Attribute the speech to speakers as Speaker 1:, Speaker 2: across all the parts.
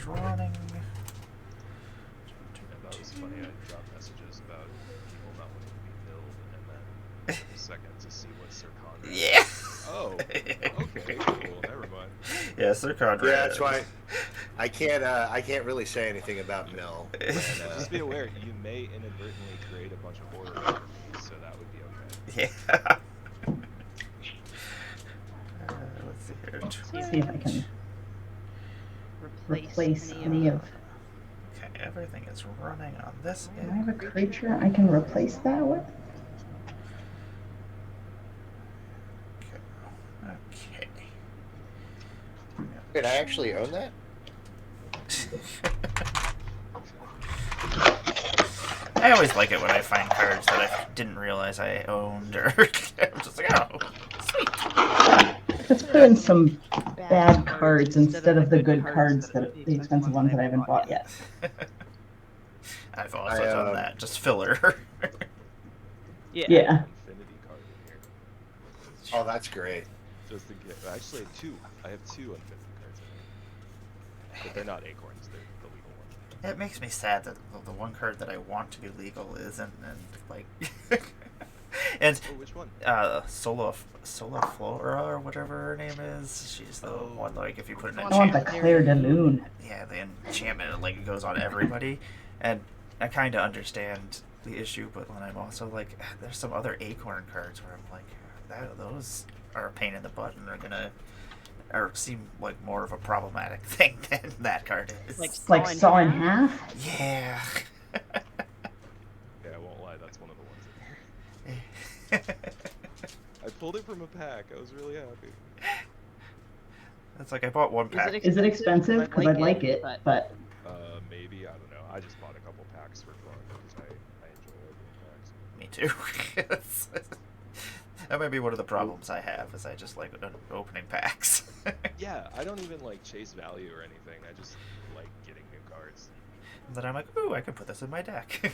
Speaker 1: running.
Speaker 2: Yeah, that was funny. I dropped messages about people not wanting to be milled, and then took a second to see what Sir Conrad.
Speaker 1: Yeah.
Speaker 2: Oh, okay, cool. Never mind.
Speaker 1: Yeah, Sir Conrad.
Speaker 3: Yeah, that's why I can't really say anything about Mill. When,
Speaker 2: Just be aware, you may inadvertently create a bunch of horror enemies, so that would be okay.
Speaker 1: Yeah. Let's see here.
Speaker 4: See if I can replace any of.
Speaker 1: Okay, everything is running on this
Speaker 4: Do I have a creature I can replace that with?
Speaker 1: Okay.
Speaker 3: Did I actually own that?
Speaker 1: I always like it when I find cards that I didn't realize I owned, or I'm just like, oh, sweet.
Speaker 4: Let's put in some bad cards instead of the good cards, the expensive ones that I haven't bought yet.
Speaker 1: I've also done that, just filler.
Speaker 4: Yeah.
Speaker 2: Infinity card in here.
Speaker 3: Oh, that's great.
Speaker 2: Just to get, actually, I have two Infinity cards in here. But they're not acorns, they're the legal ones.
Speaker 1: It makes me sad that the one card that I want to be legal isn't, and like, and
Speaker 2: which one?
Speaker 1: Flora or whatever her name is. She's the one, like, if you put an
Speaker 4: I want the
Speaker 1: enchantment.
Speaker 4: Claire de Lune.
Speaker 1: Yeah, the enchantment, like, goes on everybody, and I kind of understand the issue, but then I'm also like, there's some other acorn cards where I'm like, those are a pain in the butt and they're gonna seem like more of a problematic thing than that card is.
Speaker 4: Like saw in half?
Speaker 1: Yeah.
Speaker 2: Yeah, I won't lie, that's one of the ones in here. I pulled it from a pack. I was really happy.
Speaker 1: It's like I bought one pack.
Speaker 4: Is it expensive? Because I'd like it, but...
Speaker 2: Maybe, I don't know. I just bought a couple packs for fun because I enjoy opening packs.
Speaker 1: Me too. That might be one of the problems I have, is I just like opening packs.
Speaker 2: Yeah, I don't even like chase value or anything. I just like getting new cards.
Speaker 1: And then I'm like, ooh, I can put this in my deck.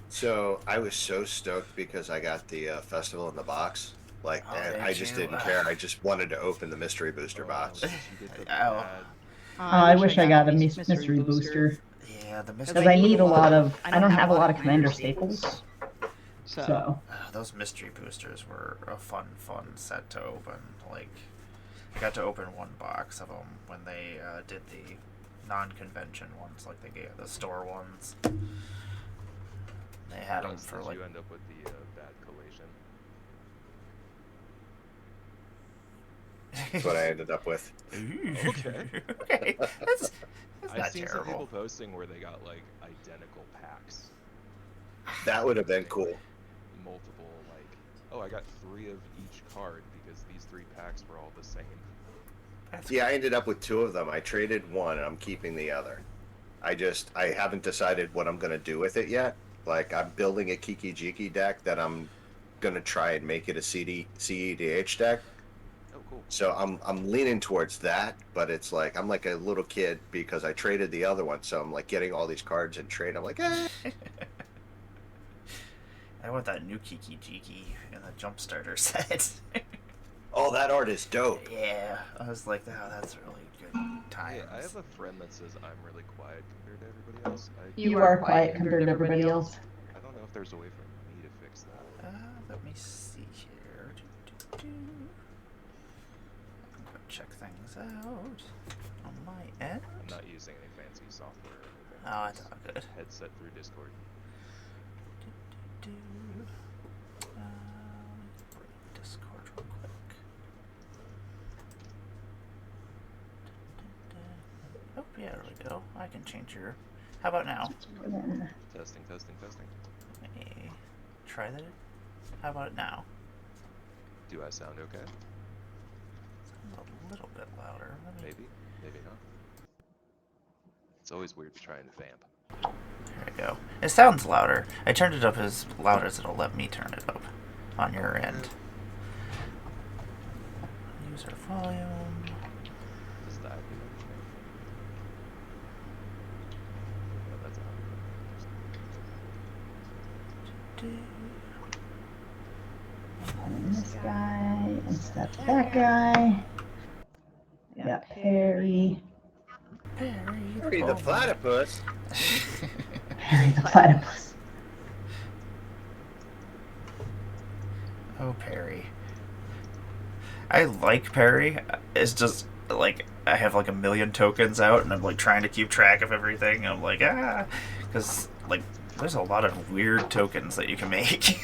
Speaker 3: So I was so stoked because I got the festival in the box. Like,
Speaker 1: Oh,
Speaker 3: and
Speaker 1: did
Speaker 3: I just
Speaker 1: you?
Speaker 3: didn't care. I just wanted to open the mystery booster box.
Speaker 2: Did you get the
Speaker 1: Oh.
Speaker 2: bad-
Speaker 4: I wish I got a mystery booster.
Speaker 1: Yeah, the mystery.
Speaker 4: Because I need a lot of... I don't have a lot of commander staples. So...
Speaker 1: Those mystery boosters were a fun set to open. Like, I got to open one box of them when they did the non-convention ones, like they gave the store ones. They had them
Speaker 2: Did
Speaker 1: for like.
Speaker 2: you end up with the bad collation?
Speaker 3: That's what I ended up with.
Speaker 2: Okay.
Speaker 1: Okay. That's
Speaker 2: I've
Speaker 1: not
Speaker 2: seen some
Speaker 1: terrible.
Speaker 2: people posting where they got like identical packs,
Speaker 3: That would have been cool.
Speaker 2: multiple like, oh, I got 3 of each card because these 3 packs were all the same.
Speaker 1: That's
Speaker 3: Yeah, I ended up with 2 of them. I traded one and I'm keeping the other. I haven't decided what I'm going to do with it yet. Like, I'm building a Kiki Jiki deck that I'm going to try and make it a CEDH deck.
Speaker 2: Oh, cool.
Speaker 3: So I'm leaning towards that, but it's like, I'm like a little kid because I traded the other one. So I'm like getting all these cards in trade. I'm like, eh.
Speaker 1: I want that new Kiki Jiki in the jump starter set.
Speaker 3: Oh, that art is dope.
Speaker 1: Yeah, I was like, oh, that's really good times.
Speaker 2: Yeah, I have a friend that says I'm really quiet compared to everybody else.
Speaker 4: You are quiet compared to everybody else.
Speaker 2: I don't know if there's a way for me to fix that.
Speaker 1: Let me see here. I'm gonna check things out on my end.
Speaker 2: I'm not using any fancy software or anything.
Speaker 1: Oh, it's
Speaker 2: Just
Speaker 1: all good.
Speaker 2: Headset through Discord.
Speaker 1: Bring Discord real quick. Oh, yeah, there we go. I can change your. How about now?
Speaker 2: Testing.
Speaker 1: Let me try that. How about now?
Speaker 2: Do I sound okay?
Speaker 1: Sounds a little bit louder.
Speaker 2: Maybe not. It's always weird to try and vamp.
Speaker 1: There we go. It sounds louder. I turned it up as loud as it'll let me turn it up on your end. User volume.
Speaker 2: Does that do anything? No, that's
Speaker 4: And this guy, and step that guy. We got Perry.
Speaker 3: Harry the platypus.
Speaker 4: Harry the platypus.
Speaker 1: Oh, Perry. I like Perry. It's just like I have like a million tokens out, and I'm like trying to keep track of everything. And I'm like, because like there's a lot of weird tokens that you can make.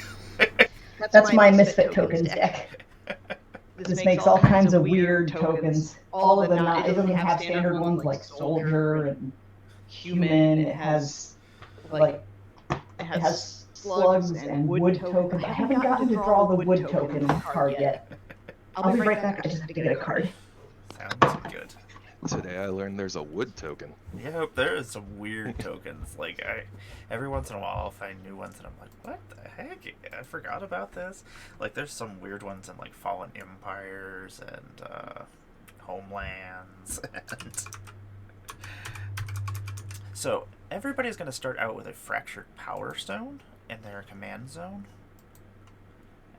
Speaker 4: That's my Misfit Tokens deck. This makes all kinds of weird tokens. All of them not. It doesn't have standard ones like soldier and human. It has slugs and wood tokens. I haven't gotten to draw the wood token card yet. I'll be right back. I just have to get a card.
Speaker 1: Sounds good.
Speaker 2: Today I learned there's a wood token.
Speaker 1: Yep, there is some weird tokens. Like every once in a while I'll find new ones, and I'm like, what the heck? I forgot about this. Like there's some weird ones in like Fallen Empires and Homelands. And so everybody's gonna start out with a Fractured Power Stone in their command zone,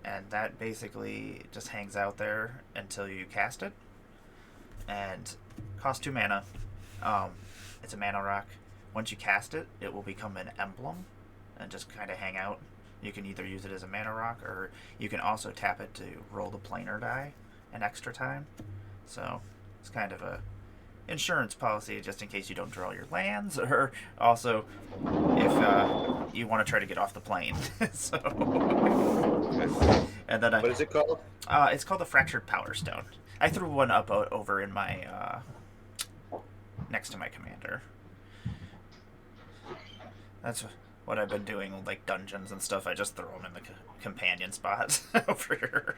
Speaker 1: and that basically just hangs out there until you cast it. And costs 2 mana. It's a mana rock. Once you cast it, it will become an emblem and just kind of hang out. You can either use it as a mana rock, or you can also tap it to roll the planar die an extra time. So it's kind of a insurance policy just in case you don't draw your lands, or also if you want to try to get off the plane. So, and then
Speaker 3: What is it called?
Speaker 1: It's called the Fractured Power Stone. I threw one up over in my next to my commander. That's what I've been doing, like dungeons and stuff. I just throw them in the companion spot over here.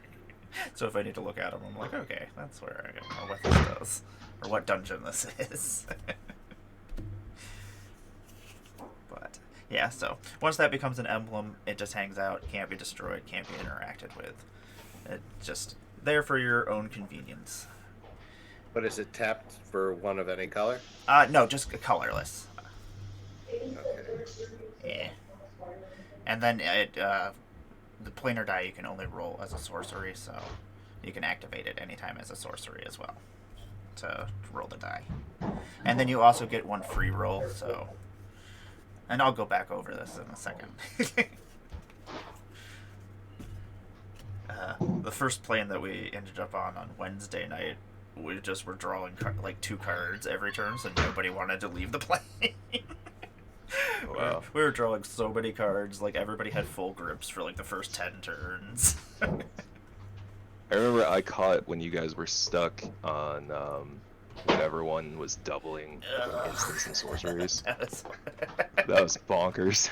Speaker 1: So if I need to look at them, I'm like, okay, that's where I know what this does, or what dungeon this is. But yeah, so once that becomes an emblem, it just hangs out, can't be destroyed, can't be interacted with. It's just there for your own convenience.
Speaker 3: But is it tapped for one of any color?
Speaker 1: No, just colorless.
Speaker 3: Okay.
Speaker 1: Yeah. And then the planar die you can only roll as a sorcery, so you can activate it anytime as a sorcery as well to roll the die. And then you also get one free roll, so... And I'll go back over this in a second. The first plane that we ended up on Wednesday night, we just were drawing like 2 cards every turn, so nobody wanted to leave the plane.
Speaker 2: Wow.
Speaker 1: We were drawing so many cards, like everybody had full grips for like the first 10 turns.
Speaker 2: I remember I caught when you guys were stuck on whatever one was doubling instants and sorceries. That was bonkers.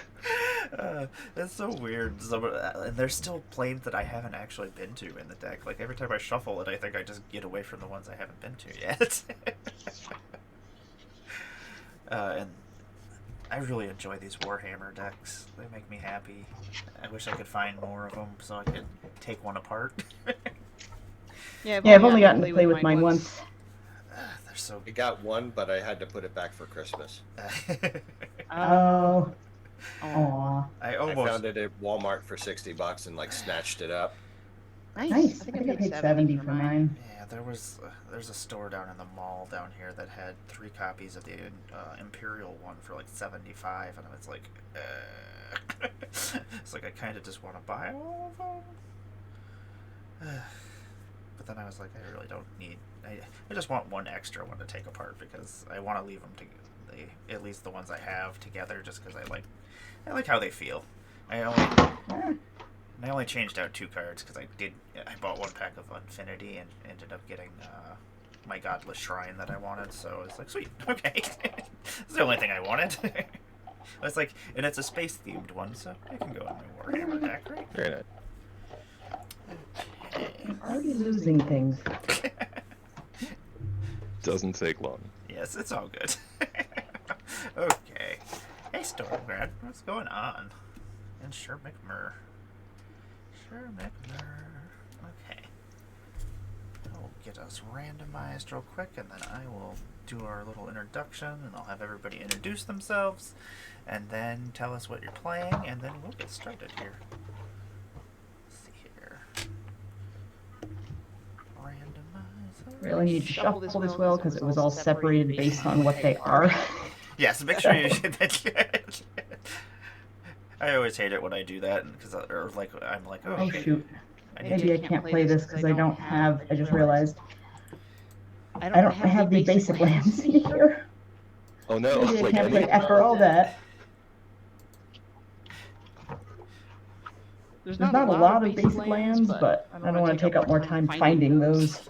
Speaker 1: That's so weird. And there's still planes that I haven't actually been to in the deck. Like every time I shuffle it, I think I just get away from the ones I haven't been to yet. And I really enjoy these Warhammer decks. They make me happy. I wish I could find more of them so I could take one apart.
Speaker 4: Yeah, I've only gotten to play with mine once.
Speaker 1: They're so
Speaker 3: I got one, but I had to put it back for Christmas.
Speaker 4: Oh. Aw.
Speaker 1: I
Speaker 3: I found it at Walmart for $60 and like snatched it up.
Speaker 4: Nice. I think I paid 70 for mine.
Speaker 1: Yeah, there's a store down in the mall down here that had 3 copies of the Imperial one for like $75, and I was like, it's like I kind of just want to buy all of them. But then I was like, I really don't need. I just want one extra one to take apart because I want to leave them at least the ones I have together, just because I like how they feel. I only changed out 2 cards because I bought 1 pack of Infinity and ended up getting my Godless Shrine that I wanted. So it's like, sweet, okay, it's the only thing I wanted. It's like, and it's a space themed one, so I can go in my Warhammer deck, right?
Speaker 2: Very nice.
Speaker 4: I'm already losing things.
Speaker 2: Doesn't take long.
Speaker 1: Yes, it's all good. Okay. Hey, Stormgrad, what's going on? And Sure McMurr. Okay. I'll get us randomized real quick, and then I will do our little introduction, and I'll have everybody introduce themselves, and then tell us what you're playing, and then we'll get started here. Let's see here. Randomizer.
Speaker 4: really need to shuffle this well because it was all separated based on what they are.
Speaker 1: Yeah, so make sure you. I always hate it when I do that because, or like, I'm like, oh,
Speaker 4: Oh
Speaker 1: okay.
Speaker 4: shoot. Maybe I can't play this because I don't have. I just realized I don't have the basic lands in here.
Speaker 2: Oh no!
Speaker 4: Maybe I
Speaker 2: Like
Speaker 4: can't play
Speaker 2: any?
Speaker 4: after all that.
Speaker 5: There's
Speaker 4: not a lot of basic lands, but I don't want to take up more time finding those.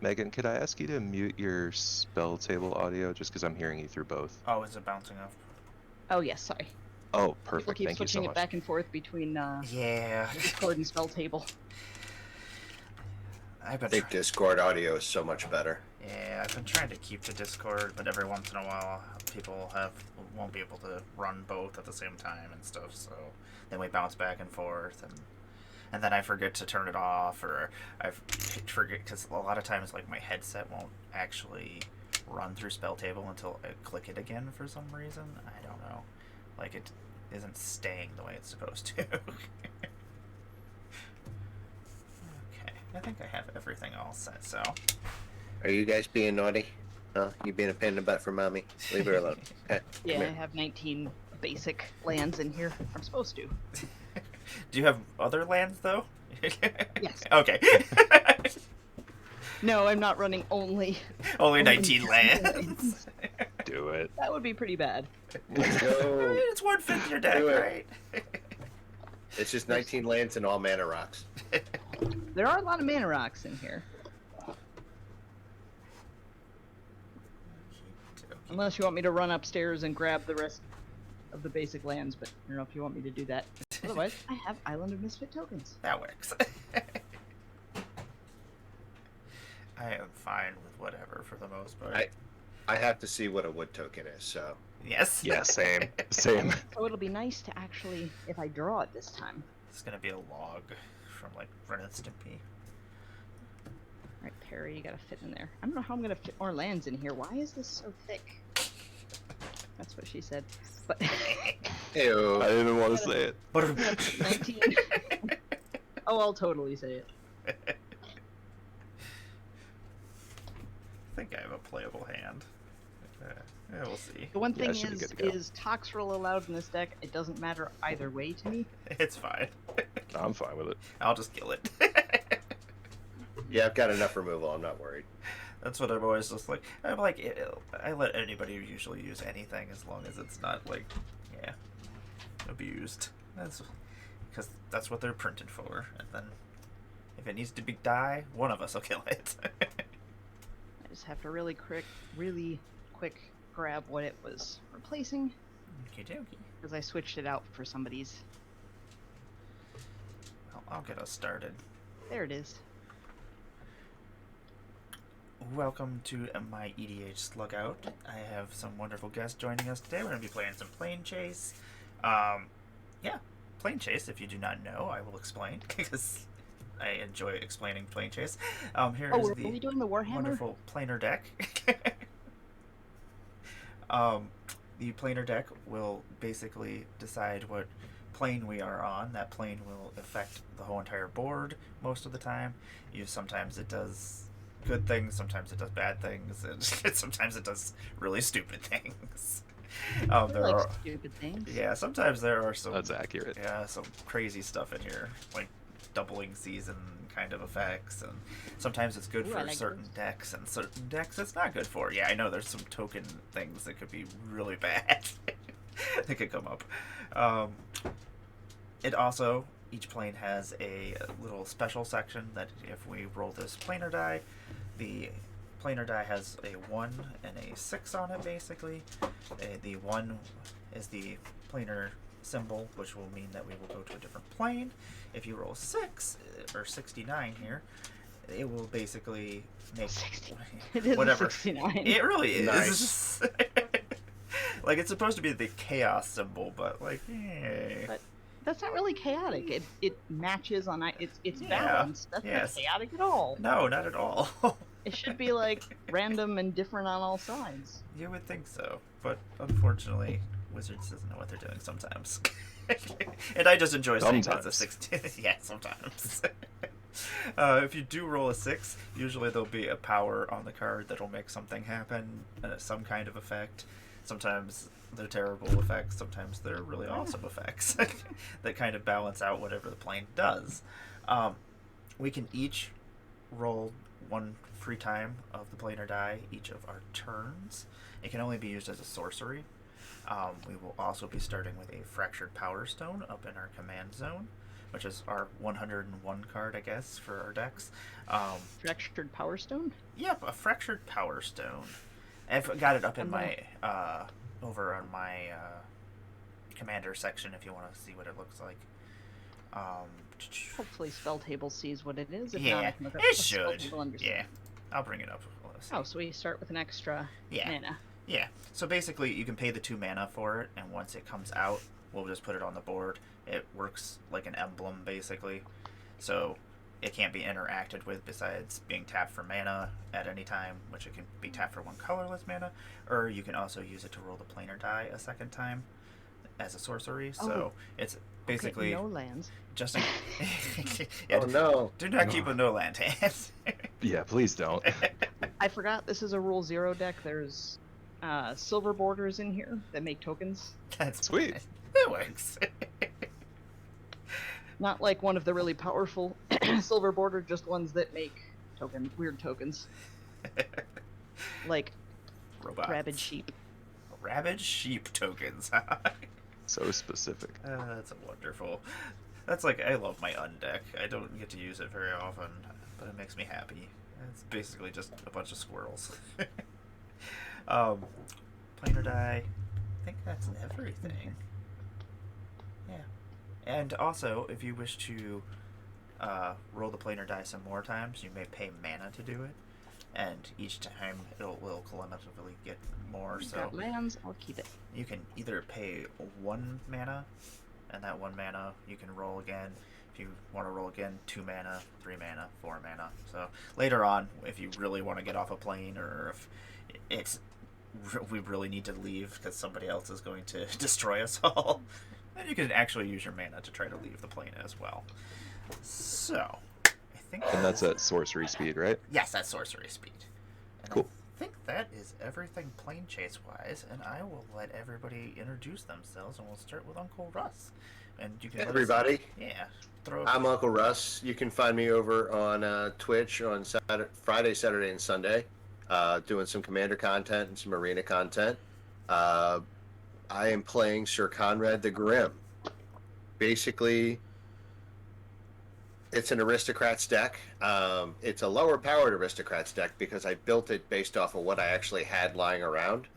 Speaker 2: Megan, could I ask you to mute your spell table audio just because I'm hearing you through both?
Speaker 1: Oh, is it bouncing off?
Speaker 5: Oh yes, sorry.
Speaker 2: Oh, perfect.
Speaker 5: Keep
Speaker 2: Thank you so
Speaker 5: switching
Speaker 2: much.
Speaker 5: it back and forth between
Speaker 1: Yeah.
Speaker 5: Discord and spell table.
Speaker 3: I think Discord audio is so much better.
Speaker 1: Yeah, I've been trying to keep the Discord, but every once in a while people won't be able to run both at the same time and stuff, so then we bounce back and forth, and then I forget to turn it off, or I forget, because a lot of times like my headset won't actually run through spell table until I click it again for some reason. I don't know. Like, it isn't staying the way it's supposed to. Okay, I think I have everything all set, so.
Speaker 3: Are you guys being naughty? You being a pain in the butt for mommy? Leave her alone. Okay,
Speaker 5: yeah, I have 19 basic lands in here. I'm supposed to.
Speaker 1: Do you have other lands, though?
Speaker 5: Yes.
Speaker 1: Okay.
Speaker 5: No, I'm not running only
Speaker 1: 19 lands.
Speaker 2: Do it.
Speaker 5: That would be pretty bad.
Speaker 3: Let's go.
Speaker 1: It's 1/5 your deck,
Speaker 3: Do it.
Speaker 1: right?
Speaker 3: It's just 19 lands and all mana rocks.
Speaker 5: There are a lot of mana rocks in here. Unless you want me to run upstairs and grab the rest of the basic lands, but I don't know if you want me to do that. Otherwise, I have Island of Misfit tokens.
Speaker 1: That works. I am fine with whatever for the most part.
Speaker 3: I have to see what a wood token is, so.
Speaker 1: Yes.
Speaker 2: Yeah, same. Same.
Speaker 5: So it'll be nice to actually, if I draw it this time.
Speaker 1: It's gonna be a log from like Ren and Stimpy.
Speaker 5: Alright, Perry, you gotta fit in there. I don't know how I'm gonna fit more lands in here. Why is this so thick? That's what she said. But
Speaker 3: Ew.
Speaker 2: I didn't want to say it.
Speaker 5: 19. Oh, I'll totally say it.
Speaker 1: I think I have a playable hand. Yeah, we'll see.
Speaker 5: The one thing
Speaker 2: it should be good to go.
Speaker 5: is Toxrill allowed in this deck. It doesn't matter either way to me.
Speaker 1: It's fine.
Speaker 2: I'm fine with it.
Speaker 1: I'll just kill it.
Speaker 3: Yeah, I've got enough removal. I'm not worried.
Speaker 1: That's what I'm always just like. I'm like, I let anybody usually use anything as long as it's not like, yeah, abused. That's because that's what they're printed for. And then if it needs to be die, one of us will kill it.
Speaker 5: I just have to really quick grab what it was replacing.
Speaker 1: Okie dokie.
Speaker 5: Because I switched it out for somebody's.
Speaker 1: I'll get us started.
Speaker 5: There it is.
Speaker 1: Welcome to my EDH Slugout. I have some wonderful guests joining us today. We're going to be playing some Plane Chase. Yeah, Plane Chase, if you do not know, I will explain, because I enjoy explaining Plane Chase. Here is
Speaker 5: are we doing the Warhammer?
Speaker 1: Wonderful planar deck. The planar deck will basically decide what plane we are on. That plane will affect the whole entire board most of the time. Sometimes it does good things, sometimes it does bad things, and sometimes it does really stupid things. There
Speaker 5: like
Speaker 1: are
Speaker 5: stupid things.
Speaker 1: Yeah, sometimes there are some.
Speaker 2: That's accurate.
Speaker 1: Yeah, some crazy stuff in here, like doubling season kind of effects, and sometimes it's good
Speaker 5: Ooh,
Speaker 1: for
Speaker 5: I like
Speaker 1: certain
Speaker 5: those.
Speaker 1: decks, and certain decks it's not good for. Yeah, I know there's some token things that could be really bad that could come up. It also, each plane has a little special section that if we roll this planar die, the planar die has a 1 and a 6 on it, basically. The 1 is the planar symbol, which will mean that we will go to a different plane. If you roll 6, or 69 here, it will basically make
Speaker 5: 60. It is
Speaker 1: whatever.
Speaker 5: 69.
Speaker 1: It really is.
Speaker 3: Nice.
Speaker 1: Like, it's supposed to be the chaos symbol, but like, hey.
Speaker 5: But that's not really chaotic. It matches on it's
Speaker 1: Yeah,
Speaker 5: balanced. That's
Speaker 1: yes.
Speaker 5: not chaotic at all.
Speaker 1: No, not at all.
Speaker 5: It should be like random and different on all sides.
Speaker 1: You would think so, but unfortunately, Wizards doesn't know what they're doing sometimes. And I just enjoy saying that's a
Speaker 2: Sometimes.
Speaker 1: 16. Yeah, sometimes. If you do roll a 6, usually there'll be a power on the card that'll make something happen, some kind of effect. Sometimes they're terrible effects, sometimes they're really awesome effects that kind of balance out whatever the plane does. We can each roll one free time of the planar die each of our turns. It can only be used as a sorcery. We will also be starting with a Fractured Power Stone up in our command zone, which is our 101 card, I guess, for our decks.
Speaker 5: Fractured Power Stone?
Speaker 1: Yep, a Fractured Power Stone. I've got it up in my over on my commander section if you want to see what it looks like.
Speaker 5: Hopefully Spell Table sees what it is. If
Speaker 1: Yeah,
Speaker 5: not, I can look up
Speaker 1: it
Speaker 5: the Spell
Speaker 1: should.
Speaker 5: Table understand.
Speaker 1: Yeah, I'll bring it up. Let's see.
Speaker 5: Oh, so we start with an extra mana.
Speaker 1: Yeah, so basically you can pay the 2 mana for it, and once it comes out, we'll just put it on the board. It works like an emblem, basically. So it can't be interacted with besides being tapped for mana at any time, which it can be tapped for 1 colorless mana, or you can also use it to roll the planar die a second time as a sorcery. So it's basically
Speaker 5: no lands.
Speaker 1: just
Speaker 3: Oh no!
Speaker 1: Do not keep a no land hand.
Speaker 2: Yeah, please don't.
Speaker 5: I forgot this is a Rule 0 deck. There's silver borders in here that make tokens.
Speaker 1: That's
Speaker 2: Sweet.
Speaker 1: It works.
Speaker 5: Not like one of the really powerful silver border, just ones that make weird tokens. Like
Speaker 1: Robots.
Speaker 5: rabid sheep.
Speaker 1: Rabid sheep tokens.
Speaker 2: So specific.
Speaker 1: That's wonderful. That's like, I love my undeck. I don't get to use it very often, but it makes me happy. It's basically just a bunch of squirrels. Planar die. I think that's everything. Yeah. And also, if you wish to roll the planar die some more times, you may pay mana to do it. And each time it will collectively get more.
Speaker 5: You've
Speaker 1: So
Speaker 5: got lands, I'll keep it.
Speaker 1: you can either pay 1 mana, and that 1 mana you can roll again. If you want to roll again, 2 mana, 3 mana, 4 mana. So later on, if you really want to get off a plane, or if we really need to leave because somebody else is going to destroy us all, then you can actually use your mana to try to leave the plane as well. So, I think...
Speaker 2: And that's at sorcery speed, right?
Speaker 1: Yes, that's sorcery speed. And
Speaker 2: Cool.
Speaker 1: I think that is everything plane chase-wise, and I will let everybody introduce themselves, and we'll start with Uncle Russ. And you can let us-
Speaker 3: Everybody,
Speaker 1: yeah, throw.
Speaker 3: I'm Uncle Russ. You can find me over on Twitch on Friday, Saturday, and Sunday, doing some Commander content and some Arena content. I am playing Sir Conrad the Grim. Basically, it's an Aristocrats deck. It's a lower powered Aristocrats deck because I built it based off of what I actually had lying around.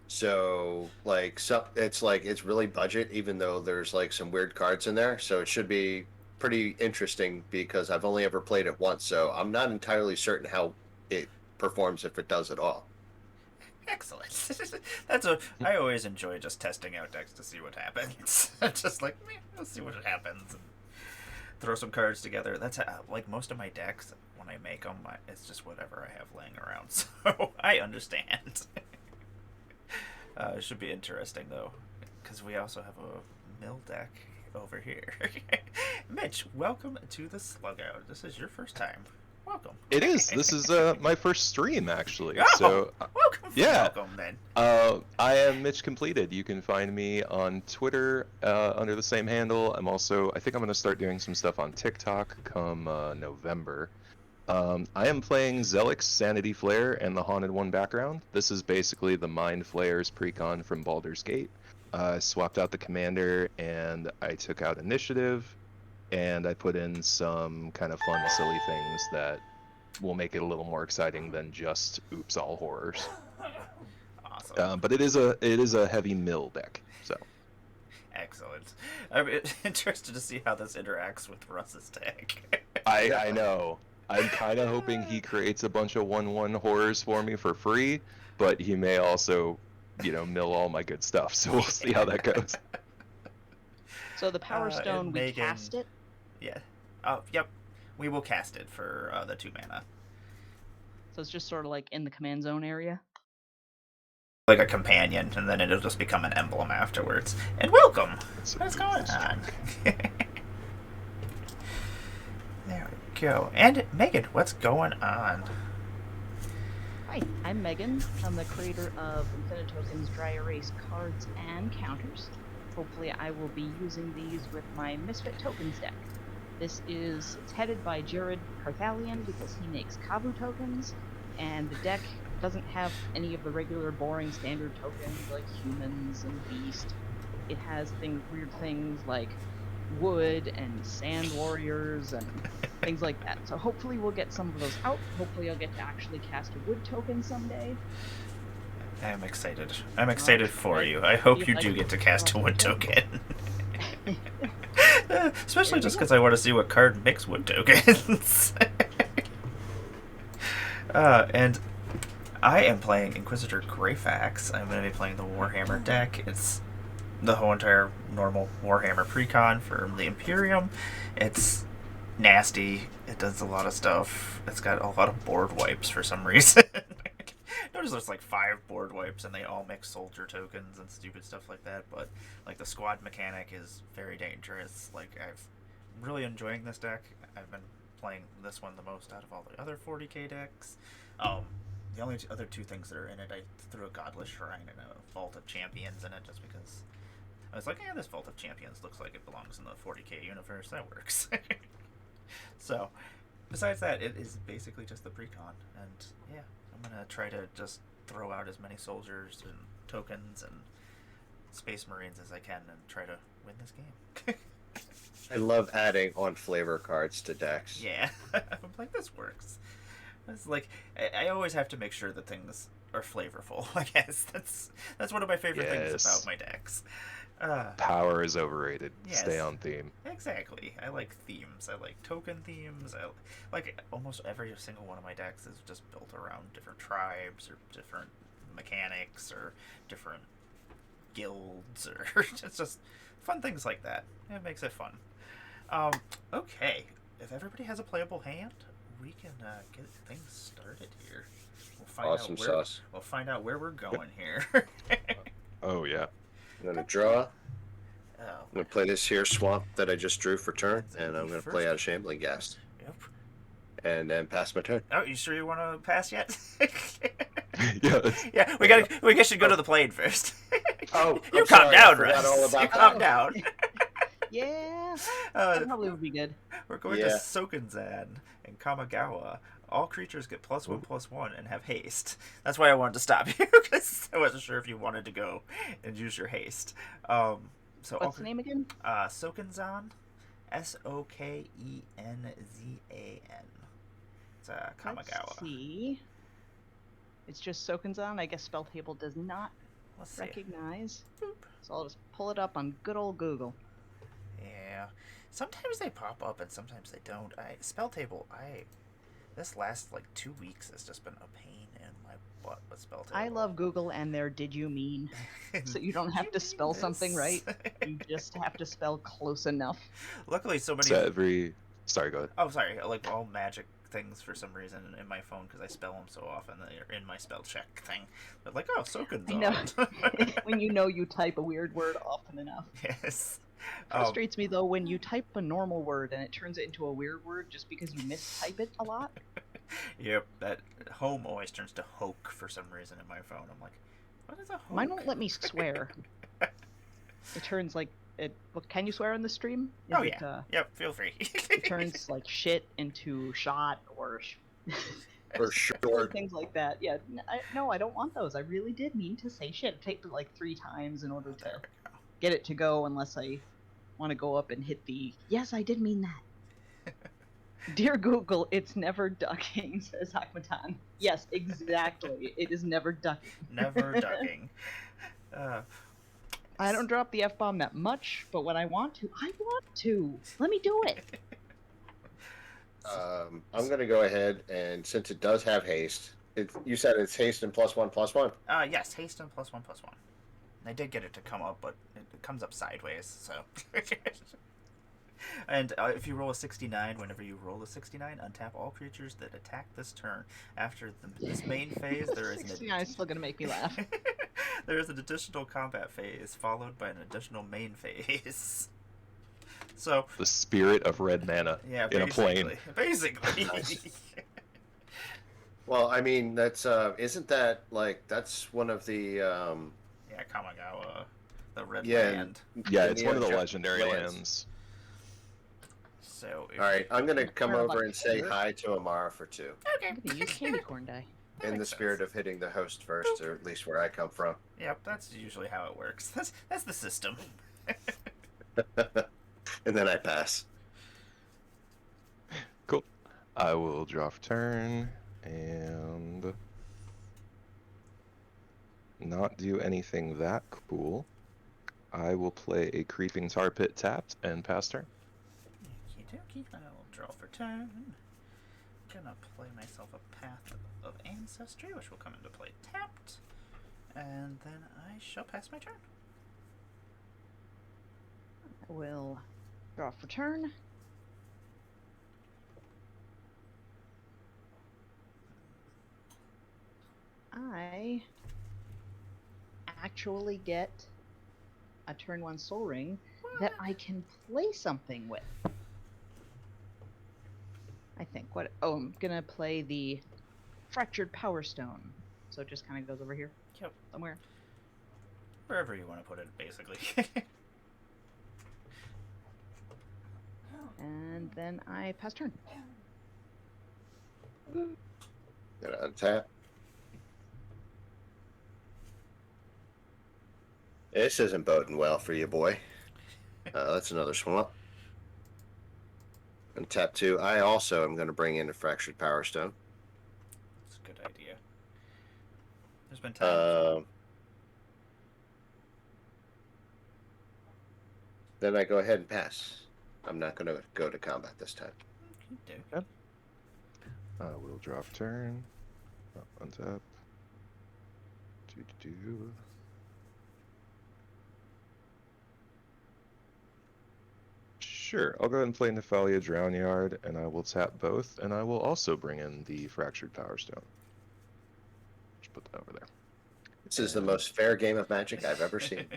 Speaker 3: So, it's really budget, even though there's like some weird cards in there. So it should be pretty interesting because I've only ever played it once. So I'm not entirely certain how it performs, if it does at all.
Speaker 1: Excellent. I always enjoy just testing out decks to see what happens. Just like, let's see what happens. And throw some cards together. That's like most of my decks, when I make them, it's just whatever I have laying around. So I understand. It should be interesting, though, because we also have a mill deck over here. Mitch, welcome to the Slugout. This is your first time. Welcome.
Speaker 2: It is. This is my first stream, actually.
Speaker 1: Oh,
Speaker 2: So,
Speaker 1: welcome.
Speaker 2: yeah.
Speaker 1: Welcome, then.
Speaker 2: I am Mitch Completed. You can find me on Twitter under the same handle. I think I'm going to start doing some stuff on TikTok come November. I am playing Zelix Sanity Flare and the Haunted One background. This is basically the Mind Flayers precon from Baldur's Gate. I swapped out the commander and I took out initiative, and I put in some kind of fun, silly things that will make it a little more exciting than just oops all horrors.
Speaker 1: Awesome.
Speaker 2: But it is a heavy mill deck. So
Speaker 1: Excellent. I'm interested to see how this interacts with Russ's deck.
Speaker 2: I know. I'm kind of hoping he creates a bunch of 1/1 horrors for me for free, but he may also, mill all my good stuff. So we'll see how that goes.
Speaker 5: So the Power Stone,
Speaker 1: and
Speaker 5: we
Speaker 1: Megan-
Speaker 5: cast it.
Speaker 1: Yeah. Oh, yep. We will cast it for the 2 mana.
Speaker 5: So it's just sort of like in the command zone area.
Speaker 1: Like a companion, and then it'll just become an emblem afterwards. And welcome!
Speaker 2: That's a
Speaker 1: What's going
Speaker 2: beautiful
Speaker 1: on? There we go. And Megan, what's going on?
Speaker 5: Hi, I'm Megan. I'm the creator of Infinite Tokens Dry Erase cards and counters. Hopefully I will be using these with my Misfit Tokens deck. It's headed by Jared Carthalion because he makes Kavu tokens, and the deck doesn't have any of the regular boring standard tokens like humans and beast. It has weird things like wood and sand warriors and things like that. So hopefully we'll get some of those out. Hopefully I'll get to actually cast a wood token someday.
Speaker 1: I'm excited. I'm excited for you. I hope you do get to cast a wood token. Especially just because I want to see what card makes wood tokens. And I am playing Inquisitor Greyfax. I'm going to be playing the Warhammer deck. It's the whole entire normal Warhammer precon for the Imperium. It's nasty. It does a lot of stuff. It's got a lot of board wipes for some reason. Notice there's like 5 board wipes and they all mix soldier tokens and stupid stuff like that, but like the squad mechanic is very dangerous. Like I'm really enjoying this deck. I've been playing this one the most out of all the other 40k decks. The only other 2 things that are in it, I threw a Godless Shrine and a Vault of Champions in it just because I was like, yeah, this Vault of Champions looks like it belongs in the 40k universe. That works. So, besides that, it is basically just the precon, and yeah, I'm gonna try to just throw out as many soldiers and tokens and Space Marines as I can and try to win this game.
Speaker 3: I love adding on flavor cards to decks.
Speaker 1: Yeah, I'm like, this works. It's like I always have to make sure that things are flavorful. I guess that's one of my favorite things about my decks.
Speaker 2: Power is overrated.
Speaker 1: Yes.
Speaker 2: Stay on theme.
Speaker 1: Exactly. I like themes. I like token themes. I like almost every single one of my decks is just built around different tribes or different mechanics or different guilds or it's just fun things like that. It makes it fun. Okay. If everybody has a playable hand, we can get things started here.
Speaker 3: Awesome sauce.
Speaker 1: We'll find out where we're going here.
Speaker 2: Oh yeah.
Speaker 3: I'm going to draw.
Speaker 1: Oh.
Speaker 3: I'm going to play this here swamp that I just drew for turn, and I'm going to play out a Shambling Ghast.
Speaker 1: Yep.
Speaker 3: And then pass my turn.
Speaker 1: Oh, you sure you want to pass yet?
Speaker 2: Yeah.
Speaker 1: Yeah, we should go to the plane first.
Speaker 3: Oh,
Speaker 1: you
Speaker 3: I'm
Speaker 1: calm
Speaker 3: sorry,
Speaker 1: down,
Speaker 3: I forgot
Speaker 1: Russ.
Speaker 3: all about
Speaker 1: You
Speaker 3: that.
Speaker 1: calm down.
Speaker 5: Yeah, that probably would be good.
Speaker 1: We're going to Sokenzan and Kamigawa. All creatures get +1/+1 and have haste. That's why I wanted to stop you, because I wasn't sure if you wanted to go and use your haste. So
Speaker 5: What's the name again?
Speaker 1: Sokenzan. Sokenzan. It's Kamigawa.
Speaker 5: Let's see. It's just Sokenzan. I guess Spell Table does not
Speaker 1: Let's see.
Speaker 5: recognize. Boop. So I'll just pull it up on good old Google.
Speaker 1: Yeah. Sometimes they pop up and sometimes they don't. Spell Table, this last like 2 weeks has just been a pain in my butt with Spell Table.
Speaker 5: I love Google and their did you mean? So you don't have to spell something right. You just have to spell close enough.
Speaker 1: Luckily, so many.
Speaker 2: So sorry, go ahead.
Speaker 1: Oh, sorry. Like all magic things for some reason in my phone because I spell them so often that they're in my spell check thing. But like, oh, Sokenzan.
Speaker 5: I know. When you know you type a weird word often enough.
Speaker 1: Yes.
Speaker 5: Frustrates me though when you type a normal word and it turns it into a weird word just because you mistype it a lot.
Speaker 1: Yep, that home always turns to hoke for some reason in my phone. I'm like, what is a hoke?
Speaker 5: Mine won't let me swear. It turns like it. Well, can you swear on the stream?
Speaker 1: Oh yeah. Yep, feel free.
Speaker 5: It turns like shit into shot or.
Speaker 3: For sure.
Speaker 5: Things like that. Yeah. No, I don't want those. I really did mean to say shit. I typed it like 3 times in order to get it to go, unless I want to go up and hit the yes, I did mean that. Dear Google, it's never ducking, says Akmatan. Yes, exactly. It is never ducking.
Speaker 1: Never ducking.
Speaker 5: I don't drop the F-bomb that much, but when I want to, I want to. Let me do it.
Speaker 3: I'm going to go ahead, and since it does have haste, you said it's haste and +1/+1?
Speaker 1: Yes, haste and +1/+1. I did get it to come up, but it comes up sideways, so. And if you roll a 69, whenever you roll a 69, untap all creatures that attack this turn. After this main phase, there is
Speaker 5: 69 is still gonna make me laugh.
Speaker 1: There is an additional combat phase, followed by an additional main phase. So
Speaker 2: The spirit of red mana
Speaker 1: yeah,
Speaker 2: in a plane.
Speaker 1: basically.
Speaker 3: Nice. Well, I mean, that's isn't that like that's one of the
Speaker 1: Yeah, Kamigawa, the red
Speaker 3: yeah,
Speaker 1: land.
Speaker 2: Yeah,
Speaker 3: the
Speaker 2: it's one of the
Speaker 3: Neo
Speaker 2: legendary lands.
Speaker 1: So if
Speaker 3: All right, I'm gonna
Speaker 5: Yeah,
Speaker 3: come
Speaker 5: we're
Speaker 3: over
Speaker 5: about
Speaker 3: and
Speaker 5: to
Speaker 3: say
Speaker 5: hear it.
Speaker 3: hi to Emmara for 2.
Speaker 1: okay.
Speaker 5: I'm gonna use candy corn die.
Speaker 1: That
Speaker 3: In the
Speaker 1: makes
Speaker 3: spirit
Speaker 1: sense.
Speaker 3: of hitting the host first, or at least where I come from.
Speaker 1: Yep, that's usually how it works. That's the system.
Speaker 3: And then I pass.
Speaker 2: Cool. I will draw for turn and not do anything that cool. I will play a Creeping Tar Pit tapped and pass turn.
Speaker 1: Okie dokie. I will draw for turn. Gonna play myself a Path of Ancestry, which will come into play tapped. And then I shall pass my turn.
Speaker 5: I will draw for turn. I actually get a turn 1 Soul Ring that I can play something with. I think. What? Oh, I'm gonna play the Fractured Power Stone. So it just kind of goes over here
Speaker 1: Yep.
Speaker 5: somewhere.
Speaker 1: Wherever you want to put it, basically.
Speaker 5: And then I pass turn.
Speaker 3: Gonna untap. This isn't boding well for you, boy. That's another swamp. And tap 2. I also am going to bring in a Fractured Power Stone.
Speaker 1: It's a good idea. There's been times.
Speaker 3: Then I go ahead and pass. I'm not going to go to combat this time.
Speaker 1: Okay.
Speaker 2: I will draw for turn. Untap. Do. Sure, I'll go ahead and play Nephalia Drownyard, and I will tap both, and I will also bring in the Fractured Power Stone. Just put that over there.
Speaker 3: This is the most fair game of Magic I've ever seen.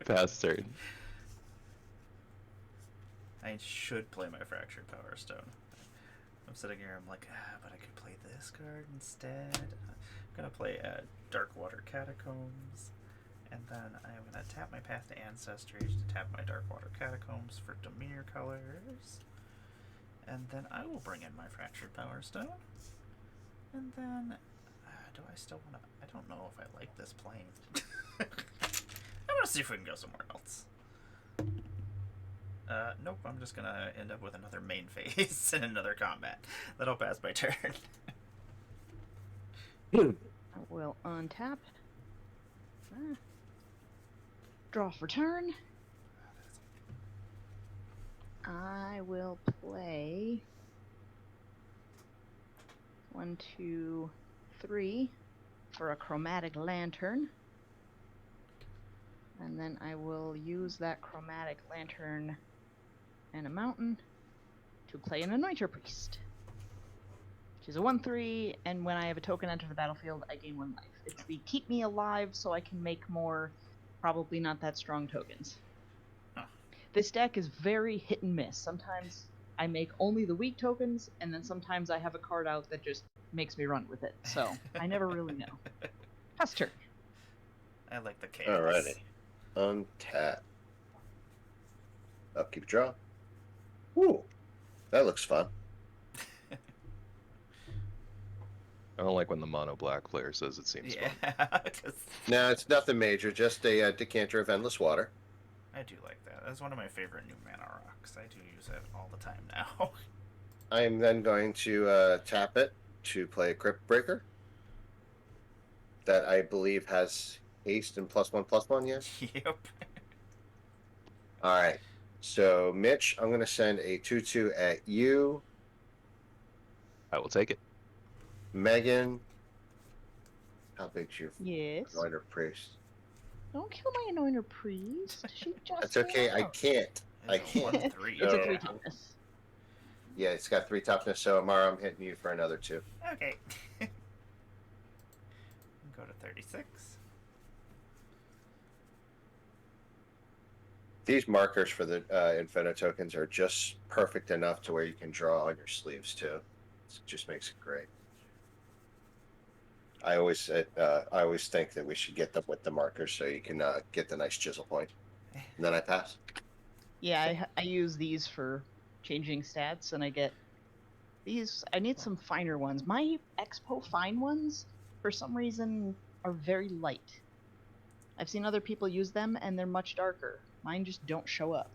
Speaker 2: Pass turn.
Speaker 1: I should play my Fractured Power Stone. I'm sitting here, I'm like, but I could play this card instead. I'm gonna play Darkwater Catacombs, and then I'm gonna tap my Path to Ancestry to tap my Darkwater Catacombs for Dimir colors. And then I will bring in my Fractured Power Stone. And then, do I still wanna, I don't know if I like this playing. I'm gonna see if we can go somewhere else. Nope, I'm just gonna end up with another main phase and another combat. That'll pass my turn.
Speaker 5: I will untap. Draw for turn. I will play 1, 2, 3 for a Chromatic Lantern. And then I will use that Chromatic Lantern and a mountain to play an Anointer Priest. Which is a 1/3, and when I have a token enter the battlefield, I gain 1 life. It's the keep me alive so I can make more probably not that strong tokens.
Speaker 1: Huh.
Speaker 5: This deck is very hit and miss. Sometimes I make only the weak tokens, and then sometimes I have a card out that just makes me run with it. So I never really know. Pass turn.
Speaker 1: I like the chaos.
Speaker 3: Alrighty. Untap. Upkeep draw. Ooh, that looks fun.
Speaker 2: I don't like when the mono black player says it seems fun.
Speaker 1: Yeah, 'cause
Speaker 3: No, it's nothing major. Just a decanter of endless water.
Speaker 1: I do like that. That's one of my favorite new mana rocks. I do use it all the time now.
Speaker 3: I am then going to tap it to play a Crypt Breaker. That I believe has haste and +1/+1, yes?
Speaker 1: Yep.
Speaker 3: Alright. So, Mitch, I'm going to send a 2/2 at you.
Speaker 2: I will take it.
Speaker 3: Megan. How big's your
Speaker 5: Yes.
Speaker 3: Anointer Priest?
Speaker 5: Don't kill my Anointer Priest. She just
Speaker 3: That's okay. I
Speaker 5: out.
Speaker 3: can't. I
Speaker 1: It's a
Speaker 3: can't.
Speaker 1: 1/3.
Speaker 5: It's a
Speaker 3: So-
Speaker 5: 3 toughness.
Speaker 3: Yeah, it's got 3 toughness. So, Emmara, I'm hitting you for another 2.
Speaker 1: Okay. Go to 36.
Speaker 3: These markers for the Infinite tokens are just perfect enough to where you can draw on your sleeves too. It just makes it great. I always think that we should get them with the markers so you can get the nice chisel point. And then I pass.
Speaker 5: Yeah, I use these for changing stats, and I get these. I need some finer ones. My Expo fine ones, for some reason, are very light. I've seen other people use them, and they're much darker. Mine just don't show up.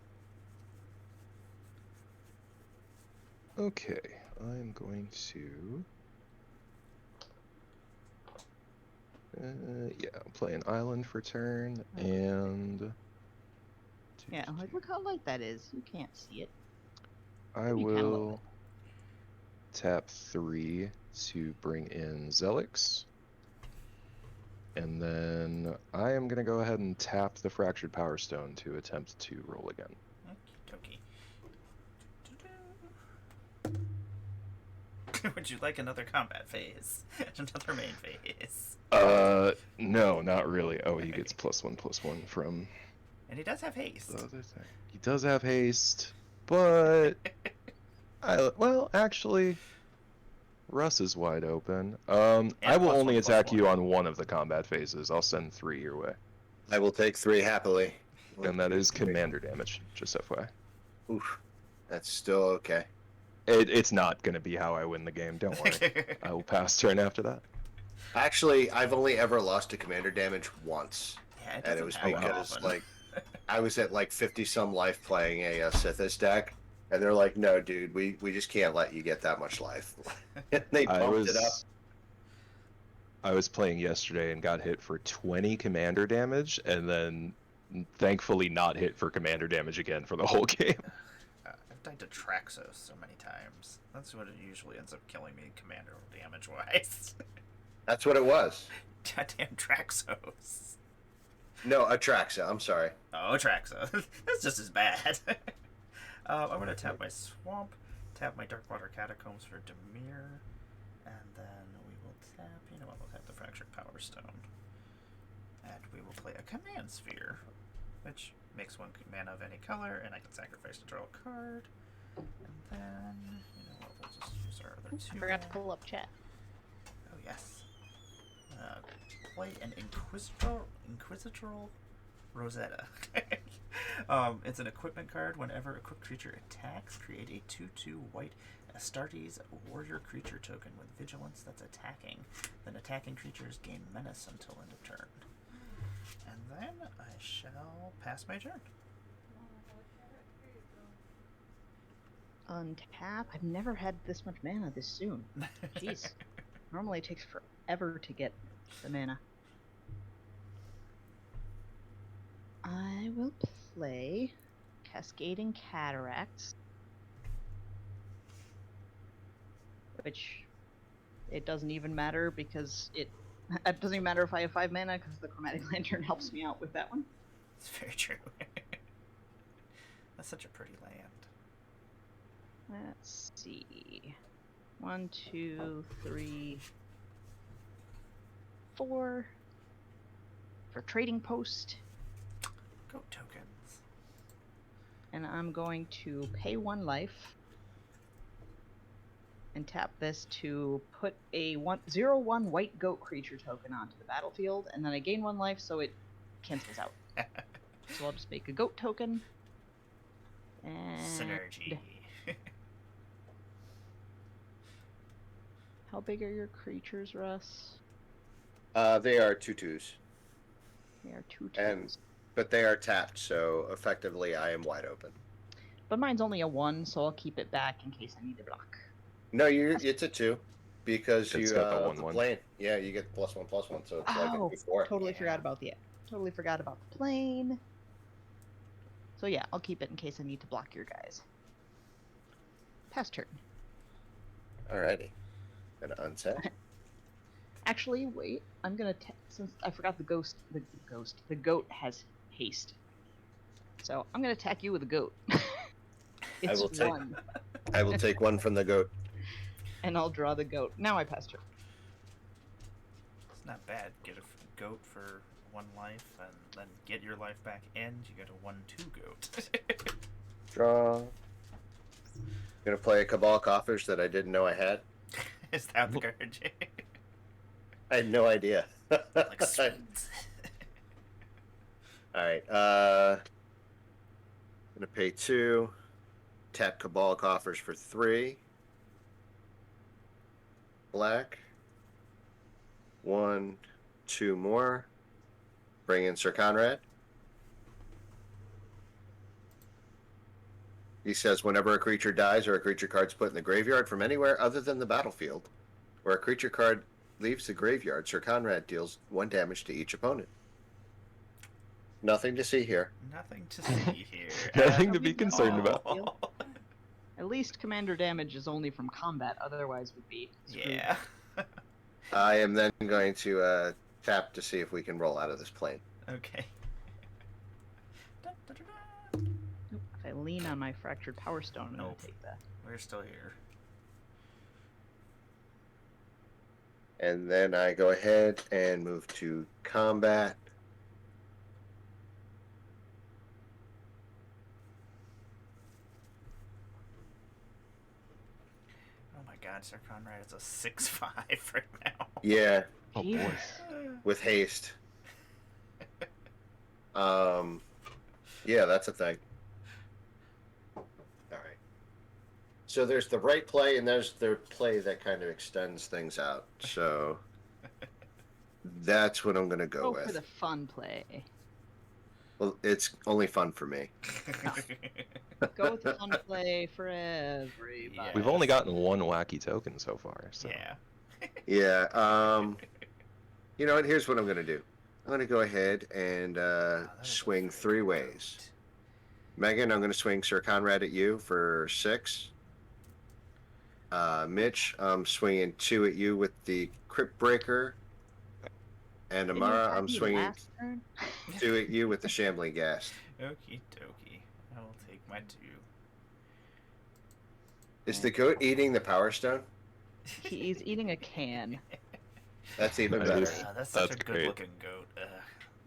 Speaker 2: Okay, I'm going to... yeah, I'll play an island for turn, and...
Speaker 5: Yeah, like, look how light that is. You can't see it.
Speaker 2: I
Speaker 5: You can a little
Speaker 2: will tap 3 to bring in Zelix. And then I am going to go ahead and tap the Fractured Power Stone to attempt to roll again.
Speaker 1: Okie dokie. Would you like another combat phase? Another main phase?
Speaker 2: No, not really. Oh, he gets +1/+1 from...
Speaker 1: And he does have haste.
Speaker 2: The other thing. He does have haste, but... well, actually... Russ is wide open. I will only attack you on one of the combat phases. I'll send 3 your way.
Speaker 3: I will take 3 happily.
Speaker 2: And that is commander damage, just FYI.
Speaker 3: Oof. That's still okay.
Speaker 2: It's not going to be how I win the game, don't worry. I will pass turn after that.
Speaker 3: Actually, I've only ever lost to commander damage once.
Speaker 1: Yeah,
Speaker 3: and it was
Speaker 1: happen
Speaker 3: because,
Speaker 1: often.
Speaker 3: like, I was at, like, 50-some life playing a Sithis deck. And they're like, no, dude, we just can't let you get that much life. And they pumped it up.
Speaker 2: I was playing yesterday and got hit for 20 commander damage, and then thankfully not hit for commander damage again for the whole game.
Speaker 1: I've died to Traxos so many times. That's what it usually ends up killing me, commander damage-wise.
Speaker 3: That's what it was.
Speaker 1: Goddamn Traxos.
Speaker 3: No, Atraxa, I'm sorry.
Speaker 1: Oh, Traxos. That's just as bad. I'm going to tap my Swamp, tap my Darkwater Catacombs for Dimir, and then we will tap, you know what, we'll tap the Fractured Power Stone. And we will play a Command Sphere, which makes 1 mana of any color, and I can sacrifice to draw a card. And then, you know what, we'll just use our other 2.
Speaker 5: I forgot to pull up chat.
Speaker 1: Oh, yes. Play an Inquisitorial Rosetta. It's an equipment card. Whenever equipped creature attacks, create a 2/2 white Astartes warrior creature token with vigilance that's attacking. Then attacking creatures gain menace until end of turn. And then I shall pass my turn.
Speaker 5: Untap? I've never had this much mana this soon. Jeez. Normally it takes forever to get the mana. I will play Cascading Cataracts, which it doesn't even matter because it doesn't even matter if I have 5 mana because the Chromatic Lantern helps me out with that one.
Speaker 1: It's very true. That's such a pretty land.
Speaker 5: Let's see. 1, 2, 3, 4 for Trading Post.
Speaker 1: Goat tokens.
Speaker 5: And I'm going to pay 1 life and tap this to put a 0/1 white goat creature token onto the battlefield, and then I gain 1 life, so it cancels out. So I'll just make a goat token. And
Speaker 1: Synergy.
Speaker 5: how big are your creatures, Russ?
Speaker 3: They are 2/2s.
Speaker 5: They are 2/2s.
Speaker 3: But they are tapped, so effectively I am wide open.
Speaker 5: But mine's only a 1, so I'll keep it back in case I need to block.
Speaker 3: No, it's a 2 because
Speaker 2: It's
Speaker 3: you
Speaker 2: got the
Speaker 3: the
Speaker 2: 1/1.
Speaker 3: plane. Yeah, you get +1/+1, so it's like a 2/4.
Speaker 5: Totally forgot about the plane. So yeah, I'll keep it in case I need to block your guys. Pass turn.
Speaker 3: Alrighty. Gonna unset.
Speaker 5: Actually, wait. I'm gonna since I forgot the goat has haste. So I'm gonna attack you with a goat. It's
Speaker 3: will take-
Speaker 5: 1,
Speaker 3: I will take 1 from the goat.
Speaker 5: and I'll draw the goat. Now I pass turn.
Speaker 1: It's Not bad. Get a goat for 1 life, and then get your life back, and you get a 1/2 goat.
Speaker 3: Draw. Gonna play a Cabal Coffers that I didn't know I had.
Speaker 1: Is that the card?
Speaker 3: I had no idea.
Speaker 1: Like spins.
Speaker 3: Alright, gonna pay 2. Tap Cabal Coffers for 3. Black. 1, 2 more. Bring in Sir Conrad. He says, whenever a creature dies or a creature card's put in the graveyard from anywhere other than the battlefield, or a creature card leaves the graveyard, Sir Conrad deals 1 damage to each opponent. Nothing to see here.
Speaker 1: Nothing to see here.
Speaker 2: Nothing to be concerned about.
Speaker 5: At least commander damage is only from combat, otherwise would be screwed.
Speaker 1: Yeah.
Speaker 3: I am then going to tap to see if we can roll out of this plane.
Speaker 1: Okay.
Speaker 5: If I lean on my fractured power stone, I'm
Speaker 1: Nope.
Speaker 5: gonna take that.
Speaker 1: We're still here.
Speaker 3: And then I go ahead and move to combat.
Speaker 1: Oh my god, Sir Conrad is a 6/5 right now.
Speaker 3: Yeah,
Speaker 2: Oh boy.
Speaker 5: Jesus.
Speaker 3: with haste. Yeah, that's a thing. All right. So there's the right play, and there's the play that kind of extends things out. So that's what I'm gonna go
Speaker 5: Go
Speaker 3: with.
Speaker 5: for the fun play.
Speaker 3: Well, it's only fun for me.
Speaker 5: Go with the fun play for everybody.
Speaker 1: Yeah.
Speaker 2: We've only gotten 1 wacky token so far. So.
Speaker 1: Yeah.
Speaker 3: Yeah. You know what? Here's what I'm gonna do. I'm gonna go ahead and
Speaker 1: That is a
Speaker 3: swing
Speaker 1: very
Speaker 3: 3
Speaker 1: good
Speaker 3: ways.
Speaker 1: goat.
Speaker 3: Megan, I'm gonna swing Sir Conrad at you for 6. Mitch, I'm swinging 2 at you with the Crypt Breaker. And
Speaker 5: Didn't you
Speaker 3: Emmara,
Speaker 5: attack
Speaker 3: I'm
Speaker 5: me
Speaker 3: swinging
Speaker 5: last turn?
Speaker 3: 2 at you with the Shambling Ghast.
Speaker 1: Okie dokie. I will take my 2.
Speaker 3: Is the goat eating the Power Stone?
Speaker 5: He's eating a can.
Speaker 3: That's even
Speaker 2: That
Speaker 3: better.
Speaker 2: is-
Speaker 1: That's such
Speaker 2: That's
Speaker 1: a
Speaker 2: great.
Speaker 1: good looking goat.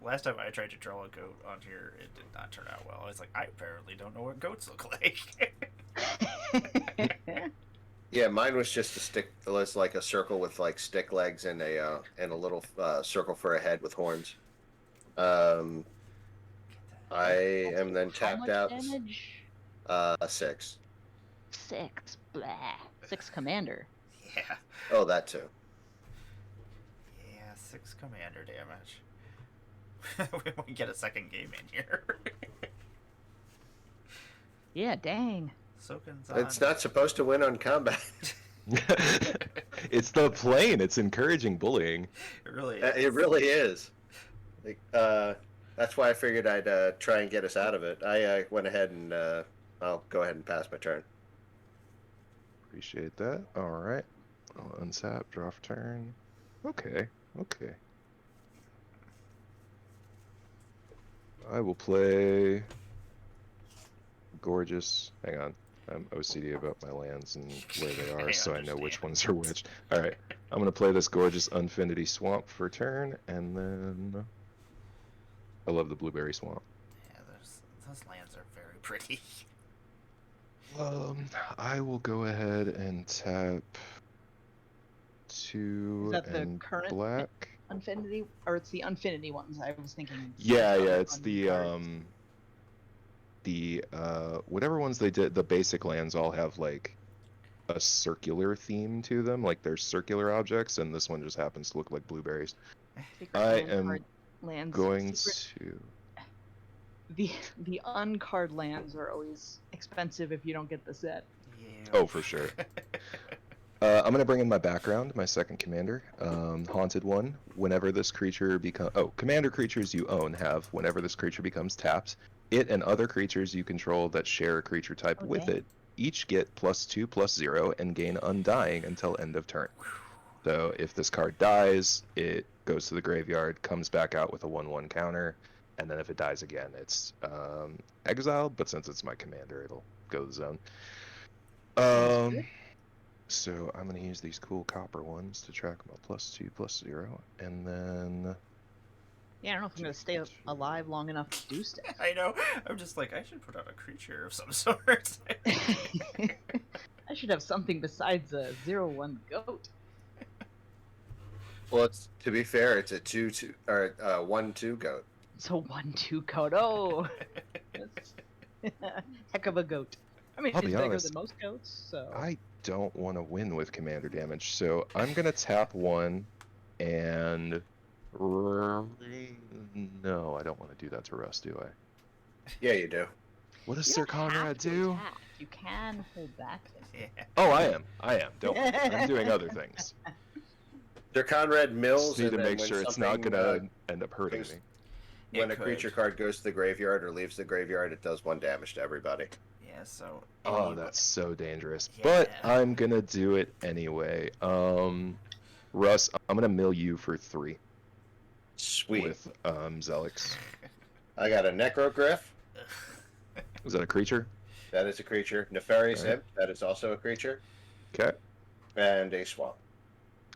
Speaker 1: Last time I tried to draw a goat on here, it did not turn out well. I was like, I apparently don't know what goats look like.
Speaker 3: Yeah, mine was just a stick. It was like a circle with like stick legs and a little circle for a head with horns. I am then
Speaker 5: How
Speaker 3: tapped
Speaker 5: much
Speaker 3: out.
Speaker 5: damage?
Speaker 3: 6.
Speaker 5: 6. Blah. 6 commander.
Speaker 1: Yeah.
Speaker 3: Oh, that too.
Speaker 1: Yeah, 6 commander damage. We might get a second game in here.
Speaker 5: Yeah, dang.
Speaker 1: Soken's on.
Speaker 3: It's not supposed to win on combat.
Speaker 2: It's the plane. It's encouraging bullying.
Speaker 1: It really
Speaker 3: It
Speaker 1: is.
Speaker 3: really is. Like, that's why I figured I'd try and get us out of it. I went ahead and I'll go ahead and pass my turn.
Speaker 2: Appreciate that. All right. I'll unsap, draw for turn. Okay. Okay. I will play Gorgeous. Hang on. I'm OCD about my lands and where they are,
Speaker 1: I
Speaker 2: so I know which
Speaker 1: understand.
Speaker 2: ones are which. All right. I'm going to play this Gorgeous Infinity Swamp for turn, and then I love the Blueberry Swamp.
Speaker 1: Yeah, those lands are very pretty.
Speaker 2: I will go ahead and tap 2
Speaker 5: Is that the
Speaker 2: and
Speaker 5: current
Speaker 2: black.
Speaker 5: Infinity, or it's the Infinity ones? I was thinking.
Speaker 2: Yeah,
Speaker 5: some
Speaker 2: yeah, it's
Speaker 5: cards.
Speaker 2: the whatever ones they did, the basic lands all have like a circular theme to them, like they're circular objects, and this one just happens to look like blueberries.
Speaker 5: Secret
Speaker 2: I
Speaker 5: land
Speaker 2: am
Speaker 5: card lands.
Speaker 2: Going
Speaker 5: secret-
Speaker 2: to
Speaker 5: The uncard lands are always expensive if you don't get the set.
Speaker 1: Yeah.
Speaker 2: Oh, for sure. I'm gonna bring in my background, my second commander, Haunted One. Whenever this creature commander creatures you own have, whenever this creature becomes tapped, it and other creatures you control that share a creature type with
Speaker 5: Okay.
Speaker 2: it each get +2/+0 and gain Undying until end of turn. So if this card dies, it goes to the graveyard, comes back out with a 1/1 counter, and then if it dies again, it's exiled. But since it's my commander, it'll go to the zone.
Speaker 5: Sounds good.
Speaker 2: So I'm gonna use these cool copper ones to track them up +2, +0, and then
Speaker 5: Yeah, I don't know if I'm gonna stay alive long enough to do stuff.
Speaker 1: I know. I'm just like, I should put out a creature of some sort.
Speaker 5: I should have something besides a 0/1 goat.
Speaker 3: Well, it's to be fair, it's a 2/2 or 1/2 goat.
Speaker 5: So 1/2 goat. Oh, that's heck of a goat. I mean,
Speaker 2: I'll
Speaker 5: it's
Speaker 2: be
Speaker 5: bigger
Speaker 2: honest,
Speaker 5: than most goats, so.
Speaker 2: I don't want to win with commander damage, so I'm gonna tap 1 and no, I don't want to do that to Russ, do I?
Speaker 3: Yeah, you do.
Speaker 2: What does
Speaker 5: You
Speaker 2: Sir
Speaker 5: don't have
Speaker 2: Conrad
Speaker 5: to
Speaker 2: do?
Speaker 5: attack. You can hold back.
Speaker 1: Yeah.
Speaker 2: Oh, I am. Don't worry. I'm doing other things.
Speaker 3: They're Conrad Mills.
Speaker 2: Just need to
Speaker 3: and then
Speaker 2: make
Speaker 3: when
Speaker 2: sure it's not
Speaker 3: something,
Speaker 2: gonna end up hurting
Speaker 3: goes-
Speaker 2: me.
Speaker 3: when
Speaker 1: It
Speaker 3: a creature
Speaker 1: could.
Speaker 3: card goes to the graveyard or leaves the graveyard, it does 1 damage to everybody.
Speaker 1: Yeah, so.
Speaker 2: Oh,
Speaker 1: any-
Speaker 2: that's so dangerous. But
Speaker 1: Yeah.
Speaker 2: I'm gonna do it anyway. Russ, I'm gonna mill you for 3
Speaker 3: Sweet.
Speaker 2: with Zelix.
Speaker 3: I got a Necrogryph.
Speaker 2: Is that a creature?
Speaker 3: That is a creature. Nefarious
Speaker 2: Alright.
Speaker 3: Imp. That is also a creature.
Speaker 2: Okay.
Speaker 3: And a Swamp.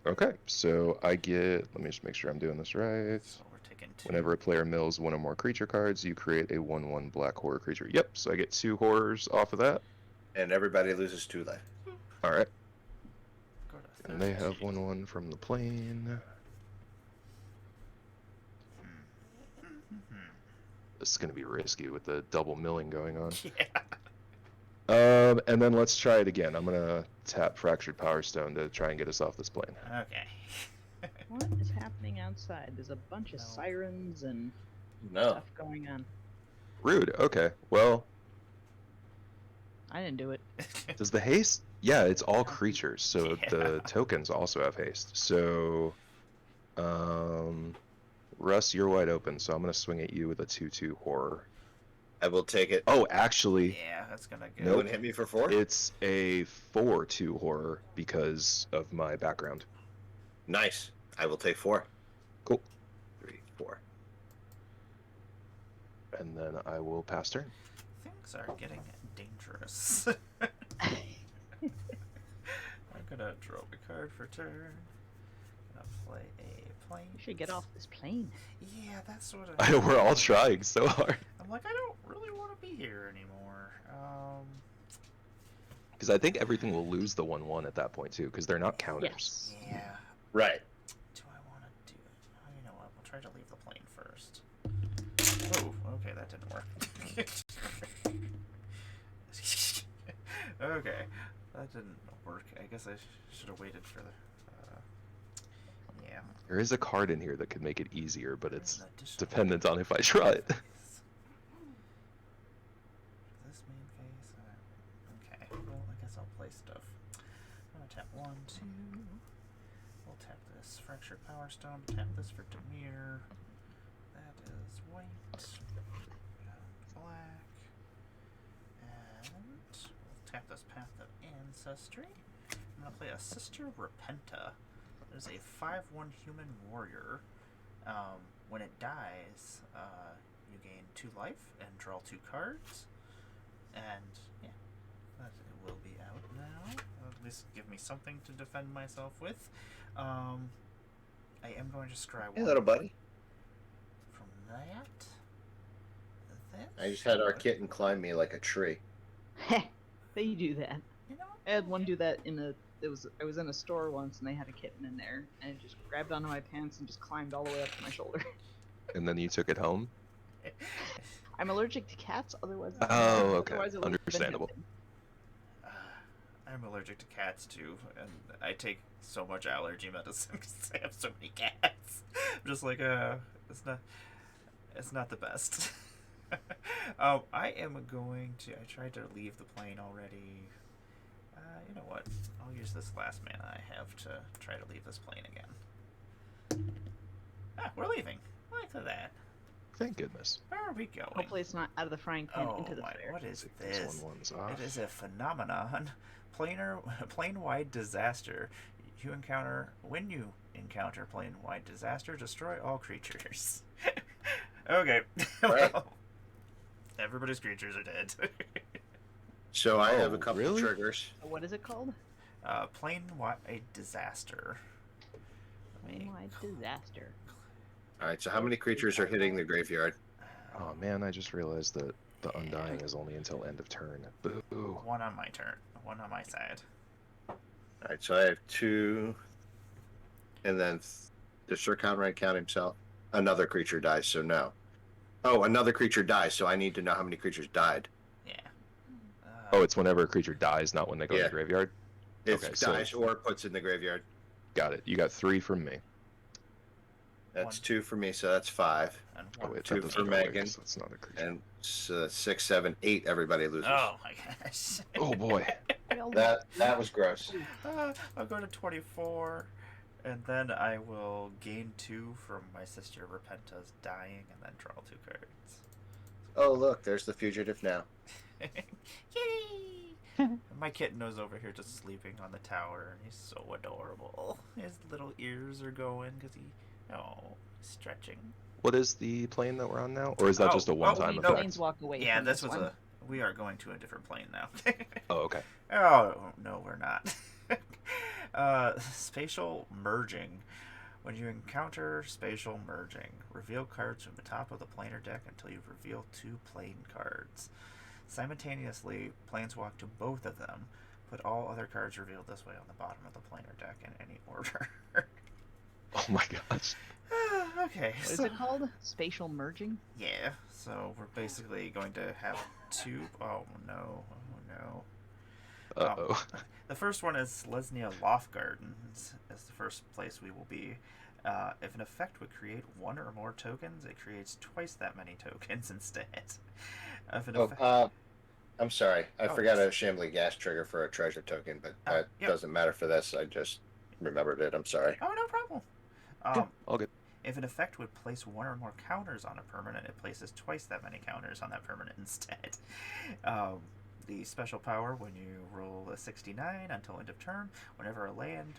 Speaker 2: Okay. So I get. Let me just make sure I'm doing this right.
Speaker 1: So we're taking 2.
Speaker 2: Whenever a player mills 1 or more creature cards, you create a 1/1 black horror creature. Yep. So I get 2 horrors off of that.
Speaker 3: And everybody loses 2 life.
Speaker 2: All right.
Speaker 1: Go to
Speaker 2: And they
Speaker 1: 13.
Speaker 2: have 1/1 from the plane. This is gonna be risky with the double milling going on.
Speaker 1: Yeah.
Speaker 2: And then let's try it again. I'm gonna tap Fractured Power Stone to try and get us off this plane.
Speaker 1: Okay.
Speaker 5: What is happening outside? There's a bunch of
Speaker 1: No.
Speaker 5: sirens and
Speaker 3: No.
Speaker 5: stuff going on.
Speaker 2: Rude. Okay. Well,
Speaker 5: I didn't do it.
Speaker 2: does the haste? Yeah, it's all creatures, so
Speaker 1: Yeah.
Speaker 2: the tokens also have haste. So, Russ, you're wide open, so I'm gonna swing at you with a 2/2 horror.
Speaker 3: I will take it.
Speaker 2: Oh, actually,
Speaker 1: Yeah, that's gonna go.
Speaker 3: No one hit me for 4?
Speaker 2: it's a 4/2 horror because of my background.
Speaker 3: Nice. I will take 4.
Speaker 2: Cool.
Speaker 3: 3, 4.
Speaker 2: And then I will pass turn.
Speaker 1: Things are getting dangerous. I'm gonna draw a card for turn. Gonna play a plane.
Speaker 5: You should get off this plane.
Speaker 1: Yeah, that's what
Speaker 2: I know we're all trying so hard.
Speaker 1: I'm like, I don't really want to be here anymore.
Speaker 2: Because I think everything will lose the 1/1 at that point too, because they're not counters.
Speaker 5: Yes.
Speaker 1: Yeah.
Speaker 3: Right.
Speaker 1: Do I want to do it? Oh, you know what? We'll try to leave the plane first. Oh, okay, that didn't work. Okay, that didn't work. I guess I should have waited for the. Yeah.
Speaker 2: There is a card in here that could make it easier, but
Speaker 1: There's
Speaker 2: it's
Speaker 1: an additional
Speaker 2: dependent on if I try it.
Speaker 1: phase. This main phase. Okay. Well, I guess I'll play stuff. I'm gonna tap 1, 2. We'll tap this Fractured Power Stone. Tap this for Demir. That is white. Black. And we'll tap this Path of Ancestry. I'm gonna play a Sister Repenta. There's a 5/1 human warrior. When it dies, you gain 2 life and draw 2 cards. And yeah, that will be out now. At least give me something to defend myself with. I am going to scry
Speaker 3: Hey,
Speaker 1: one
Speaker 3: little buddy.
Speaker 1: from that. This.
Speaker 3: I just had our kitten climb me like a tree.
Speaker 5: They do that.
Speaker 1: You know,
Speaker 5: I had one do that I was in a store once and they had a kitten in there and it just grabbed onto my pants and just climbed all the way up to my shoulder.
Speaker 2: And then you took it home.
Speaker 5: I'm allergic to cats, otherwise.
Speaker 2: Oh, okay.
Speaker 5: otherwise it would've been
Speaker 2: Understandable.
Speaker 5: hidden.
Speaker 1: I'm allergic to cats too, and I take so much allergy medicine because I have so many cats. I'm just like, it's not the best. I am going to. I tried to leave the plane already. You know what? I'll use this last mana I have to try to leave this plane again. We're leaving. Look at that.
Speaker 2: Thank goodness.
Speaker 1: Where are we going?
Speaker 5: Hopefully it's not out of the frying pan
Speaker 1: Oh
Speaker 5: into the
Speaker 1: my!
Speaker 5: fire.
Speaker 1: What is
Speaker 2: Take these
Speaker 1: this?
Speaker 2: 1/1s off.
Speaker 1: It is a phenomenon. Plane-wide disaster. When you encounter plane-wide disaster, destroy all creatures. Okay.
Speaker 3: Right.
Speaker 1: Well, everybody's creatures are dead.
Speaker 3: So I have a
Speaker 2: Oh,
Speaker 3: couple
Speaker 2: really?
Speaker 3: triggers.
Speaker 5: What is it called?
Speaker 1: Plain-wide disaster.
Speaker 5: Plain-wide disaster.
Speaker 3: All right. So how many creatures are hitting the graveyard?
Speaker 2: Oh man, I just realized that the Undying is only until end of turn. Boo.
Speaker 1: One on my turn. One on my side.
Speaker 3: All right. So I have 2, and then does Sir Conrad count himself? Another creature dies, so no. Oh, another creature dies, so I need to know how many creatures died.
Speaker 1: Yeah.
Speaker 2: Oh, it's whenever a creature dies, not when they go to
Speaker 3: Yeah.
Speaker 2: the graveyard?
Speaker 3: It
Speaker 2: Okay, so-
Speaker 3: dies or puts in the graveyard.
Speaker 2: Got it. You got 3 from me.
Speaker 3: That's
Speaker 1: One.
Speaker 3: 2 for me, so that's 5.
Speaker 1: And
Speaker 2: Oh,
Speaker 1: one.
Speaker 2: wait,
Speaker 3: Two
Speaker 2: that doesn't
Speaker 3: for
Speaker 2: go away,
Speaker 3: Megan.
Speaker 2: 'cause that's not a creature.
Speaker 3: And 6, 7, 8. Everybody loses.
Speaker 1: Oh my gosh.
Speaker 2: Oh boy.
Speaker 5: Well,
Speaker 3: That was gross.
Speaker 1: I'll go to 24, and then I will gain 2 from my sister Repenta's dying, and then draw 2 cards.
Speaker 3: Oh look, there's the fugitive now.
Speaker 1: Yay! My kitten was over here just sleeping on the tower, and he's so adorable. His little ears are going because he's stretching.
Speaker 2: What is the plane that we're on now? Or is that just a one-time
Speaker 1: no.
Speaker 2: effect?
Speaker 5: Planes walk away.
Speaker 1: Yeah,
Speaker 5: from
Speaker 1: this was
Speaker 5: one.
Speaker 1: we are going to a different plane now.
Speaker 2: Oh, okay.
Speaker 1: Oh, no, we're not. Spatial merging. When you encounter spatial merging, reveal cards from the top of the planar deck until you reveal 2 plane cards. Simultaneously, planeswalk to both of them. Put all other cards revealed this way on the bottom of the planar deck in any order.
Speaker 2: Oh my gosh.
Speaker 1: Okay.
Speaker 5: What is it called? Spatial merging?
Speaker 1: Yeah, so we're basically going to have 2... Oh, no. Oh, no.
Speaker 2: Uh-oh.
Speaker 1: The first one is Lesnia Loft Gardens. Is the first place we will be. If an effect would create 1 or more tokens, it creates twice that many tokens instead. If an effect...
Speaker 3: I'm sorry. I
Speaker 1: Oh,
Speaker 3: forgot
Speaker 1: yes.
Speaker 3: a Shambling Gas trigger for a treasure token, but
Speaker 1: Oh,
Speaker 3: that
Speaker 1: yep.
Speaker 3: doesn't matter for this. I just remembered it. I'm sorry.
Speaker 1: Oh, no problem.
Speaker 2: All good.
Speaker 1: If an effect would place 1 or more counters on a permanent, it places twice that many counters on that permanent instead. The special power, when you roll a 69 until end of turn, whenever a land,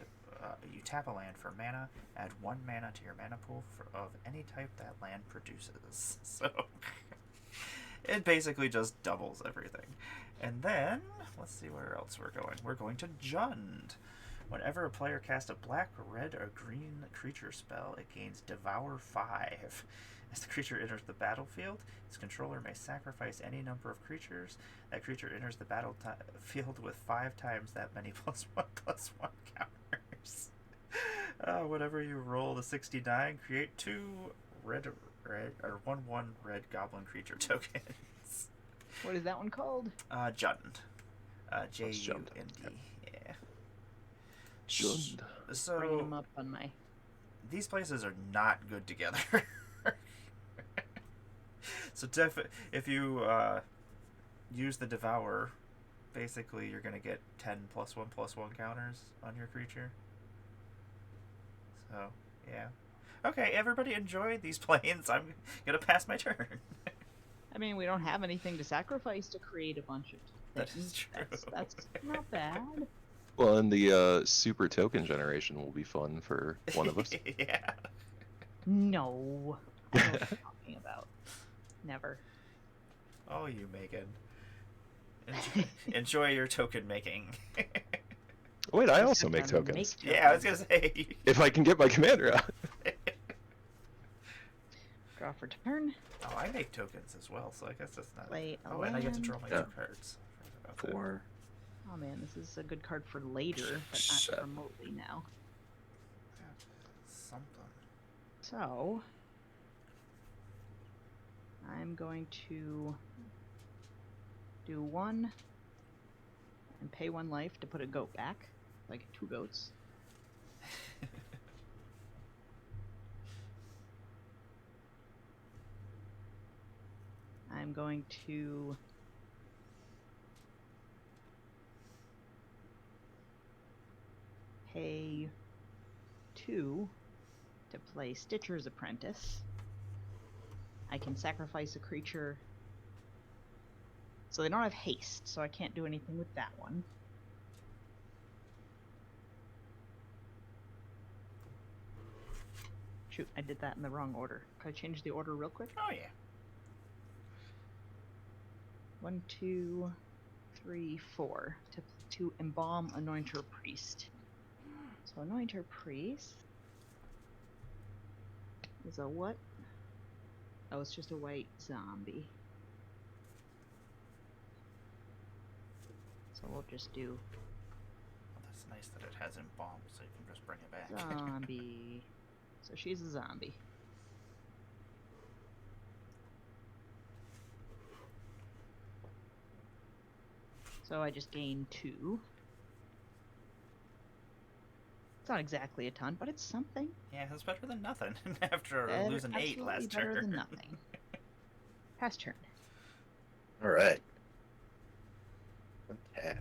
Speaker 1: you tap a land for mana, add 1 mana to your mana pool of any type that land produces. So it basically just doubles everything. And then, let's see where else we're going. We're going to Jund. Whenever a player casts a black, red, or green creature spell, it gains Devour 5. As the creature enters the battlefield, its controller may sacrifice any number of creatures. That creature enters the battlefield with 5 times that many +1/+1 counters. Whenever you roll the 69, create 2 red or 1/1 red goblin creature tokens.
Speaker 5: What is that one called?
Speaker 1: Jund.
Speaker 2: Jund?
Speaker 1: Jund. Yeah.
Speaker 2: Jund.
Speaker 5: Bringing
Speaker 1: So
Speaker 5: them up on my.
Speaker 1: these places are not good together. So if you use the Devour, basically you're gonna get 10 +1/+1 counters on your creature. So yeah. Okay, everybody enjoy these planes. I'm gonna pass my turn.
Speaker 5: I mean, we don't have anything to sacrifice to create a bunch of
Speaker 1: That
Speaker 5: things.
Speaker 1: is true.
Speaker 5: That's not bad.
Speaker 2: Well, and the super token generation will be fun for one of us.
Speaker 1: Yeah.
Speaker 5: No. I don't know what you're talking about. Never.
Speaker 1: Oh, you Megan. Enjoy your token making.
Speaker 2: Wait, I
Speaker 5: Just
Speaker 2: also
Speaker 5: have
Speaker 2: make
Speaker 5: to
Speaker 2: tokens.
Speaker 5: make
Speaker 1: Yeah, I was gonna say.
Speaker 2: If I can get my commander out.
Speaker 5: Draw for turn.
Speaker 1: Oh, I make tokens as well, so I guess that's not.
Speaker 5: Play a
Speaker 1: Oh, and I get to draw my
Speaker 3: Yeah.
Speaker 1: 2 cards. I forgot about that.
Speaker 3: 4.
Speaker 5: Oh man, this is a good card for later, but not remotely now.
Speaker 1: Something.
Speaker 5: So, I'm going to do 1 and pay 1 life to put a goat back. Like 2 goats. I'm going to pay 2 to play Stitcher's Apprentice. I can sacrifice a creature. So they don't have haste, so I can't do anything with that one. Shoot, I did that in the wrong order. Could I change the order real quick?
Speaker 1: Oh yeah.
Speaker 5: 1, 2, 3, 4 to to embalm Anointer Priest. So Anointer Priest is a what? Oh, it's just a white zombie. So we'll just do
Speaker 1: Well, that's nice that it has embalmed, so you can just bring it back.
Speaker 5: zombie. So she's a zombie. So I just gained 2. It's not exactly a ton, but it's something.
Speaker 1: Yeah, that's better than nothing after losing 8
Speaker 5: Absolutely
Speaker 1: last
Speaker 5: better
Speaker 1: turn.
Speaker 5: than nothing. Pass turn.
Speaker 3: All right. Tap.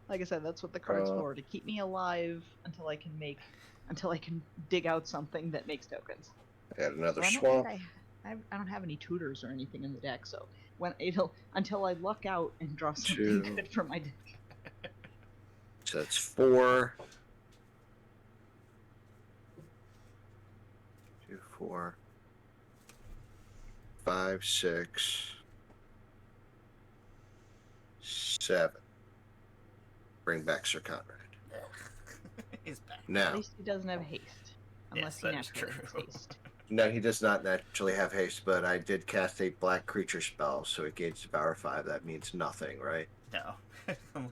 Speaker 5: Like I said, that's what the card's for, to keep me alive until I can dig out something that makes tokens.
Speaker 3: I got another
Speaker 5: So I don't
Speaker 3: swamp.
Speaker 5: think I don't have any tutors or anything in the deck, so until I luck out and draw something
Speaker 3: 2.
Speaker 5: good from my deck.
Speaker 3: So that's 4. 2, 4, 5, 6, 7. Bring back Sir Conrad.
Speaker 1: He's back.
Speaker 5: At
Speaker 3: Now,
Speaker 5: least he doesn't have haste, unless he
Speaker 1: that is
Speaker 5: naturally has
Speaker 1: true.
Speaker 5: haste.
Speaker 3: no, he does not naturally have haste, but I did cast a black creature spell, so it gains Devour 5. That means nothing, right?
Speaker 1: No.
Speaker 3: All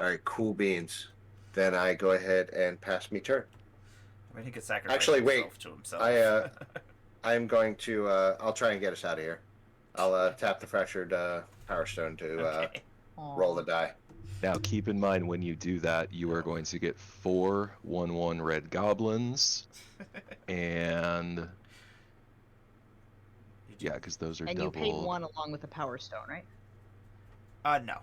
Speaker 3: right, cool beans. Then I go ahead and pass me turn.
Speaker 1: I mean, he could sacrifice
Speaker 3: Actually, wait.
Speaker 1: himself to himself.
Speaker 3: I'm going to. I'll try and get us out of here. I'll tap the fractured Power Stone to
Speaker 1: Okay.
Speaker 3: roll the die.
Speaker 2: Now, keep in mind when you do that, you are going to get 4 1/1 red goblins, and yeah, because those are
Speaker 5: And
Speaker 2: doubled.
Speaker 5: you pay 1 along with the Power Stone, right?
Speaker 1: No.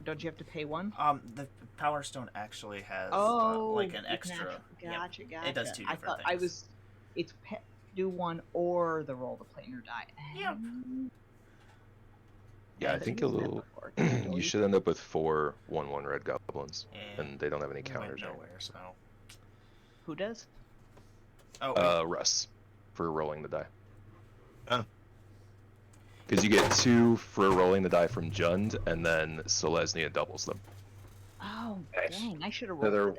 Speaker 5: Don't you have to pay 1?
Speaker 1: The Power Stone actually has like an
Speaker 5: you can
Speaker 1: extra.
Speaker 5: Gotcha,
Speaker 1: Yep.
Speaker 5: gotcha.
Speaker 1: It does 2
Speaker 5: I
Speaker 1: different
Speaker 5: thought
Speaker 1: things.
Speaker 5: it's do 1 or the roll the planar die.
Speaker 1: Yep.
Speaker 2: Yeah, I think you should end up with 4 1/1 red goblins,
Speaker 1: Yeah.
Speaker 2: and they don't have any
Speaker 1: We
Speaker 2: counters.
Speaker 1: went nowhere, so.
Speaker 5: Who does?
Speaker 1: Oh.
Speaker 2: Russ, for rolling the die.
Speaker 3: Oh.
Speaker 2: Because you get 2 for rolling the die from Jund, and then Selesnya doubles them.
Speaker 5: Oh,
Speaker 3: Nice.
Speaker 5: dang! I should have
Speaker 3: So
Speaker 5: rolled.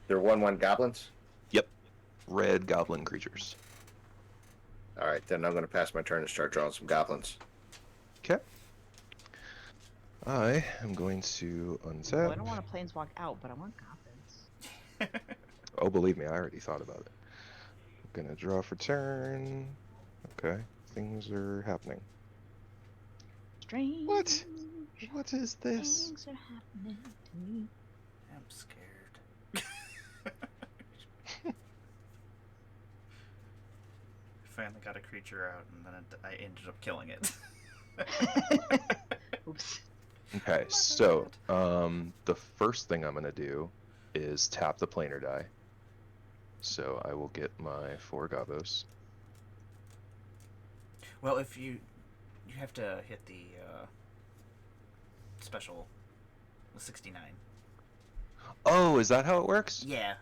Speaker 3: they're 1/1 goblins.
Speaker 2: Yep, red goblin creatures.
Speaker 3: All right, then I'm going to pass my turn and start drawing some goblins.
Speaker 2: Okay. I am going to untap.
Speaker 5: Well, I don't want to planeswalk out, but I want goblins.
Speaker 2: Oh, believe me, I already thought about it. I'm gonna draw for turn. Okay, things are happening.
Speaker 5: Strange.
Speaker 2: What? What is this?
Speaker 5: Things are happening to me.
Speaker 1: I'm scared. Finally got a creature out, and then I ended up killing it.
Speaker 5: Oops.
Speaker 2: Okay, so the first thing I'm gonna do is tap the planar die. So I will get my 4 gobos.
Speaker 1: Well, if you have to hit the special 69.
Speaker 2: Oh, is that how it works?
Speaker 1: Yeah.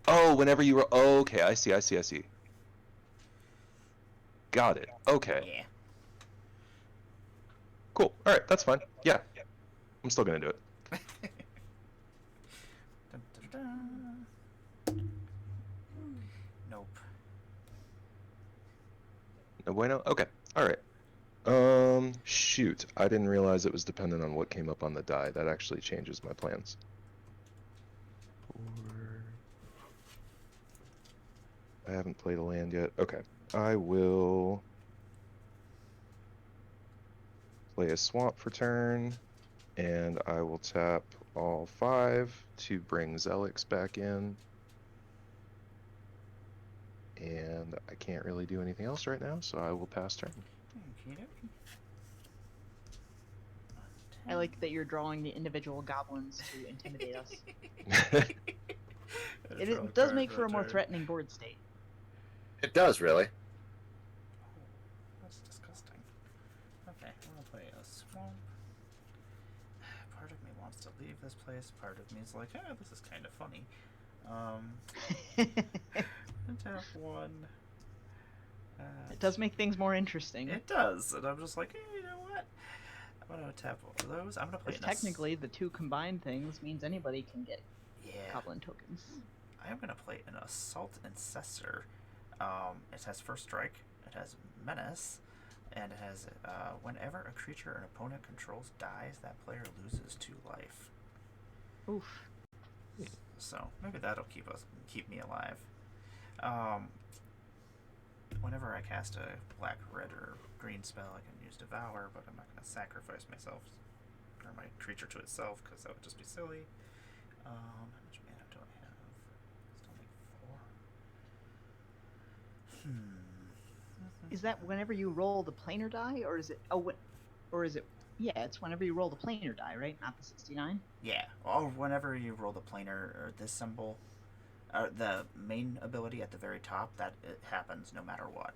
Speaker 2: Oh, whenever you were. Oh, okay, I see. Got it. Okay.
Speaker 1: Yeah.
Speaker 2: Cool. All right, that's fine. Yeah, I'm still gonna do it.
Speaker 1: Dun, dun, dun. Nope.
Speaker 2: No bueno. Okay. All right. Shoot. I didn't realize it was dependent on what came up on the die. That actually changes my plans. 4. I haven't played a land yet. Okay. I will play a swamp for turn, and I will tap all 5 to bring Zelix back in. And I can't really do anything else right now, so I will pass turn.
Speaker 5: I like that you're drawing the individual goblins to intimidate us. It does make for a more threatening board state.
Speaker 3: It does, really.
Speaker 1: That's disgusting. Okay, I'm gonna play a swamp. Part of me wants to leave this place. Part of me is like, oh, this is kind of funny. Tap 1.
Speaker 5: It does make things more interesting.
Speaker 1: It does, and I'm just like, hey, you know what? I'm gonna tap all of those. I'm gonna play.
Speaker 5: Because technically, the two combined things means anybody can get goblin tokens.
Speaker 1: I am gonna play an Assault Incessor. It has First Strike, it has Menace, and it has whenever a creature an opponent controls dies, that player loses 2 life.
Speaker 5: Oof.
Speaker 1: So maybe that'll keep me alive. Whenever I cast a black, red, or green spell, I can use Devour, but I'm not going to sacrifice myself or my creature to itself because that would just be silly. How much mana do I have? Still need 4.
Speaker 5: Is that whenever you roll the planar die, or is it? Yeah, it's whenever you roll the planar die, right? Not the 69.
Speaker 1: Yeah. Or whenever you roll the planar or this symbol. The main ability at the very top, that it happens no matter what.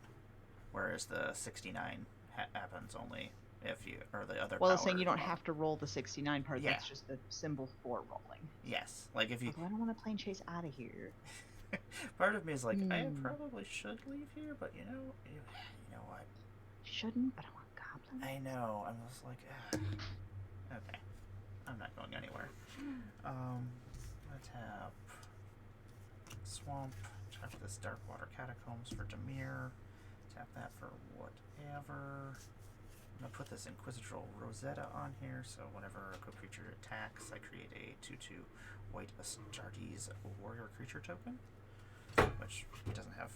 Speaker 1: Whereas the 69 happens only if you, or the other
Speaker 5: Well,
Speaker 1: power.
Speaker 5: it's saying you don't have to roll the 69 part,
Speaker 1: Yeah.
Speaker 5: That's just the symbol for rolling.
Speaker 1: Yes. Like if you...
Speaker 5: Although I don't want to plane chase out of here.
Speaker 1: Part of me is like, I probably should leave here, but you know what?
Speaker 5: Shouldn't, but I want goblins.
Speaker 1: I know. I'm just like, okay. I'm not going anywhere. Let's have... Swamp, tap this Darkwater Catacombs for Dimir, tap that for whatever. I'm going to put this Inquisitorial Rosetta on here, so whenever a creature attacks, I create a 2/2 white Astartes warrior creature token, which doesn't have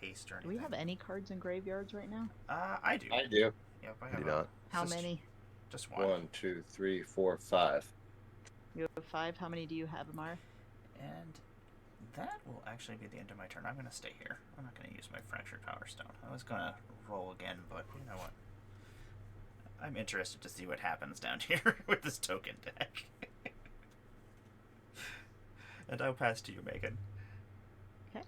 Speaker 1: haste or anything.
Speaker 5: Do we have any cards in graveyards right now?
Speaker 1: I do.
Speaker 3: I do.
Speaker 1: Yep, I
Speaker 2: I
Speaker 1: have
Speaker 2: do not.
Speaker 5: How many?
Speaker 1: Just one.
Speaker 3: 1, 2, 3, 4, 5.
Speaker 5: You have 5. How many do you have, Emmara?
Speaker 1: And that will actually be the end of my turn. I'm going to stay here. I'm not going to use my Fractured Power Stone. I was going to roll again, but you know what? I'm interested to see what happens down here with this token deck. And I'll pass to you, Megan.
Speaker 5: Okay.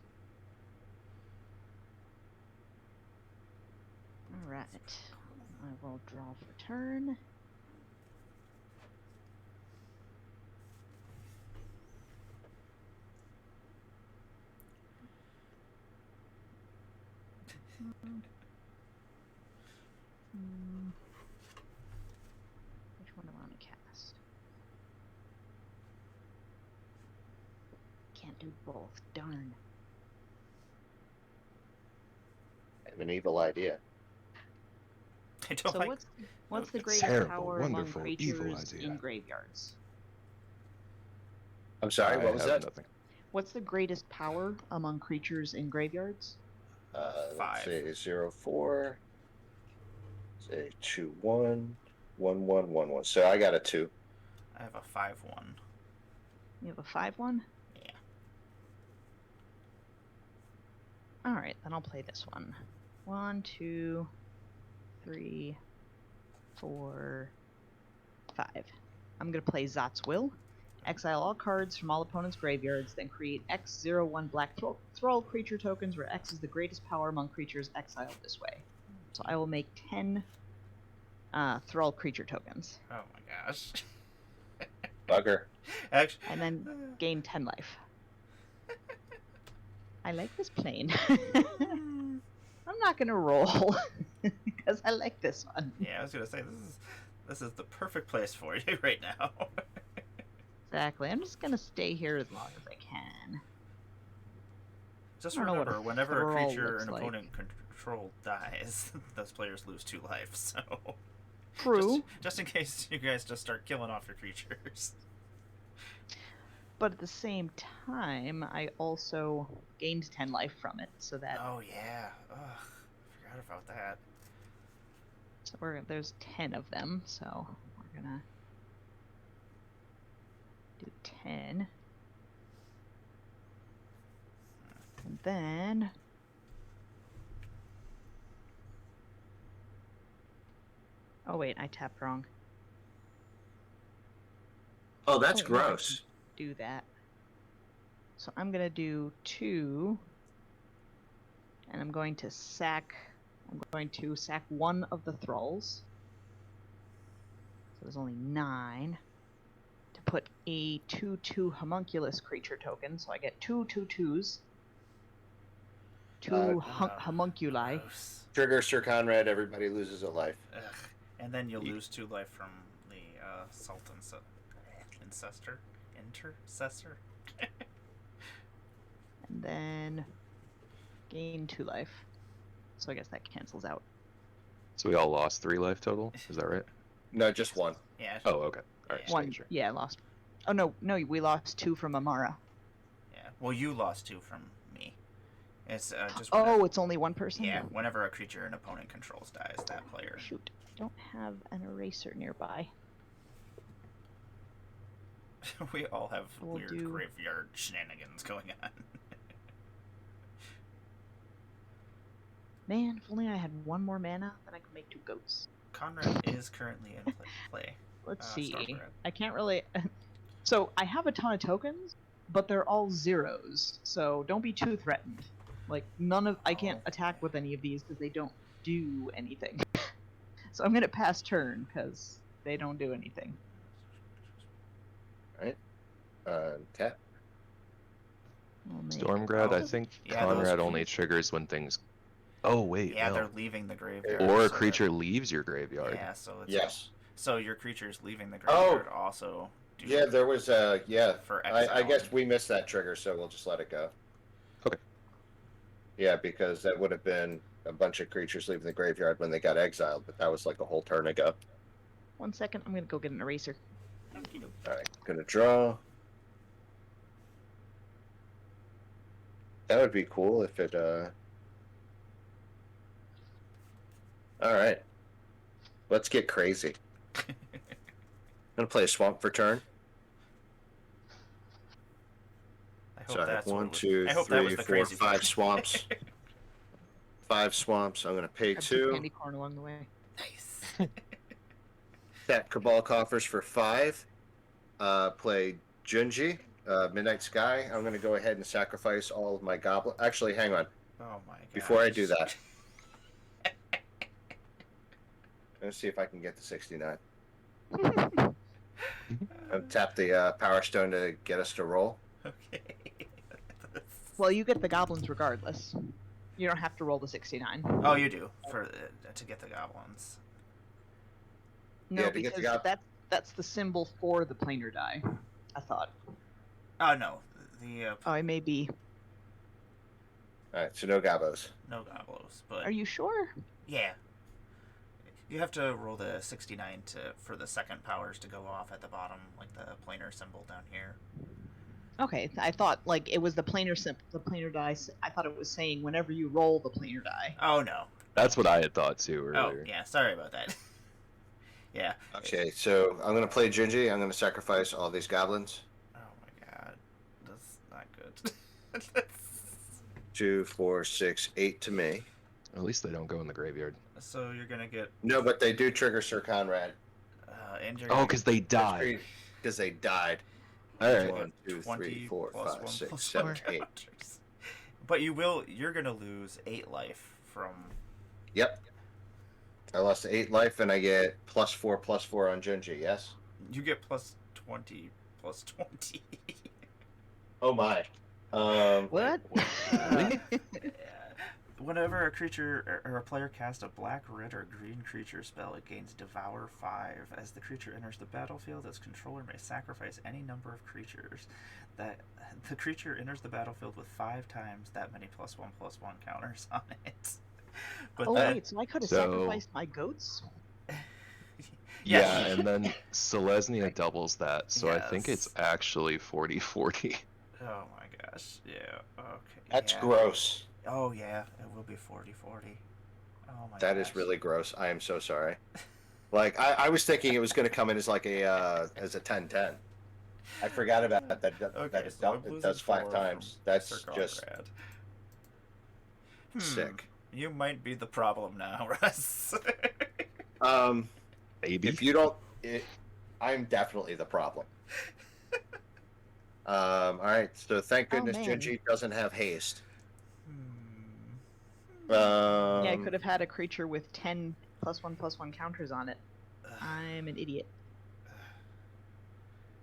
Speaker 5: Alright. I will draw for turn. Which one do I want to cast? Can't do both. Darn.
Speaker 3: I have an evil idea.
Speaker 1: I don't
Speaker 5: So
Speaker 1: like...
Speaker 5: what's the
Speaker 1: it's
Speaker 5: greatest
Speaker 2: terrible,
Speaker 5: power among
Speaker 2: wonderful, evil
Speaker 5: creatures
Speaker 2: idea.
Speaker 5: in graveyards?
Speaker 3: I'm sorry,
Speaker 2: I
Speaker 3: what was
Speaker 2: have
Speaker 3: that?
Speaker 2: Nothing.
Speaker 5: What's the greatest power among creatures in graveyards?
Speaker 1: 5.
Speaker 3: Let's say 0, 4. Say 2, 1. 1, 1, 1, 1. So I got a 2.
Speaker 1: I have a 5/1.
Speaker 5: You have a 5/1?
Speaker 1: Yeah.
Speaker 5: Alright, then I'll play this one. 1, 2, 3, 4, 5. I'm going to play Zot's Will. Exile all cards from all opponents' graveyards, then create X01 black thrall creature tokens where X is the greatest power among creatures exiled this way. So I will make 10 thrall creature tokens.
Speaker 1: Oh my gosh.
Speaker 3: Bugger.
Speaker 1: Actually,
Speaker 5: And then gain 10 life. I like this plane. I'm not going to roll because I like this one.
Speaker 1: yeah, I was gonna say this is the perfect place for you right now.
Speaker 5: Exactly. I'm just going to stay here as long as I can.
Speaker 1: Just
Speaker 5: I don't know what a
Speaker 1: remember, whenever a
Speaker 5: thrall
Speaker 1: creature
Speaker 5: looks
Speaker 1: an
Speaker 5: like.
Speaker 1: opponent control dies, those players lose 2 life. So
Speaker 5: True.
Speaker 1: just in case you guys just start killing off your creatures.
Speaker 5: But at the same time, I also gained 10 life from it, so that
Speaker 1: Oh yeah. Ugh, forgot about that.
Speaker 5: so there's 10 of them, so we're gonna do 10. And then oh wait, I tapped wrong.
Speaker 3: Oh, that's
Speaker 5: Oh, yeah.
Speaker 3: gross.
Speaker 5: Do that. So I'm gonna do 2, and I'm going to sack 1 of the thralls. So there's only 9. To put a 2/2 homunculus creature token, so I get 2 2/2s. Two homunculi.
Speaker 1: Gross.
Speaker 3: Trigger Sir Conrad, everybody loses a life.
Speaker 1: Ugh. And then you'll lose 2 life from the Sultan's intercessor.
Speaker 5: And then gain 2 life. So I guess that cancels out.
Speaker 2: So we all lost 3 life total. Is that right?
Speaker 3: No, just 1.
Speaker 1: Yeah.
Speaker 2: Oh, okay. All right. just
Speaker 5: One.
Speaker 2: making sure.
Speaker 5: Yeah, I lost. Oh no, we lost 2 from Emmara.
Speaker 1: Yeah. Well, you lost 2 from me. It's just.
Speaker 5: Oh, it's only one person.
Speaker 1: Yeah. Whenever a creature an opponent controls dies, that player.
Speaker 5: Shoot, I don't have an eraser nearby.
Speaker 1: We all have
Speaker 5: We'll
Speaker 1: weird
Speaker 5: do-
Speaker 1: graveyard shenanigans going on.
Speaker 5: Man, if only I had 1 more mana, then I could make 2 goats.
Speaker 1: Conrad is currently in play.
Speaker 5: Let's see.
Speaker 1: Stormbrand.
Speaker 5: I can't really. So I have a ton of tokens, but they're all zeros. So don't be too threatened. Like none of I can't attack with any of these because they don't do anything. So I'm gonna pass turn because they don't do anything.
Speaker 3: Right? Tap.
Speaker 5: Oh, man.
Speaker 2: Stormgrad, I think
Speaker 1: Yeah, those
Speaker 2: Conrad only
Speaker 1: creatures-
Speaker 2: triggers when things. Oh wait,
Speaker 1: Yeah,
Speaker 2: no.
Speaker 1: they're leaving the graveyard.
Speaker 2: Or a
Speaker 1: so
Speaker 2: creature leaves your graveyard.
Speaker 1: Yeah, so it's
Speaker 3: Yes.
Speaker 1: So your creatures leaving the
Speaker 3: Oh!
Speaker 1: graveyard also. Do
Speaker 3: Yeah, there was yeah.
Speaker 1: For
Speaker 3: I
Speaker 1: exile.
Speaker 3: guess we missed that trigger, so we'll just let it go.
Speaker 2: Okay.
Speaker 3: Yeah, because that would have been a bunch of creatures leaving the graveyard when they got exiled, but that was like a whole turn ago.
Speaker 5: 1 second, I'm gonna go get an eraser.
Speaker 3: Alright, gonna draw. That would be cool if it Alright. Let's get crazy. I'm gonna play a swamp for turn.
Speaker 1: I hope
Speaker 3: So I have
Speaker 1: that's what
Speaker 3: 1,
Speaker 1: it was.
Speaker 3: 2,
Speaker 1: I hope that was
Speaker 3: 3,
Speaker 1: the
Speaker 3: 4,
Speaker 1: crazy
Speaker 3: 5
Speaker 1: part.
Speaker 3: swamps. 5 swamps. I'm gonna pay
Speaker 5: Grab some
Speaker 3: 2.
Speaker 5: candy corn along the way.
Speaker 1: Nice.
Speaker 3: Tap Cabal Coffers for 5. Play Junji, Midnight Sky. I'm going to go ahead and sacrifice all of my goblin. Actually, hang on.
Speaker 1: Oh my god.
Speaker 3: Before I do that, let's see if I can get to 69. Tap the Power Stone to get us to roll.
Speaker 1: Okay.
Speaker 5: Well, you get the goblins regardless. You don't have to roll the 69.
Speaker 1: Oh, you do for to get the goblins.
Speaker 5: No,
Speaker 3: Yeah, to get the
Speaker 5: because that's the symbol for the planar die. I thought.
Speaker 1: Oh no, the
Speaker 5: Oh, I may be.
Speaker 3: All right, so no gobos.
Speaker 1: no goblos, but
Speaker 5: Are you sure?
Speaker 1: yeah, you have to roll the 69 for the second powers to go off at the bottom, like the planar symbol down here.
Speaker 5: Okay, I thought like it was the planar the planar die. I thought it was saying whenever you roll the planar die.
Speaker 1: Oh no.
Speaker 2: That's what I had thought too
Speaker 1: Oh
Speaker 2: earlier.
Speaker 1: yeah, sorry about that. Yeah.
Speaker 3: Okay, so I'm going to play Junji. I'm going to sacrifice all these goblins.
Speaker 1: Oh my god, that's not good.
Speaker 3: 2, 4, 6, 8 to me.
Speaker 2: At least they don't go in the graveyard.
Speaker 1: So you're gonna get
Speaker 3: No, but they do trigger Sir Conrad.
Speaker 1: and you're
Speaker 2: Oh,
Speaker 1: gonna
Speaker 2: because they died.
Speaker 3: Because they died.
Speaker 2: All right.
Speaker 3: 1, 2, 3,
Speaker 1: 20
Speaker 3: 4,
Speaker 1: plus
Speaker 3: 5,
Speaker 1: one
Speaker 3: 6,
Speaker 1: plus
Speaker 3: 7,
Speaker 1: one
Speaker 3: 8.
Speaker 1: counters. But you're gonna lose 8 life from.
Speaker 3: Yep. I lost 8 life and I get +4 on Junji, yes?
Speaker 1: You get plus 20 plus 20.
Speaker 3: Oh my.
Speaker 5: What?
Speaker 1: Yeah. Whenever a creature or a player casts a black, red, or green creature spell, it gains Devour 5. As the creature enters the battlefield, its controller may sacrifice any number of creatures. That the creature enters the battlefield with 5 times that many +1/+1 counters on it. But
Speaker 5: Oh
Speaker 1: that,
Speaker 5: wait, so I could have
Speaker 2: So-
Speaker 5: sacrificed my goats.
Speaker 2: Yeah, and then Selesnya doubles that, so I think
Speaker 1: Yes.
Speaker 2: it's actually 40-40.
Speaker 1: oh my gosh, yeah, okay.
Speaker 3: That's
Speaker 1: yeah.
Speaker 3: gross.
Speaker 1: Oh yeah, it will be 40-40. Oh my
Speaker 3: That
Speaker 1: gosh.
Speaker 3: is really gross. I am so sorry. Like, I was thinking it was going to come in as like as a 10-10. I forgot about that.
Speaker 1: Okay,
Speaker 3: That it,
Speaker 1: so I'm
Speaker 3: it
Speaker 1: losing
Speaker 3: does 5
Speaker 1: 4
Speaker 3: times.
Speaker 1: from
Speaker 3: That's
Speaker 1: Sir
Speaker 3: just
Speaker 1: Conrad.
Speaker 3: sick.
Speaker 1: You might be the problem now, Russ.
Speaker 2: Maybe.
Speaker 3: If you don't... I'm definitely the problem. All right, so thank
Speaker 5: Oh,
Speaker 3: goodness
Speaker 5: man.
Speaker 3: Junji doesn't have haste.
Speaker 1: Hmm.
Speaker 5: Yeah, I could have had a creature with 10 +1/+1 counters on it. I'm an idiot.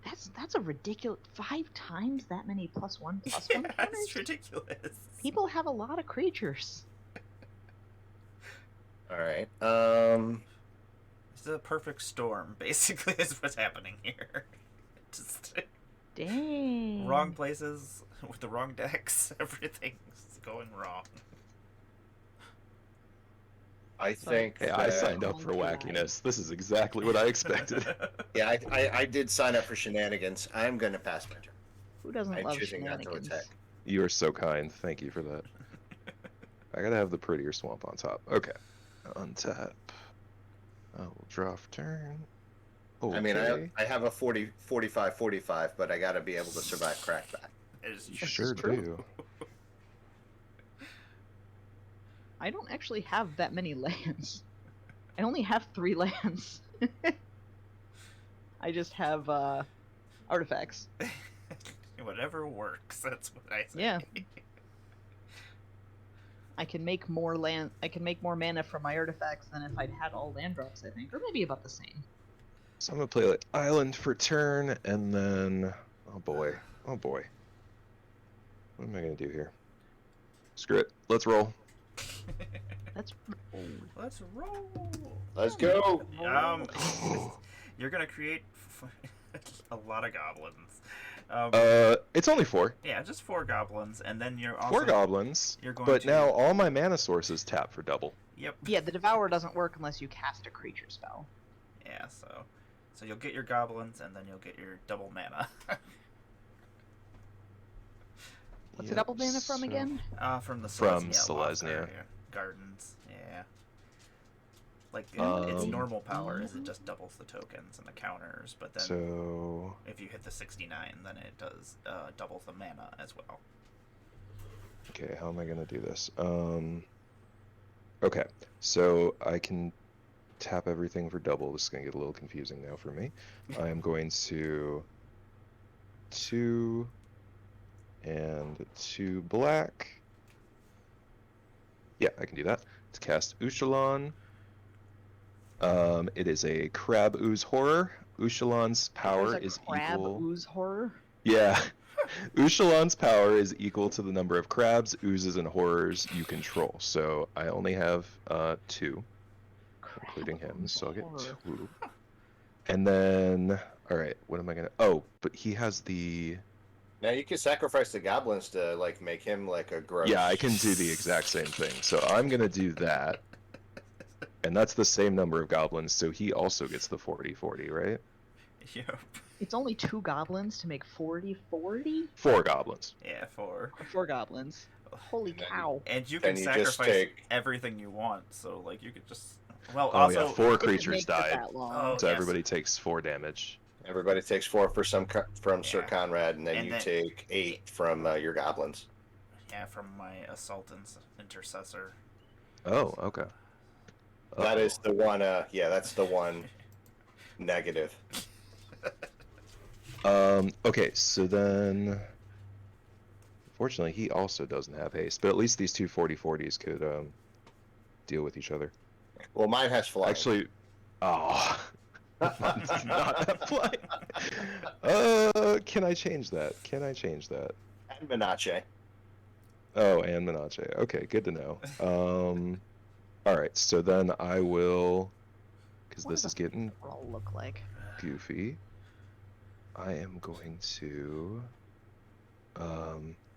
Speaker 5: That's That's a ridiculous 5 times that many +1/+1
Speaker 1: Yeah,
Speaker 5: counters.
Speaker 1: it's ridiculous.
Speaker 5: People have a lot of creatures.
Speaker 3: All right.
Speaker 1: It's a perfect storm, basically, is what's happening here. Just
Speaker 5: Dang.
Speaker 1: wrong places with the wrong decks. Everything's going wrong.
Speaker 3: I think.
Speaker 2: Hey, I signed up for wackiness. This is exactly what I expected.
Speaker 3: Yeah, I did sign up for shenanigans. I'm gonna pass my turn.
Speaker 5: Who doesn't
Speaker 3: I'm
Speaker 5: love
Speaker 3: choosing not to
Speaker 5: shenanigans?
Speaker 3: attack.
Speaker 2: You are so kind. Thank you for that. I gotta have the prettier swamp on top. Okay. Untap. I will draw for turn. Okay.
Speaker 3: I mean, I have a 45, but I gotta be able to survive crackback.
Speaker 1: As you
Speaker 2: Sure
Speaker 5: true.
Speaker 2: do.
Speaker 5: I don't actually have that many lands. I only have 3 lands. I just have artifacts.
Speaker 1: Whatever works. That's what I say.
Speaker 5: Yeah. I can make more mana from my artifacts than if I'd had all land drops, I think, or maybe about the same.
Speaker 2: So I'm gonna play like island for turn, and then oh boy, what am I gonna do here? Screw it. Let's roll.
Speaker 5: Let's
Speaker 1: Let's roll.
Speaker 3: Let's go.
Speaker 1: You're gonna create a lot of goblins.
Speaker 2: It's only 4.
Speaker 1: Yeah, just 4 goblins, and then you're also
Speaker 2: 4 goblins.
Speaker 1: You're going
Speaker 2: But
Speaker 1: to...
Speaker 2: now all my mana sources tap for double.
Speaker 1: Yep.
Speaker 5: Yeah, the Devour doesn't work unless you cast a creature spell.
Speaker 1: Yeah, so you'll get your goblins, and then you'll get your double mana.
Speaker 5: What's the double mana from again?
Speaker 1: From the
Speaker 2: From
Speaker 1: Selesnya
Speaker 2: Selesnya.
Speaker 1: Gardens. Yeah. Like its
Speaker 2: Um,
Speaker 1: normal power is it just doubles the tokens and the counters, but then
Speaker 2: So
Speaker 1: if you hit the 69, then it does double the mana as well.
Speaker 2: okay, how am I gonna do this? Okay, so I can tap everything for double. This is gonna get a little confusing now for me. I am going to 2 and 2 black. Yeah, I can do that. To cast Ushalon. It is a Crab Ooze Horror. Ushalon's power
Speaker 5: There's a
Speaker 2: is
Speaker 5: crab
Speaker 2: equal.
Speaker 5: ooze horror.
Speaker 2: Yeah. Ushalon's power is equal to the number of crabs, oozes, and horrors you control. So I only have 2, including him, so I'll get
Speaker 5: Horror.
Speaker 2: 2. And then, all right, what am I gonna? Oh, but he has the.
Speaker 3: Now you can sacrifice the goblins to like make him like a gross.
Speaker 2: Yeah, I can do the exact same thing. So I'm gonna do that, and that's the same number of goblins. So he also gets the 40/40, right?
Speaker 1: Yep.
Speaker 5: It's only 2 goblins to make 40/40?
Speaker 2: 4 goblins.
Speaker 1: Yeah, 4.
Speaker 5: 4 goblins. Holy cow.
Speaker 1: And you
Speaker 3: Then
Speaker 1: can
Speaker 3: you just
Speaker 1: sacrifice
Speaker 3: take-
Speaker 1: everything you want, so like you could just... Well,
Speaker 2: Oh
Speaker 1: also...
Speaker 2: yeah, 4
Speaker 5: If it
Speaker 2: creatures
Speaker 5: makes it
Speaker 2: died,
Speaker 5: that long.
Speaker 1: Oh,
Speaker 2: so
Speaker 1: yes.
Speaker 2: everybody takes 4 damage.
Speaker 3: Everybody takes 4 for from Sir
Speaker 1: Yeah.
Speaker 3: Conrad, and then
Speaker 1: And
Speaker 3: you
Speaker 1: then-
Speaker 3: take 8 from your goblins.
Speaker 1: Yeah, from my Assault Intercessor.
Speaker 2: Oh, okay.
Speaker 3: That is the one. Yeah, that's the one negative.
Speaker 2: Okay, so then fortunately he also doesn't have haste, but at least these 2 40/40s could deal with each other.
Speaker 3: Well, mine has flying.
Speaker 2: Actually, oh, mine does not have flying. Can I change that?
Speaker 3: And Menache.
Speaker 2: Oh, and Menache. Okay, good to know. All right, so then I will, because
Speaker 5: What
Speaker 2: this
Speaker 5: does
Speaker 2: is getting
Speaker 5: All look like.
Speaker 2: goofy. I am going to.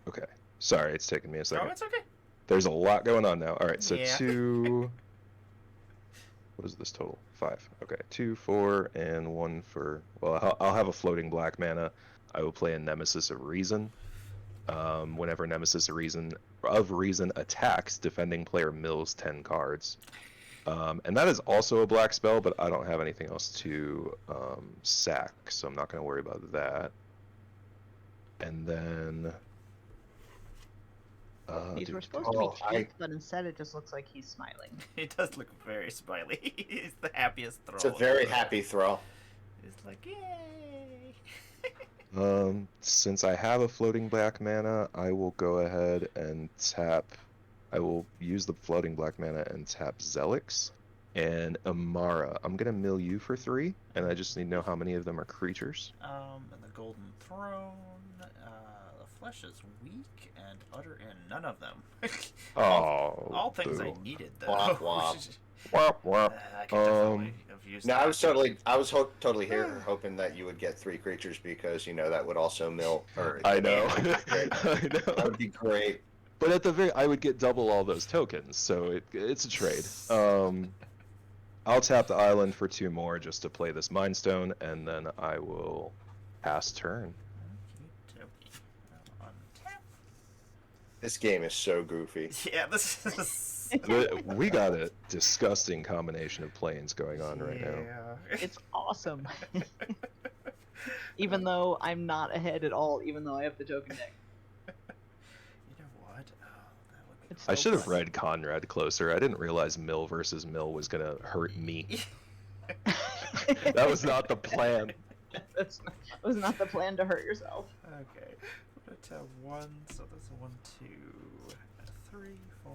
Speaker 2: Okay. Sorry, it's taking me a second.
Speaker 1: Oh, it's okay.
Speaker 2: There's a lot going on now. All right, so
Speaker 1: Yeah.
Speaker 2: 2. What is this total? 5. Okay, 2, 4, and 1 for. Well, I'll have a floating black mana. I will play a Nemesis of Reason. Whenever Nemesis of Reason attacks, defending player mills 10 cards. And that is also a black spell, but I don't have anything else to sack, so I'm not going to worry about that. And then.
Speaker 5: These were
Speaker 2: dude,
Speaker 5: supposed to
Speaker 3: Oh,
Speaker 5: be teeth, but instead it just looks like he's smiling.
Speaker 1: He does look very smiley. He's the happiest throw.
Speaker 3: It's a very happy throw.
Speaker 1: He's like, yay!
Speaker 2: Since I have a floating black mana, I will go ahead and tap. I will use the floating black mana and tap Zelix. and Emmara. I'm gonna mill you for 3, and I just need to know how many of them are creatures.
Speaker 1: And the Golden Throne. The flesh is weak and utter in none of them. all things I
Speaker 2: boo.
Speaker 1: needed though.
Speaker 3: Wah, wah.
Speaker 2: Wop, wop.
Speaker 1: I could definitely have used
Speaker 3: No,
Speaker 1: that.
Speaker 3: I was totally here hoping that you would get 3 creatures because that would also mill. Or
Speaker 2: I know.
Speaker 3: That
Speaker 2: I know.
Speaker 3: would be great.
Speaker 2: But at the I would get double all those tokens, so it's a trade. I'll tap the island for 2 more just to play this Mind Stone, and then I will pass turn.
Speaker 1: Untap.
Speaker 3: This game is so goofy.
Speaker 1: Yeah, this is.
Speaker 2: We got a disgusting combination of planes going on right now.
Speaker 5: It's awesome. Even though I'm not ahead at all, even though I have the token deck.
Speaker 1: You know what? Oh, that would be.
Speaker 5: It's
Speaker 2: I
Speaker 5: so
Speaker 2: should have
Speaker 5: fun.
Speaker 2: read Conrad closer. I didn't realize mill versus mill was gonna hurt me. That was not the plan.
Speaker 5: That was not the plan to hurt yourself.
Speaker 1: Okay. Let's have 1. So that's a 1, 2, 3, 4,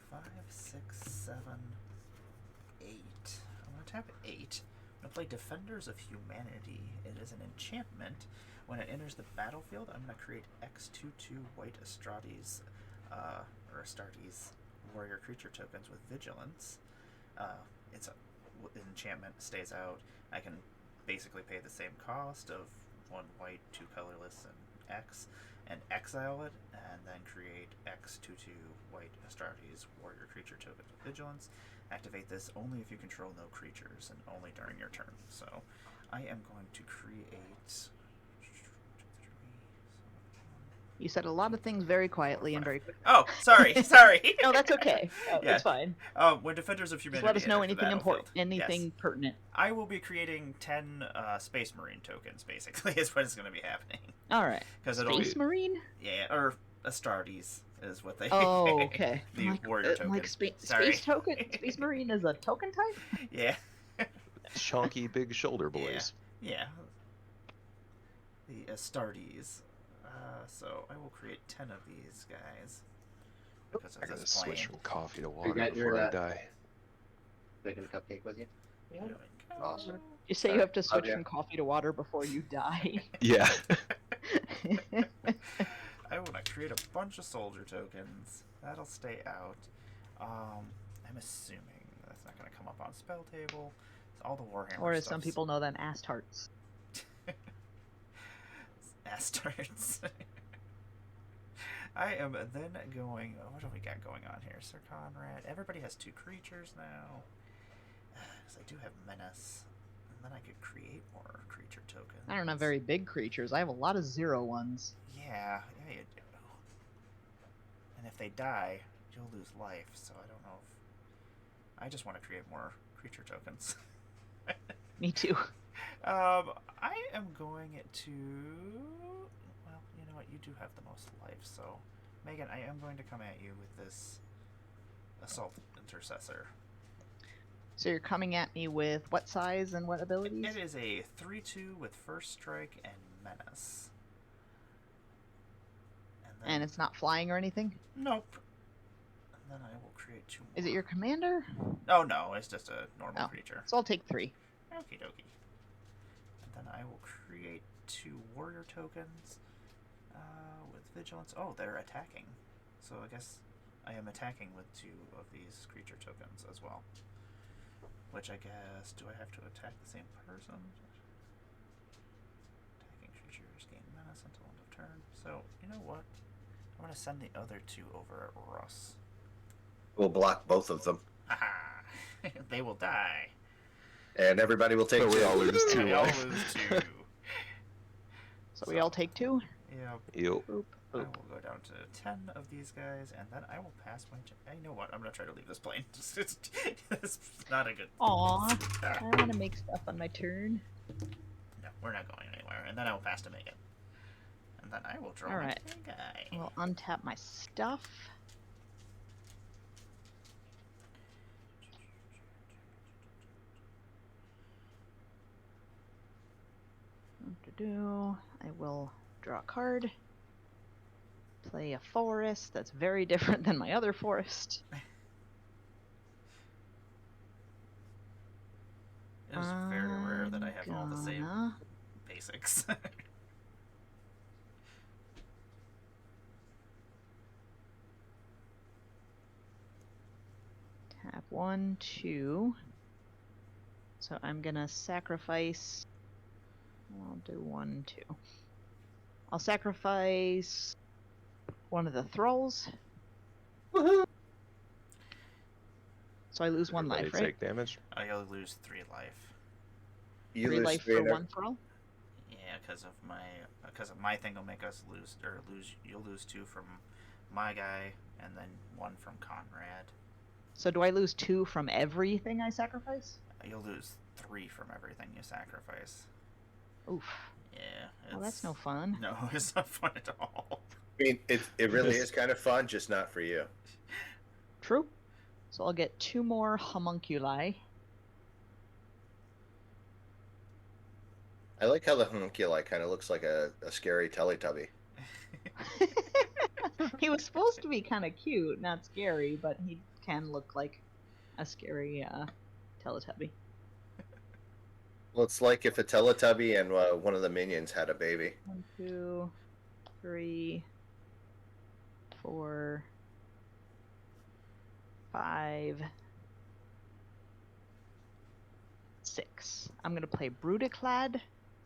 Speaker 1: 5, 6, 7, 8. I'm gonna tap 8. I'm gonna play Defenders of Humanity. It is an enchantment. When it enters the battlefield, I'm gonna create X/2/2 white Astartes, or Astartes warrior creature tokens with vigilance. It's an enchantment, stays out. I can basically pay the same cost of 1 white, 2 colorless, and X, and exile it, and then create X/2/2 white Astartes warrior creature tokens with vigilance. Activate this only if you control no creatures and only during your turn. So I am going to create.
Speaker 5: You said a lot of things very quietly and very quickly.
Speaker 1: Oh, sorry.
Speaker 5: No, that's okay. Oh,
Speaker 1: Yeah.
Speaker 5: That's fine.
Speaker 1: When Defenders of Humanity
Speaker 5: Just let us know
Speaker 1: enter the
Speaker 5: anything important,
Speaker 1: battlefield,
Speaker 5: anything
Speaker 1: yes,
Speaker 5: pertinent.
Speaker 1: I will be creating 10 Space Marine tokens. Basically, is what is going to be happening.
Speaker 5: All right.
Speaker 1: Because it'll
Speaker 5: Space Marine?
Speaker 1: Yeah, or Astartes is what they.
Speaker 5: Oh, okay.
Speaker 1: The
Speaker 5: like,
Speaker 1: warrior token.
Speaker 5: Like
Speaker 1: Sorry.
Speaker 5: space token. Space Marine is a token type.
Speaker 1: Yeah.
Speaker 2: Chunky big shoulder boys.
Speaker 1: Yeah. The Astartes. So I will create 10 of these guys. Because
Speaker 2: I
Speaker 1: of
Speaker 2: gotta
Speaker 1: this plan.
Speaker 2: switch from coffee to water
Speaker 6: got your,
Speaker 2: before I die.
Speaker 6: Taking a cupcake with you?
Speaker 1: There we go.
Speaker 6: Awesome.
Speaker 5: You say you have to switch
Speaker 6: yeah.
Speaker 5: from coffee to water before you die.
Speaker 2: Yeah.
Speaker 1: I want to create a bunch of soldier tokens. That'll stay out. I'm assuming that's not going to come up on spell table. It's all the Warhammer
Speaker 5: Or as some
Speaker 1: stuff's-
Speaker 5: people know them, Astartes.
Speaker 1: Bastards. I am then going. What do we got going on here, Sir Conrad? Everybody has 2 creatures now. Because I do have Menace. And then I could create more creature tokens.
Speaker 5: I don't have very big creatures. I have a lot of 0 ones.
Speaker 1: Yeah, you do. And if they die, you'll lose life, so I don't know if. I just want to create more creature tokens.
Speaker 5: Me too.
Speaker 1: I am going to. Well, you know what? You do have the most life, so Megan, I am going to come at you with this Assault Intercessor.
Speaker 5: So you're coming at me with what size and what abilities?
Speaker 1: It is a 3/2 with First Strike and Menace.
Speaker 5: And it's not flying or anything?
Speaker 1: Nope. And then I will create 2 more.
Speaker 5: Is it your commander?
Speaker 1: Oh no, it's just a normal
Speaker 5: Oh.
Speaker 1: creature.
Speaker 5: So I'll take 3.
Speaker 1: Okie dokie. And then I will create 2 warrior tokens with vigilance. Oh, they're attacking. So I guess I am attacking with 2 of these creature tokens as well. Which I guess, do I have to attack the same person? Attacking creatures gain menace until end of turn. So, you know what? I'm going to send the other 2 over at Russ.
Speaker 3: We'll block both of them,
Speaker 1: Haha! They will die.
Speaker 3: and everybody will take
Speaker 2: So we
Speaker 3: 2.
Speaker 2: all lose 2
Speaker 1: We all
Speaker 2: life.
Speaker 1: lose 2.
Speaker 5: So we all take 2?
Speaker 1: Yeah.
Speaker 2: Ew.
Speaker 5: Boop.
Speaker 1: I will go down to 10 of these guys, and then I will pass my. You know what? I'm gonna try to leave this plane. It's not a good.
Speaker 5: Aw.
Speaker 1: Ah,
Speaker 5: I want to make stuff on my turn.
Speaker 1: no, we're not going anywhere. And then I will pass to Megan. And then I will draw
Speaker 5: All
Speaker 1: my
Speaker 5: right.
Speaker 1: guy.
Speaker 5: I'll untap my stuff. I will draw a card. Play a forest that's very different than my other forest.
Speaker 1: It is very rare that I have all the same basics.
Speaker 5: Tap 1, 2. So I'm gonna sacrifice. I'll do 1, 2. I'll sacrifice one of the thralls.
Speaker 4: Woohoo!
Speaker 5: So I lose 1
Speaker 2: Everybody
Speaker 5: life, right?
Speaker 2: take damage.
Speaker 1: I'll lose 3 life.
Speaker 3: You
Speaker 5: 3
Speaker 3: lose
Speaker 5: life
Speaker 3: three
Speaker 5: for
Speaker 3: in a-
Speaker 5: 1 thrall.
Speaker 1: Yeah, because of my thing will make us lose. You'll lose 2 from my guy, and then 1 from Conrad.
Speaker 5: So do I lose 2 from everything I sacrifice?
Speaker 1: You'll lose 3 from everything you sacrifice.
Speaker 5: Oof.
Speaker 1: Yeah.
Speaker 5: Well, that's no fun.
Speaker 1: No, it's not fun at all.
Speaker 3: I mean, it really is kind of fun, just not for you.
Speaker 5: True. So I'll get 2 more homunculi.
Speaker 3: I like how the homunculi kind of looks like a scary Teletubby.
Speaker 5: He was supposed to be kind of cute, not scary, but he can look like a scary Teletubby.
Speaker 3: Well, it's like if a Teletubby and one of the minions had a baby.
Speaker 5: 1, 2, 3, 4, 5, 6. I'm gonna play Brudiclad,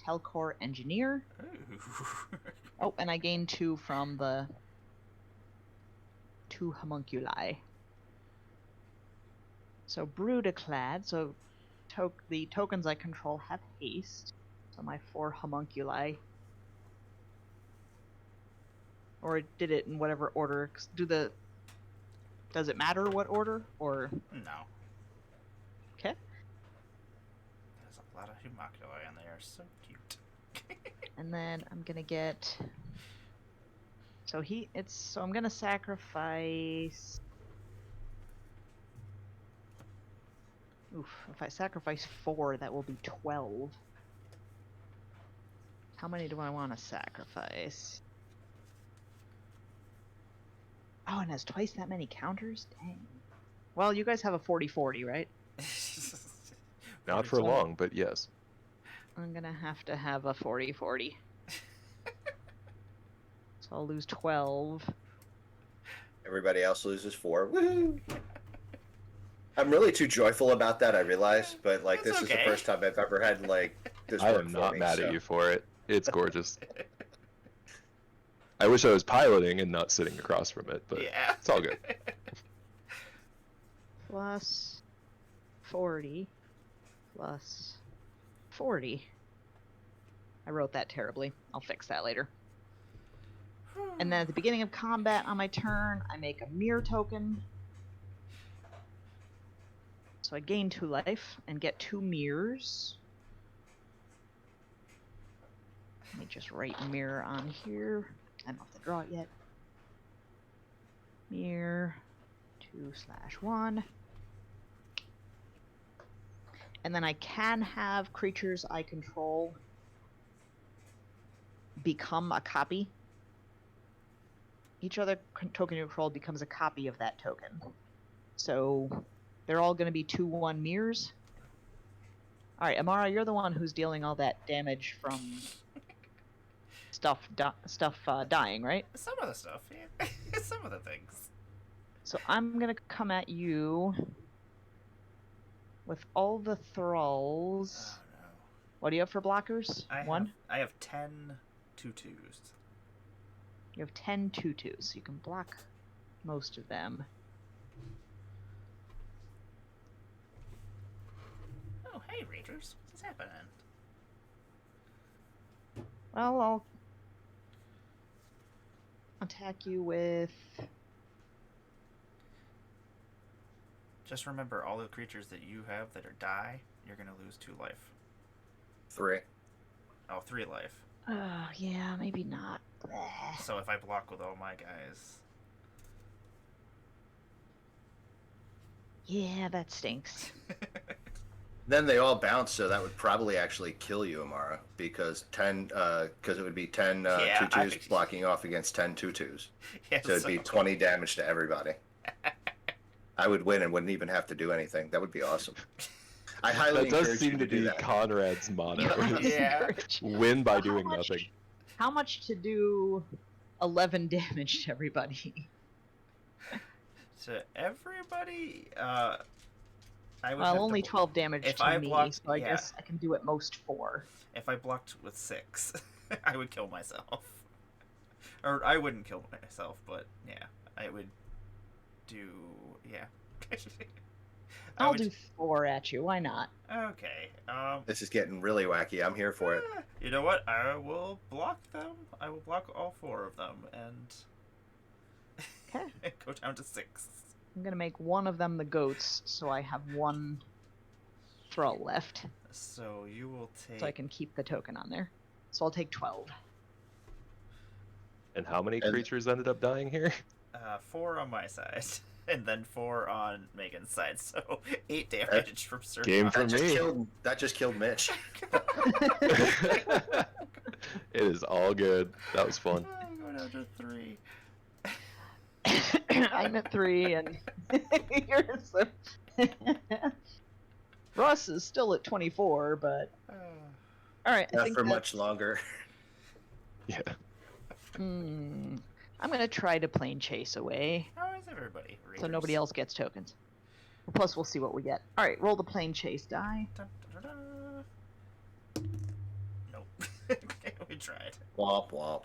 Speaker 5: Telcor Engineer.
Speaker 1: Ooh.
Speaker 5: Oh, and I gain 2 from the 2 homunculi. So Brudiclad, so the tokens I control have haste. So my 4 homunculi. Or did it in whatever order? Does it matter what order? Or
Speaker 1: No.
Speaker 5: okay.
Speaker 1: There's a lot of homunculi, and they are so cute.
Speaker 5: And then I'm gonna get. So I'm gonna sacrifice. Oof, if I sacrifice 4, that will be 12. How many do I want to sacrifice? Oh, and it has twice that many counters? Dang. Well, you guys have a 40-40, right?
Speaker 2: Not for long, but yes.
Speaker 5: I'm gonna have to have a 40-40. So I'll lose 12.
Speaker 3: Everybody else loses 4. Woohoo! I'm really too joyful about that, I realize, but like
Speaker 1: That's
Speaker 3: this is the
Speaker 1: okay.
Speaker 3: first time I've ever had like this
Speaker 2: I
Speaker 3: work
Speaker 2: am
Speaker 3: for
Speaker 2: not
Speaker 3: me,
Speaker 2: mad
Speaker 3: so.
Speaker 2: at you for it. It's gorgeous. I wish I was piloting and not sitting across from it, but
Speaker 1: Yeah.
Speaker 2: it's all good.
Speaker 5: Plus 40. Plus 40. I wrote that terribly. I'll fix that later. And then at the beginning of combat on my turn, I make a mirror token. So I gain 2 life and get 2 mirrors. Let me just write mirror on here. I don't have to draw it yet. Mirror 2/1. And then I can have creatures I control become a copy. Each other token you control becomes a copy of that token. So they're all going to be 2/1 mirrors. Alright, Emmara, you're the one who's dealing all that damage from stuff dying, right?
Speaker 1: Some of the stuff, yeah. Some of the things.
Speaker 5: So I'm going to come at you with all the thralls.
Speaker 1: Oh no.
Speaker 5: What do you have for blockers? 1?
Speaker 1: I have 10 2/2s.
Speaker 5: You have 10 2/2s. You can block most of them.
Speaker 1: Oh, hey, Rangers. What's happening?
Speaker 5: Well, I'll attack you with...
Speaker 1: Just remember, all the creatures that you have that are die, you're going to lose 2 life.
Speaker 3: 3.
Speaker 1: Oh, 3 life.
Speaker 5: Oh, yeah, maybe not. Bleh.
Speaker 1: So if I block with all my guys...
Speaker 5: Yeah, that stinks.
Speaker 3: Then they all bounce, so that would probably actually kill you, Emmara, because it would be 10
Speaker 1: Yeah,
Speaker 3: 2/2s blocking off against 10 2/2s.
Speaker 1: Yeah,
Speaker 3: So it'd be 20 damage to everybody. I would win and wouldn't even have to do anything. That would be awesome. I highly
Speaker 2: That does
Speaker 3: encourage
Speaker 2: seem
Speaker 3: you
Speaker 2: to
Speaker 3: to do
Speaker 2: be
Speaker 3: that.
Speaker 2: Conrad's motto. is
Speaker 1: Yeah.
Speaker 2: Win by doing
Speaker 5: much-
Speaker 2: nothing.
Speaker 5: How much to do 11 damage to everybody?
Speaker 1: To everybody, I would
Speaker 5: Well,
Speaker 1: have
Speaker 5: only
Speaker 1: to,
Speaker 5: 12 damage
Speaker 1: if
Speaker 5: to
Speaker 1: I
Speaker 5: me,
Speaker 1: blocked-
Speaker 5: so I
Speaker 1: yeah.
Speaker 5: guess I can do at most 4.
Speaker 1: if I blocked with 6, I would kill myself. Or I wouldn't kill myself, but yeah, I would do, yeah.
Speaker 5: I'll do 4 at you, why not?
Speaker 1: Okay.
Speaker 3: This is getting really wacky. I'm here for it.
Speaker 1: You know what? I will block them. I will block all 4 of them and
Speaker 5: Okay.
Speaker 1: go down to 6.
Speaker 5: I'm gonna make one of them the goats, so I have 1 throw left,
Speaker 1: So you will take.
Speaker 5: so I can keep the token on there. So I'll take 12.
Speaker 2: And how many
Speaker 3: And-
Speaker 2: creatures ended up dying here?
Speaker 1: 4 on my side, and then 4 on Megan's side. So 8 damage from Sir.
Speaker 2: Game
Speaker 3: That
Speaker 2: for me.
Speaker 3: That just killed Mitch.
Speaker 2: It is all good. That was fun.
Speaker 1: Go down to 3.
Speaker 5: I'm at 3, and you're so... Russ is still at 24, but alright, I
Speaker 3: Not
Speaker 5: think
Speaker 3: for
Speaker 5: that's...
Speaker 3: much longer.
Speaker 2: Yeah.
Speaker 5: I'm gonna try to plane chase away,
Speaker 1: How is everybody?
Speaker 5: so nobody else gets tokens. Plus, we'll see what we get. Alright, roll the plane chase die.
Speaker 1: Dun, dun, dun, dun. Nope. We tried.
Speaker 3: Womp womp.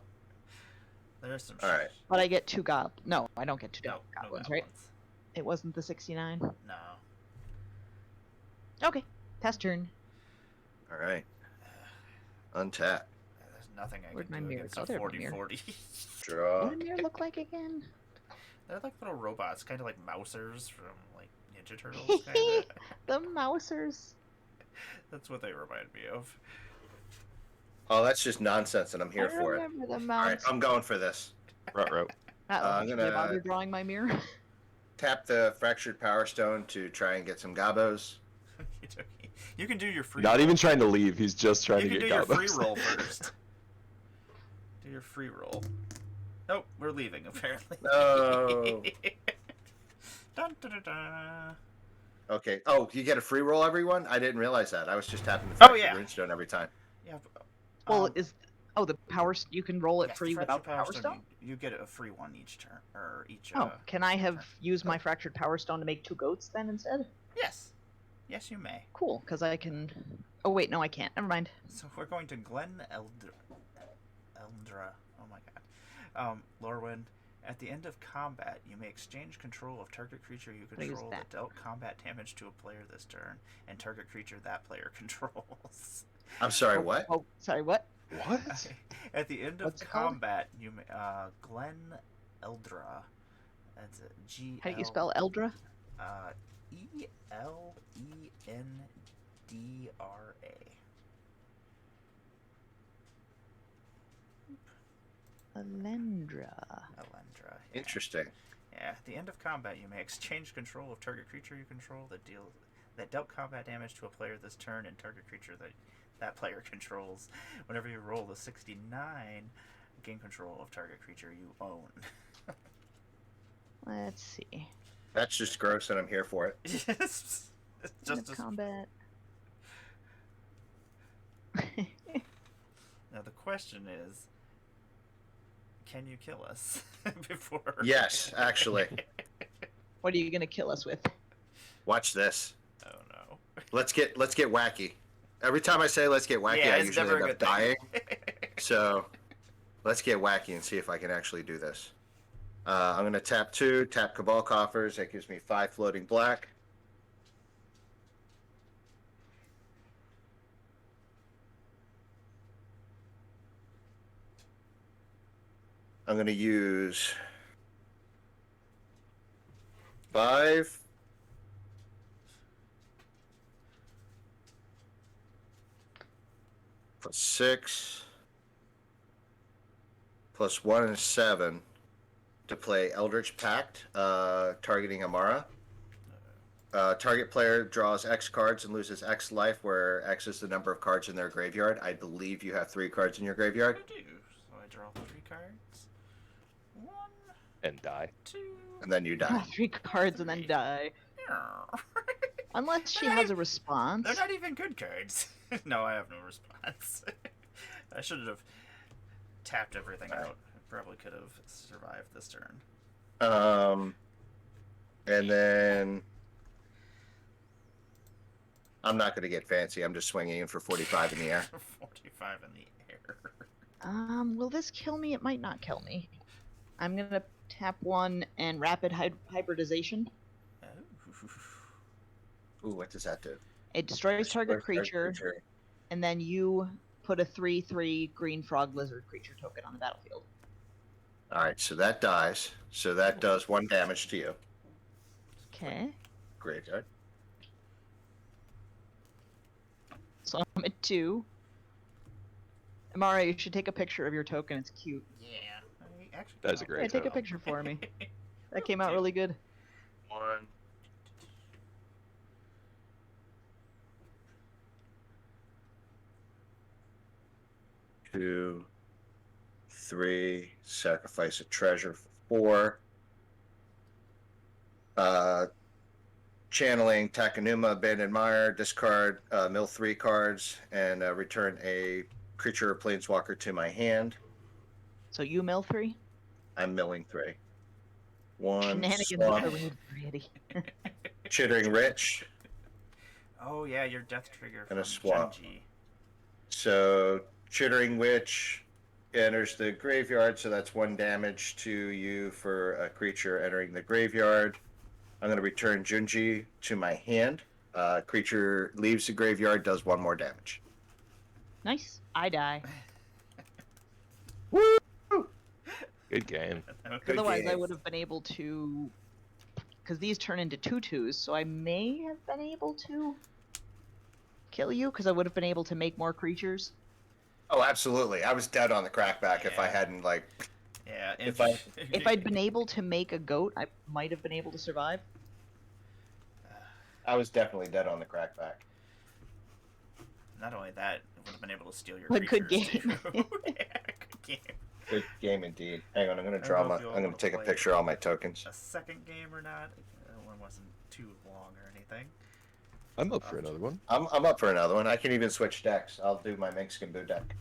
Speaker 1: There's some.
Speaker 3: All right.
Speaker 5: But I get 2 No, I don't get 2
Speaker 1: No,
Speaker 5: goblins,
Speaker 1: no
Speaker 5: right?
Speaker 1: goblins.
Speaker 5: It wasn't the 69?
Speaker 1: No.
Speaker 5: Okay, pass turn.
Speaker 3: All right. Untap.
Speaker 1: There's nothing I
Speaker 5: Where'd
Speaker 1: can
Speaker 5: my
Speaker 1: do
Speaker 5: mirror
Speaker 1: against
Speaker 5: go?
Speaker 1: a
Speaker 5: There's my mirror.
Speaker 1: 40-40.
Speaker 3: Draw.
Speaker 5: What did Mir look like again?
Speaker 1: They're like little robots, kind of like mousers from like Ninja Turtles. Kinda.
Speaker 5: The mousers.
Speaker 1: That's what they remind me of.
Speaker 3: Oh, that's just nonsense, and I'm here
Speaker 5: I
Speaker 3: for it.
Speaker 5: remember the
Speaker 3: All
Speaker 5: mouse.
Speaker 3: right, I'm going for this.
Speaker 2: Ruh-roh.
Speaker 3: I'm
Speaker 5: Should
Speaker 3: gonna-
Speaker 5: I bother drawing my mirror?
Speaker 3: Tap the Fractured Power Stone to try and get some gobos.
Speaker 1: You can do your free.
Speaker 2: Not
Speaker 1: roll.
Speaker 2: even trying to leave. He's just trying
Speaker 1: You
Speaker 2: to
Speaker 1: can do
Speaker 2: get
Speaker 1: your free
Speaker 2: gobos.
Speaker 1: roll first. Do your free roll. Nope, we're leaving apparently.
Speaker 3: No.
Speaker 1: Dun, dun, dun, dun.
Speaker 3: Okay. Oh, you get a free roll, everyone? I didn't realize that. I was just tapping the
Speaker 1: Oh,
Speaker 3: Fractured
Speaker 1: yeah.
Speaker 3: Runestone every time.
Speaker 1: Yeah.
Speaker 5: Well,
Speaker 1: um,
Speaker 5: the power? You can roll it
Speaker 1: yes,
Speaker 5: free
Speaker 1: the
Speaker 5: without
Speaker 1: Fractured
Speaker 5: power stone.
Speaker 1: You get a free one each turn or each.
Speaker 5: Oh, can I have
Speaker 1: turn.
Speaker 5: used my fractured power stone to make 2 goats then instead?
Speaker 1: Yes. Yes, you may.
Speaker 5: Cool, because I can. Oh wait, no, I can't. Never mind.
Speaker 1: So we're going to Glen Eldra. Oh my god. Lorwyn, at the end of combat, you may exchange control of target creature you
Speaker 5: I use
Speaker 1: control that
Speaker 5: that.
Speaker 1: dealt combat damage to a player this turn, and target creature that player controls.
Speaker 3: I'm sorry, what?
Speaker 5: Oh, sorry, what?
Speaker 2: What?
Speaker 1: At the end of
Speaker 5: What's it called?
Speaker 1: combat, you may Glen Eldra. That's a G.
Speaker 5: How do you spell Eldra?
Speaker 1: ELENDRA.
Speaker 5: Alendra.
Speaker 1: Elendra. Yeah.
Speaker 3: Interesting.
Speaker 1: Yeah. At the end of combat, you may exchange control of target creature you control that dealt combat damage to a player this turn, and target creature that player controls. Whenever you roll a 69, gain control of target creature you own.
Speaker 5: Let's see.
Speaker 3: That's just gross, and I'm here for it.
Speaker 1: It's
Speaker 5: End
Speaker 1: just
Speaker 5: of combat.
Speaker 1: now the question is, can you kill us before?
Speaker 3: Yes, actually.
Speaker 5: What are you gonna kill us with?
Speaker 3: Watch this.
Speaker 1: Oh no.
Speaker 3: Let's get wacky. Every time I say let's get wacky,
Speaker 1: Yeah,
Speaker 3: I
Speaker 1: it's
Speaker 3: usually
Speaker 1: never a
Speaker 3: end up
Speaker 1: good
Speaker 3: dying.
Speaker 1: thing.
Speaker 3: So let's get wacky and see if I can actually do this. I'm going to tap 2, tap Cabal Coffers. That gives me 5 floating black. I'm going to use 5. Plus 6. Plus 1 and 7 to play Eldritch Pact, targeting Emmara. Target player draws X cards and loses X life, where X is the number of cards in their graveyard. I believe you have 3 cards in your graveyard.
Speaker 1: I do. So I draw 3 cards. 1,
Speaker 2: And die.
Speaker 1: 2.
Speaker 3: And then you die.
Speaker 5: 3 cards and then die. Unless she has a response.
Speaker 1: They're not even good cards. No, I have no response. I should have tapped everything out. I probably could have survived this turn.
Speaker 3: And then I'm not going to get fancy. I'm just swinging in for 45 in the air.
Speaker 1: 45 in the air.
Speaker 5: Will this kill me? It might not kill me. I'm gonna tap 1 and rapid hybridization.
Speaker 1: Oh.
Speaker 3: Ooh, what does that do?
Speaker 5: It destroys target creature, and then you put a 3/3 green frog lizard creature token on the battlefield.
Speaker 3: All right, so that dies. So that does 1 damage to you.
Speaker 5: Okay.
Speaker 3: Graveyard.
Speaker 5: So I'm at 2. Emmara, you should take a picture of your token. It's cute.
Speaker 1: Yeah. I actually
Speaker 2: That's a great
Speaker 5: Yeah, take a
Speaker 2: token.
Speaker 5: picture for me. That came out really good.
Speaker 3: 1, 2, 3. Sacrifice a treasure for 4. Channeling Takanuma, Abandoned Mire, discard mill 3 cards, and return a creature or planeswalker to my hand.
Speaker 5: So you mill 3?
Speaker 3: I'm milling 3. 1
Speaker 5: Shenanigans
Speaker 3: swamp,
Speaker 5: with the raid variety.
Speaker 3: Chittering Rich,
Speaker 1: Oh yeah, your death trigger from
Speaker 3: and a swamp.
Speaker 1: Genji.
Speaker 3: So Chittering Witch enters the graveyard, so that's 1 damage to you for a creature entering the graveyard. I'm going to return Junji to my hand. Creature leaves the graveyard, does 1 more damage.
Speaker 5: Nice. I die.
Speaker 2: Good game.
Speaker 1: Okay.
Speaker 5: Otherwise, I
Speaker 3: game.
Speaker 5: would have been able to... Because these turn into 2/2s, so I may have been able to kill you, because I would have been able to make more creatures.
Speaker 3: Oh, absolutely. I was dead on the crackback if I
Speaker 1: Yeah.
Speaker 3: hadn't, like...
Speaker 1: Yeah.
Speaker 3: If I-
Speaker 5: If I'd been able to make a goat, I might have been able to survive.
Speaker 3: I was definitely dead on the crackback.
Speaker 1: Not only that, I would have been able to steal your
Speaker 5: But good
Speaker 1: creatures,
Speaker 5: game.
Speaker 1: too. Yeah, good game.
Speaker 3: Good game indeed. Hang on, I'm going to
Speaker 1: I
Speaker 3: draw
Speaker 1: don't know
Speaker 3: my...
Speaker 1: if you'll
Speaker 3: I'm going to take a
Speaker 1: play
Speaker 3: picture of all my tokens.
Speaker 1: A second game or not? That one wasn't too long or anything.
Speaker 2: I'm up for another one.
Speaker 3: I'm up for another one. I can even switch decks. I'll do my Mexican Boo deck.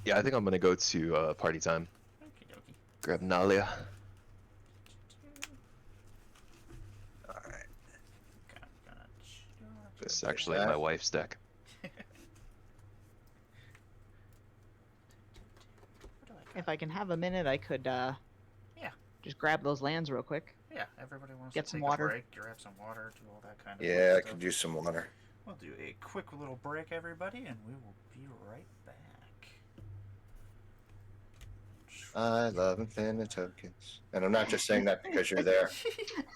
Speaker 2: Yeah, I think I'm gonna go to party time.
Speaker 1: Okie dokie.
Speaker 2: Grab Nalia.
Speaker 3: Alright.
Speaker 2: This is actually my wife's deck.
Speaker 5: If I can have a minute, I could
Speaker 1: Yeah.
Speaker 5: just grab those lands real quick.
Speaker 1: Yeah, everybody wants
Speaker 5: Get
Speaker 1: to
Speaker 5: some
Speaker 1: take
Speaker 5: water.
Speaker 1: a break, grab some water, do all that kind of
Speaker 3: Yeah, I
Speaker 1: stuff.
Speaker 3: could use some water.
Speaker 1: We'll do a quick little break, everybody, and we will be right back.
Speaker 3: I love infinite tokens. And I'm not just saying that because you're there.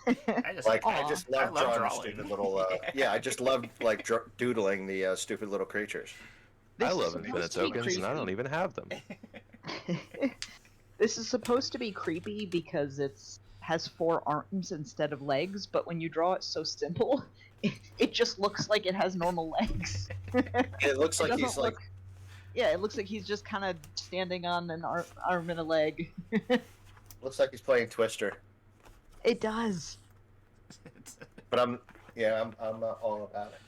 Speaker 1: I just
Speaker 3: Like, I
Speaker 5: Aw.
Speaker 3: just
Speaker 1: I
Speaker 3: love
Speaker 1: love
Speaker 3: drawing
Speaker 1: drawing.
Speaker 3: stupid little... yeah, I just love, like, doodling the stupid little creatures.
Speaker 5: This
Speaker 2: I
Speaker 5: is
Speaker 2: love
Speaker 5: supposed
Speaker 2: infinite
Speaker 5: to be
Speaker 2: tokens, and I don't even have them.
Speaker 5: This is supposed to be creepy because it's has 4 arms instead of legs, but when you draw it so simple, it just looks like it has normal legs.
Speaker 3: It looks like
Speaker 5: doesn't
Speaker 3: he's, like...
Speaker 5: Yeah, it looks like he's just kind of standing on an arm and a leg.
Speaker 3: Looks like he's playing Twister.
Speaker 5: It does.
Speaker 3: But I'm all about it.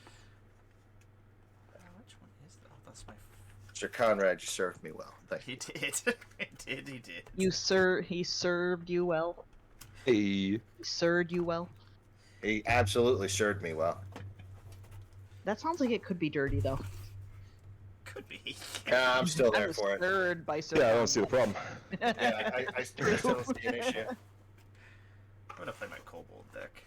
Speaker 1: Which one is that? Oh, that's my...
Speaker 3: Sir Conrad, you served me well. Thank you.
Speaker 1: He did. He did.
Speaker 5: He served you well.
Speaker 2: Hey.
Speaker 5: He served you well.
Speaker 3: He absolutely served me well.
Speaker 5: That sounds like it could be dirty though.
Speaker 1: Could be.
Speaker 3: Yeah, I'm still
Speaker 5: I
Speaker 3: there
Speaker 5: was
Speaker 3: for it.
Speaker 5: served by Sir
Speaker 2: Yeah, I don't see the
Speaker 5: Conrad.
Speaker 2: problem.
Speaker 3: Yeah, I still see an issue.
Speaker 1: I'm gonna play my Kobold deck.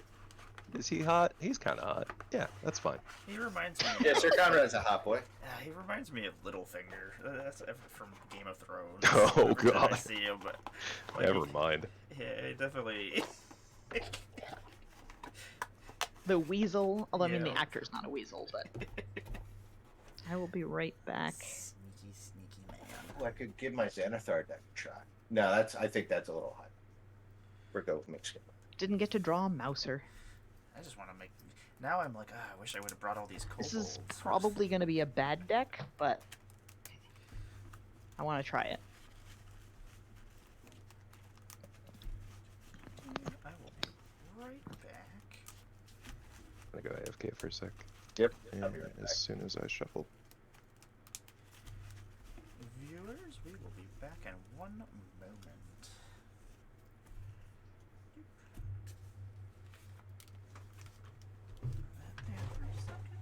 Speaker 2: Is he hot? He's kind of hot. Yeah, that's fine.
Speaker 1: He reminds me.
Speaker 3: Yeah, Sir Conrad's a hot boy.
Speaker 1: He reminds me of Littlefinger. That's from Game of Thrones.
Speaker 2: Oh,
Speaker 1: Every time I
Speaker 2: God.
Speaker 1: see him, but like,
Speaker 2: Never mind.
Speaker 1: Yeah, definitely.
Speaker 5: The weasel. Although I mean the
Speaker 1: Yeah.
Speaker 5: actor's not a weasel, but I will be right back.
Speaker 1: Sneaky man.
Speaker 3: Ooh, I could give my Xanathar deck a try. No, I think that's a little hot. We're go with Mexican.
Speaker 5: Didn't get to draw a mouser.
Speaker 1: I just want to make. Now I'm like, I wish I would have brought all these kobolds.
Speaker 5: This is probably going to be a bad deck, but I want to try it.
Speaker 1: I will be right back.
Speaker 2: I'm gonna go AFK for a sec.
Speaker 3: Yep.
Speaker 2: And
Speaker 3: I'll be right back.
Speaker 2: as soon as I shuffle.
Speaker 1: Viewers, we will be back in one moment. That there for a second.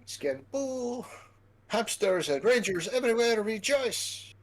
Speaker 3: Skin boo! Hamsters and rangers everywhere rejoice!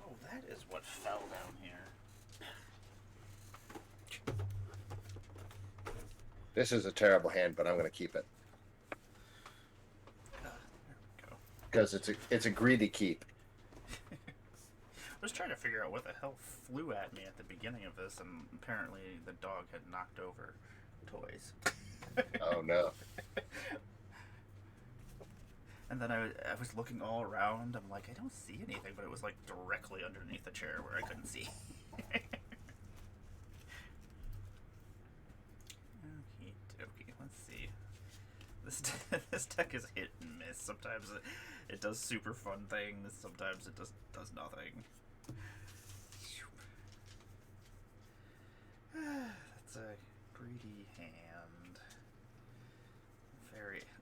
Speaker 1: Oh, that is what fell down here.
Speaker 3: This is a terrible hand, but I'm going to keep it
Speaker 1: There we go.
Speaker 3: because it's a greedy keep.
Speaker 1: I was trying to figure out what the hell flew at me at the beginning of this, and apparently the dog had knocked over toys.
Speaker 3: Oh no!
Speaker 1: And then I was looking all around. I'm like, I don't see anything, but it was like directly underneath the chair where I couldn't see. Okie dokie. Let's see. This deck is hit and miss. Sometimes it does super fun things. Sometimes it does nothing. That's a greedy hand.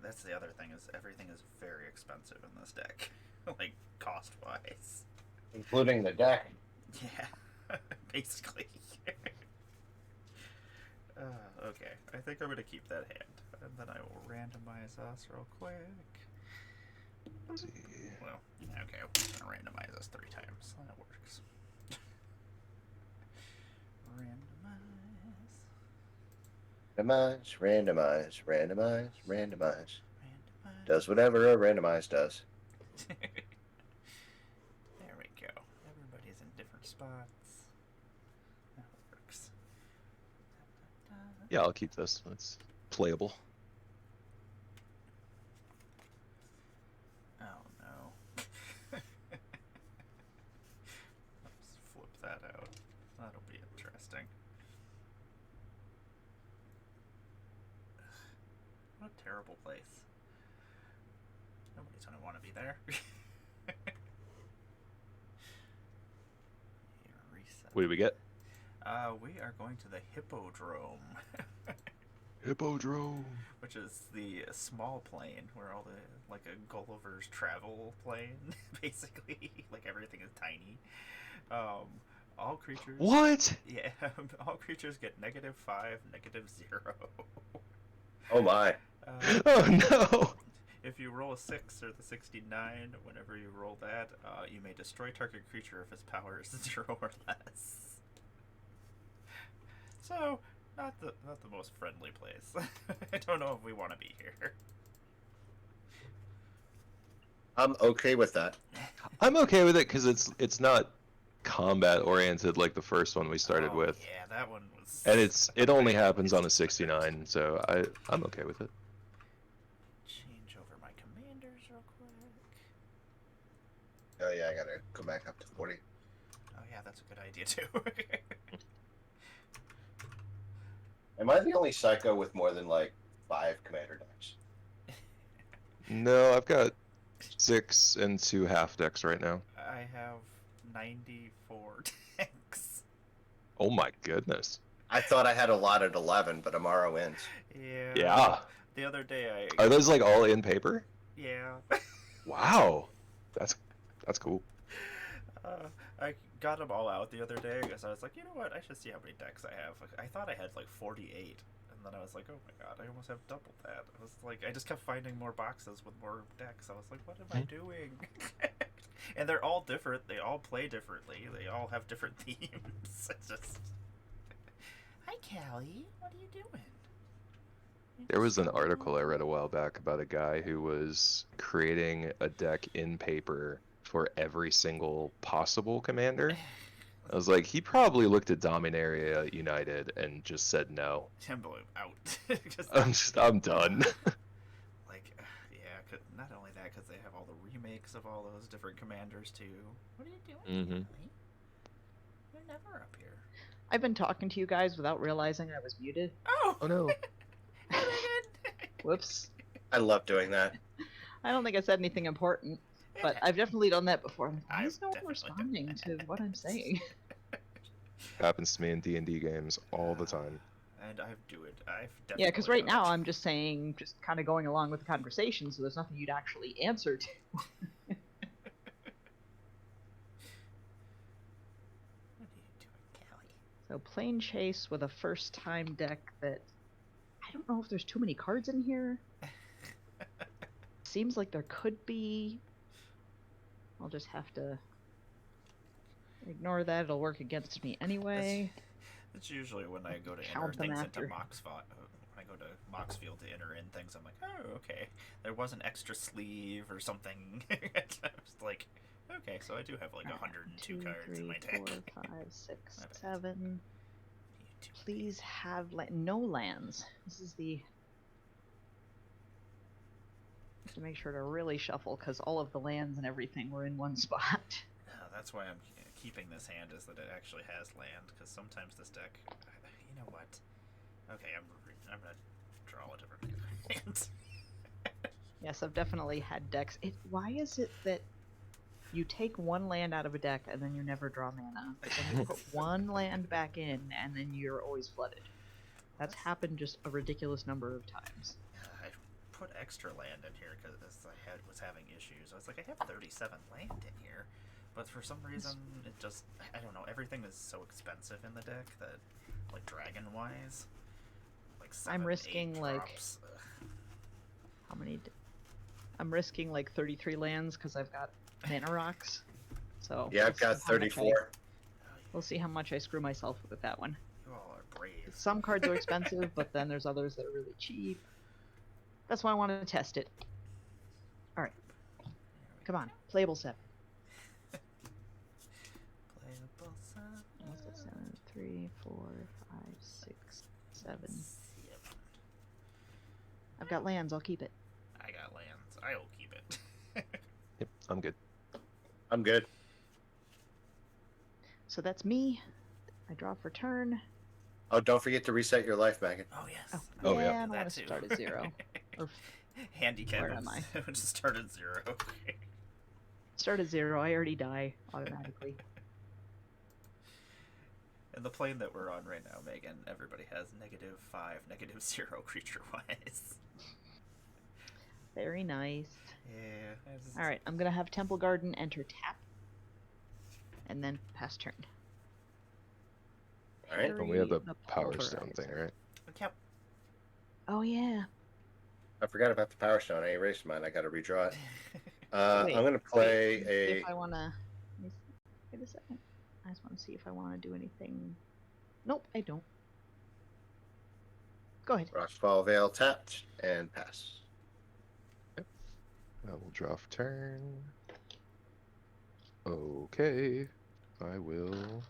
Speaker 1: That's the other thing, is everything is very expensive in this deck. Like, cost-wise.
Speaker 3: Including the deck.
Speaker 1: Yeah, basically. Okay, I think I'm going to keep that hand. And then I will randomize us real quick.
Speaker 2: Let's see.
Speaker 1: Well, okay, I'm just going to randomize us 3 times. That works. Randomize.
Speaker 3: Randomize, randomize, randomize. Does whatever a randomize does.
Speaker 1: There we go. Everybody's in different spots. That works.
Speaker 2: Yeah, I'll keep this. It's playable.
Speaker 1: Oh no. Let's flip that out. That'll be interesting. What a terrible place. Nobody's gonna want to be there. Here, reset.
Speaker 2: What do we get?
Speaker 1: We are going to the Hippodrome.
Speaker 2: Hippodrome.
Speaker 1: Which is the small plane where all the, like a Gulliver's travel plane, basically. Like everything is tiny. All creatures.
Speaker 2: What?
Speaker 1: Yeah, all creatures get -5, -0.
Speaker 3: Oh my.
Speaker 2: Oh no!
Speaker 1: If you roll a 6 or the 69, whenever you roll that, you may destroy target creature if its power is 0 or less. So, not the most friendly place. I don't know if we want to be here.
Speaker 3: I'm okay with that.
Speaker 2: I'm okay with it because it's not combat oriented like the first one we started with,
Speaker 1: Yeah, that one was.
Speaker 2: and it only happens on a 69, so I'm okay with it.
Speaker 1: Change over my commanders real quick.
Speaker 3: Oh yeah, I gotta go back up to 40.
Speaker 1: Oh yeah, that's a good idea too.
Speaker 3: Am I the only psycho with more than like 5 commander decks?
Speaker 2: No, I've got 6 and 2 half decks right now.
Speaker 1: I have 94 decks.
Speaker 2: Oh my goodness.
Speaker 3: I thought I had a lot at 11, but Emmara wins.
Speaker 1: Yeah.
Speaker 2: Yeah.
Speaker 1: The other day
Speaker 2: Are those like all in paper?
Speaker 1: Yeah.
Speaker 2: Wow. That's cool.
Speaker 1: I got them all out the other day because I was like, you know what? I should see how many decks I have. Like, I thought I had like 48, and then I was like, oh my god, I almost have double that. I was like, I just kept finding more boxes with more decks. I was like, what am I doing? And they're all different. They all play differently. They all have different themes. It's just. Hi, Callie. What are you doing?
Speaker 2: There was an article I read a while back about a guy who was creating a deck in paper for every single possible commander. I was like, he probably looked at Dominaria United and just said no.
Speaker 1: Timbo out.
Speaker 2: I'm done.
Speaker 1: Like, yeah, not only that, because they have all the remakes of all those different commanders too. What are you doing, Callie? You're never up here.
Speaker 5: I've been talking to you guys without realizing I was muted.
Speaker 1: Oh
Speaker 2: no.
Speaker 5: Whoops.
Speaker 3: I love doing that.
Speaker 5: I don't think I said anything important, but I've definitely done that before. Why
Speaker 1: I've
Speaker 5: is no one
Speaker 1: definitely
Speaker 5: responding to what I'm saying?
Speaker 2: Happens to me in D&D games all the time.
Speaker 1: And I've definitely.
Speaker 5: Yeah, because right
Speaker 1: done
Speaker 5: now
Speaker 1: it.
Speaker 5: I'm just saying, just kind of going along with the conversation, so there's nothing you'd actually answer to.
Speaker 1: What are you doing, Callie?
Speaker 5: So Plane Chase with a first-time deck that I don't know if there's too many cards in here. Seems like there could be. I'll just have to ignore that. It'll work against me anyway.
Speaker 1: That's usually when I go to enter
Speaker 5: Count them
Speaker 1: things
Speaker 5: after.
Speaker 1: into Moxfield. When I go to Moxfield to enter in things, I'm like, oh, okay. There was an extra sleeve or something. I was like, okay, so I do have like 102 cards in my deck.
Speaker 5: 2, 3, 4, 5, 6,
Speaker 1: My bad.
Speaker 5: 7. Please have no lands. This is the To make sure to really shuffle, because all of the lands and everything were in one spot.
Speaker 1: That's why I'm keeping this hand, is that it actually has land, because sometimes this deck... You know what? Okay, I'm going to draw a different hand.
Speaker 5: Yes, I've definitely had decks. Why is it that you take one land out of a deck and then you never draw mana, but then you put one land back in and then you're always flooded? That's happened just a ridiculous number of times.
Speaker 1: I put extra land in here because I was having issues. I was like, I have 37 land in here, but for some reason it just, I don't know, everything is so expensive in the deck that, like, dragon wise, like 7,
Speaker 5: I'm risking
Speaker 1: 8
Speaker 5: like
Speaker 1: drops.
Speaker 5: how many? I'm risking like 33 lands because I've got mana rocks. So
Speaker 3: Yeah, I've got 34.
Speaker 5: We'll see how much I screw myself with that one.
Speaker 1: You all are brave.
Speaker 5: Some cards are expensive, but then there's others that are really cheap. That's why I want to test it. Alright. Come on. Playable 7.
Speaker 1: Playable 7.
Speaker 5: What's that? 7, 3, 4, 5, 6, 7. I've got lands, I'll keep it.
Speaker 1: I got lands. I will keep it.
Speaker 2: Yep, I'm good.
Speaker 3: I'm good.
Speaker 5: So that's me. I draw for turn.
Speaker 3: Oh, don't forget to reset your life, Megan.
Speaker 1: Oh, yes.
Speaker 2: Oh, yeah.
Speaker 5: I don't
Speaker 1: That
Speaker 5: want to
Speaker 1: too.
Speaker 5: start at 0. Or
Speaker 1: Handicap.
Speaker 5: Where am I?
Speaker 1: Just start at 0.
Speaker 5: start at 0. I already die automatically.
Speaker 1: In the plane that we're on right now, Megan, everybody has -5, -0 creature-wise.
Speaker 5: Very nice.
Speaker 1: Yeah.
Speaker 5: Alright, I'm going to have Temple Garden enter tap. And then pass turn.
Speaker 3: Alright.
Speaker 2: And we have the
Speaker 5: Parry
Speaker 2: Power Stone
Speaker 5: Pulverizer.
Speaker 2: thing, right?
Speaker 1: Yep.
Speaker 5: Oh, yeah.
Speaker 3: I forgot about the Power Stone. I erased mine. I got to redraw it.
Speaker 5: Wait,
Speaker 3: I'm going to play
Speaker 5: If I
Speaker 3: a...
Speaker 5: want to... Wait a second. I just want to see if I want to do anything. Nope, I don't. Go ahead.
Speaker 3: Rockfall Veil tapped and pass.
Speaker 2: I will draw for turn. Okay. I will...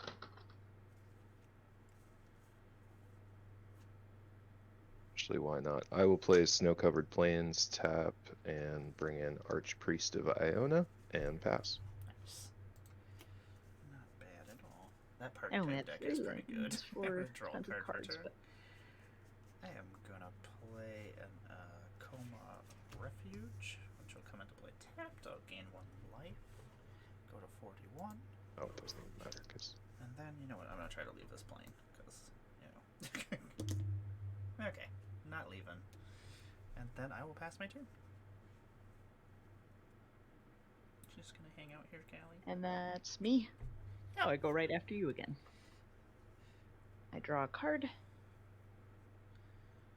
Speaker 2: Actually, why not? I will play Snow-Covered Plains, tap, and bring in Archpriest of Iona, and pass.
Speaker 1: Nice. Not bad at all. That party
Speaker 5: I only
Speaker 1: type
Speaker 5: had
Speaker 1: deck is
Speaker 5: 3
Speaker 1: pretty good.
Speaker 5: lands for
Speaker 1: Draw a
Speaker 5: expensive
Speaker 1: card for
Speaker 5: cards,
Speaker 1: turn.
Speaker 5: but
Speaker 1: I am gonna play an Coma Refuge, which will come into play tapped. I'll gain 1 life. Go to 41.
Speaker 2: Oh, it doesn't even matter, because...
Speaker 1: And then, you know what, I'm gonna try to leave this plane, because, you know. Okay, not leaving. And then I will pass my turn. Just gonna hang out here, Callie.
Speaker 5: and that's me. Now I go right after you again. I draw a card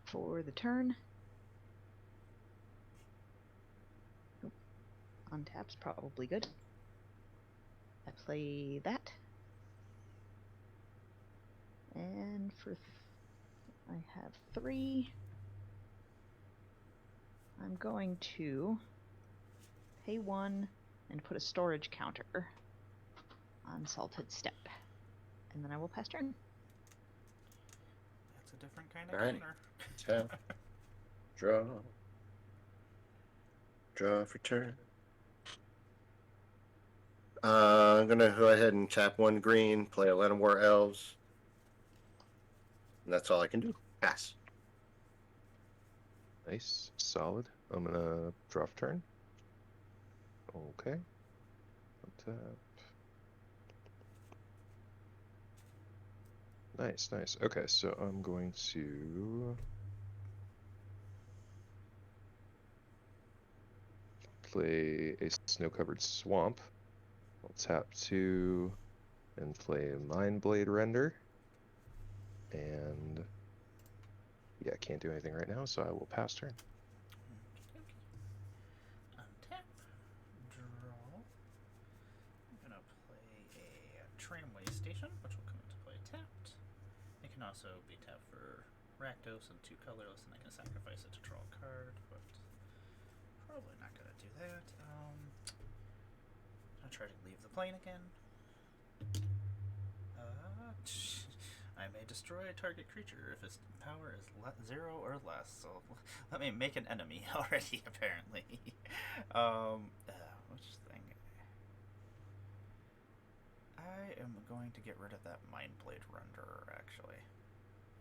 Speaker 5: for the turn. Nope. Untap's probably good. I play that. And for I have 3. I'm going to pay 1 and put a storage counter on Salted Step. And then I will pass turn.
Speaker 1: That's a different kind of
Speaker 3: Alrighty.
Speaker 1: counter.
Speaker 3: Tap. Draw. Draw for turn. I'm going to go ahead and tap 1 green, play a Land of War Elves. And that's all I can do. Pass.
Speaker 2: Nice. Solid. I'm gonna draw for turn. Okay. Tap. Nice, nice. Okay, so I'm going to play a Snow-Covered Swamp. I'll tap 2 and play Mindblade Render. And yeah, I can't do anything right now, so I will pass turn.
Speaker 1: Untap. Draw. I'm gonna play a Tramway Station, which will come into play tapped. It can also be tapped for Rakdos and 2 colorless, and I can sacrifice it to draw a card, but probably not gonna do that. I'll try to leave the plane again. I may destroy a target creature if its power is 0 or less. So let me make an enemy already, apparently. Which thing? I am going to get rid of that Mindblade Renderer, actually.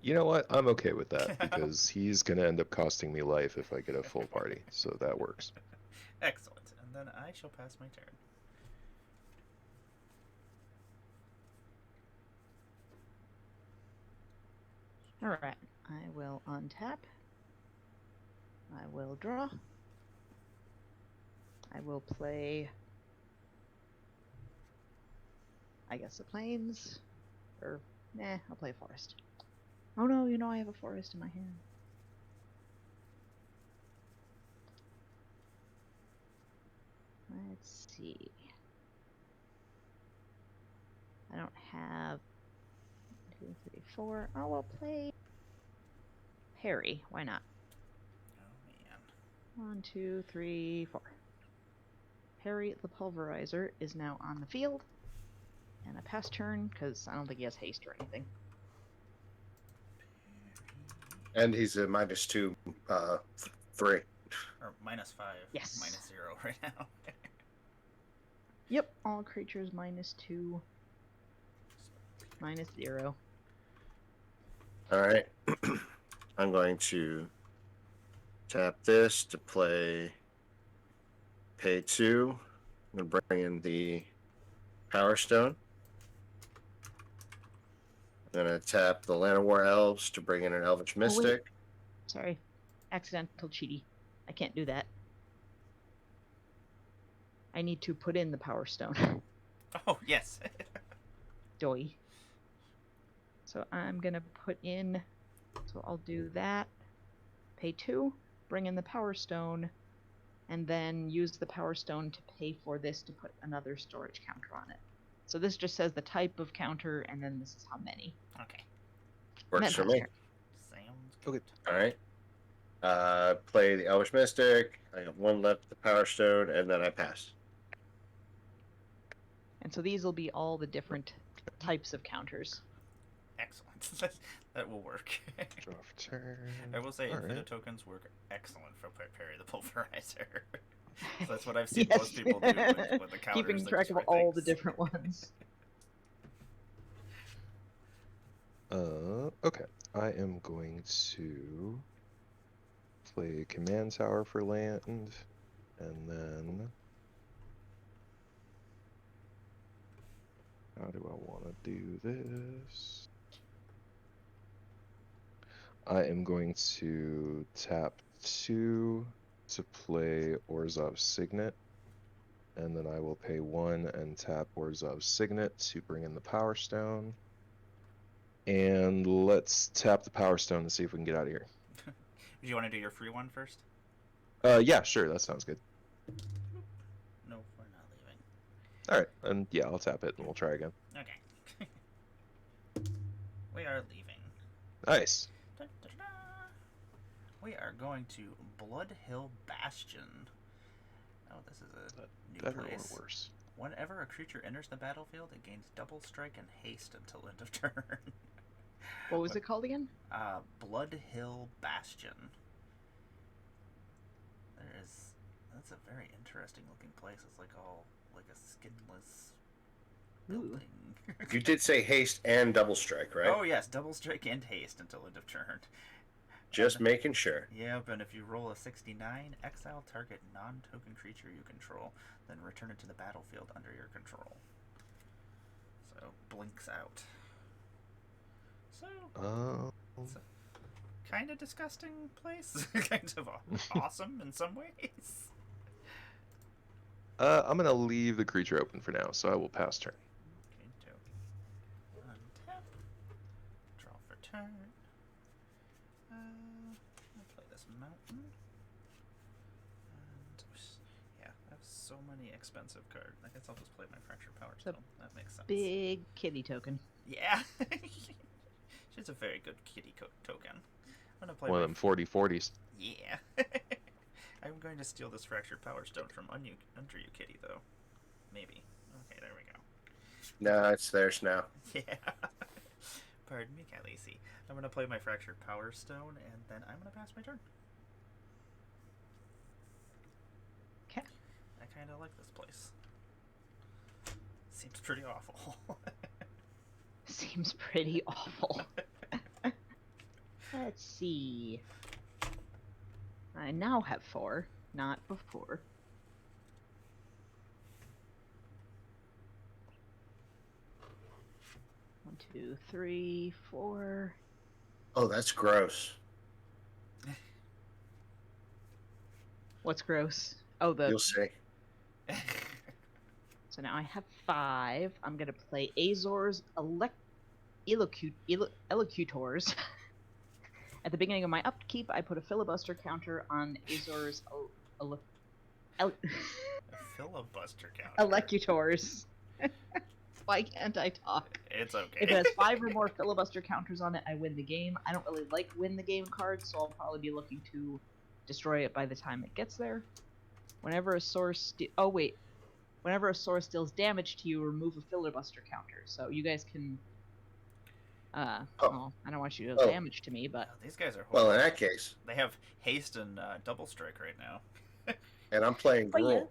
Speaker 2: You know what? I'm okay with that because he's going to end up costing me life if I get a full party, so that works.
Speaker 1: Excellent. And then I shall pass my turn.
Speaker 5: Alright, I will untap. I will draw. I will play, I guess, the plains. Or, nah, I'll play a forest. Oh no, you know I have a forest in my hand. Let's see. I don't have 1, 2, 3, 4. Oh, I'll play Harry. Why not?
Speaker 1: Oh, man.
Speaker 5: 1, 2, 3, 4. Harry the Pulverizer is now on the field. And a pass turn, because I don't think he has haste or anything.
Speaker 3: And he's a -2, 3.
Speaker 1: Or -5.
Speaker 5: Yes.
Speaker 1: -0 right now.
Speaker 5: Yep, all creatures -2, -0.
Speaker 3: Alright. I'm going to tap this to pay 2. I'm going to bring in the Power Stone. I'm going to tap the Land of War Elves to bring in an Elvish Mystic.
Speaker 5: Sorry. Accidental cheaty. I can't do that. I need to put in the Power Stone.
Speaker 1: Oh, yes.
Speaker 5: Doy. So I'm going to put in... So I'll do that. Pay 2. Bring in the Power Stone. And then use the Power Stone to pay for this to put another storage counter on it. So this just says the type of counter, and then this is how many.
Speaker 1: Okay.
Speaker 3: Works for me.
Speaker 1: Sounds
Speaker 2: Okay.
Speaker 1: good.
Speaker 3: Alright. Play the Elvish Mystic. I have 1 left, the Power Stone, and then I pass.
Speaker 5: And so these will be all the different types of counters.
Speaker 1: Excellent. That will work.
Speaker 2: Draw for turn.
Speaker 1: I will say
Speaker 2: All
Speaker 1: infinite
Speaker 2: right.
Speaker 1: tokens work excellent for Parry the Pulverizer. So that's what I've seen
Speaker 5: Yes.
Speaker 1: most people do with the counters.
Speaker 5: Keeping
Speaker 1: that
Speaker 5: track of
Speaker 1: destroy
Speaker 5: all the
Speaker 1: things.
Speaker 5: different ones.
Speaker 2: Okay. I am going to play Command Tower for land, and then how do I want to do this? I am going to tap 2 to play Orzhov's Signet, and then I will pay 1 and tap Orzhov's Signet to bring in the Power Stone. And let's tap the Power Stone to see if we can get out of here.
Speaker 1: Do you want to do your free one first?
Speaker 2: Yeah, sure, that sounds good.
Speaker 1: No, we're not leaving.
Speaker 2: Alright, and yeah, I'll tap it and we'll try again.
Speaker 1: Okay. We are leaving.
Speaker 2: Nice.
Speaker 1: Da, da, da, da. We are going to Blood Hill Bastion. Oh, this is a new
Speaker 2: Better
Speaker 1: place.
Speaker 2: or worse?
Speaker 1: Whenever a creature enters the battlefield, it gains double strike and haste until end of turn.
Speaker 5: What was it called again?
Speaker 1: Blood Hill Bastion. That's a very interesting looking place. It's like all like a skinless building.
Speaker 3: You did say haste and double strike, right?
Speaker 1: Oh yes, double strike and haste until end of turn.
Speaker 3: Just making sure.
Speaker 1: Yep, and if you roll a 69, exile target non-token creature you control, then return it to the battlefield under your control. So, blinks out. So, it's a kind of disgusting place. Kind of awesome in some ways.
Speaker 2: I'm gonna leave the creature open for now, so I will pass turn.
Speaker 1: Okay, do untap. Draw for turn. I'll play this mountain. And yeah, I have so many expensive cards. I guess I'll just play my Fractured Power
Speaker 5: It's a
Speaker 1: Stone. That makes sense.
Speaker 5: Big kitty token.
Speaker 1: Yeah. She's a very good kitty token. I'm gonna play
Speaker 2: One of them 40/40s.
Speaker 1: Yeah. I'm going to steal this Fractured Power Stone from under you, Kitty, though. Maybe. Okay, there we go.
Speaker 3: No, it's theirs now.
Speaker 1: Yeah. Pardon me, Khaleesi. I'm going to play my Fractured Power Stone, and then I'm going to pass my turn.
Speaker 5: Okay.
Speaker 1: I kind of like this place. Seems pretty awful.
Speaker 5: Seems pretty awful. Let's see. I now have 4, not before. One, 2, 3, 4.
Speaker 3: Oh, that's gross.
Speaker 5: What's gross? Oh,
Speaker 3: You'll see.
Speaker 5: So now I have 5. I'm gonna play Azor's Elocutors. At the beginning of my upkeep, I put a filibuster counter on Azor's
Speaker 1: Filibuster counter.
Speaker 5: Elecutors. Why can't I talk?
Speaker 1: It's okay.
Speaker 5: If it has 5 or more filibuster counters on it, I win the game. I don't really like win the game cards, so I'll probably be looking to destroy it by the time it gets there. Whenever a source whenever a source deals damage to you, remove a filibuster counter. So you guys can well, I don't want you to deal damage to me, but
Speaker 1: Oh, these guys are horrible.
Speaker 3: Well, in that case,
Speaker 1: They have haste and double strike right now.
Speaker 3: and I'm playing
Speaker 5: Oh, yeah.
Speaker 3: Gruul.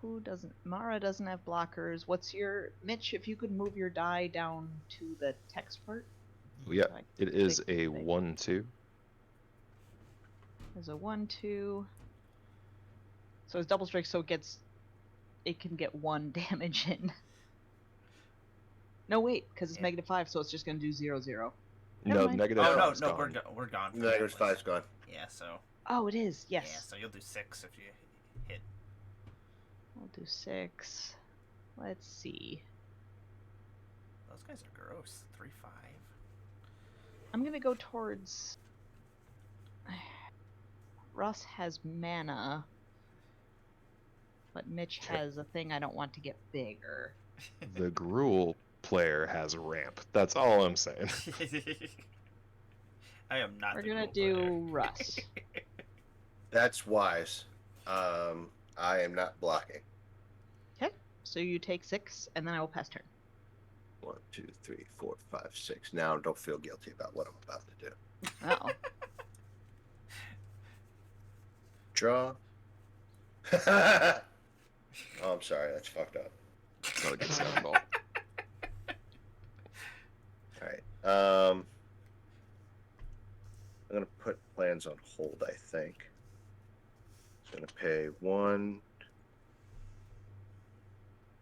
Speaker 5: who doesn't? Mara doesn't have blockers. What's your Mitch? If you could move your die down to the text part.
Speaker 2: Yeah,
Speaker 5: so I
Speaker 2: it
Speaker 5: can
Speaker 2: is
Speaker 5: take
Speaker 2: a
Speaker 5: the thing.
Speaker 2: 1/2.
Speaker 5: There's a 1/2. So it's double strike, so it can get 1 damage in. No, wait, because it's -5, so it's just gonna do 0/0. Never
Speaker 2: No,
Speaker 5: mind.
Speaker 2: negative
Speaker 1: Oh, no,
Speaker 2: five's
Speaker 1: no,
Speaker 2: gone.
Speaker 1: we're gone. from
Speaker 3: Negative
Speaker 1: that list.
Speaker 3: 5's gone.
Speaker 1: Yeah, so...
Speaker 5: Oh, it is. Yes.
Speaker 1: Yeah, so you'll do 6 if you hit.
Speaker 5: I'll do 6. Let's see.
Speaker 1: Those guys are gross. 3/5.
Speaker 5: I'm gonna go towards. Russ has mana, but Mitch has a thing I don't want to get bigger.
Speaker 2: The Gruul player has a ramp. That's all I'm saying.
Speaker 1: I am not.
Speaker 5: We're
Speaker 1: the
Speaker 5: gonna
Speaker 1: Gruul
Speaker 5: do
Speaker 1: player.
Speaker 5: Russ.
Speaker 3: That's wise. I am not blocking.
Speaker 5: Okay, so you take 6, and then I will pass turn.
Speaker 3: 1, 2, 3, 4, 5, 6. Now don't feel guilty about what I'm about to do.
Speaker 5: Uh-oh.
Speaker 3: Draw. Oh, I'm sorry. That's fucked up.
Speaker 2: Not a good sound call.
Speaker 3: All right. I'm gonna put plans on hold. I think. It's gonna pay 1.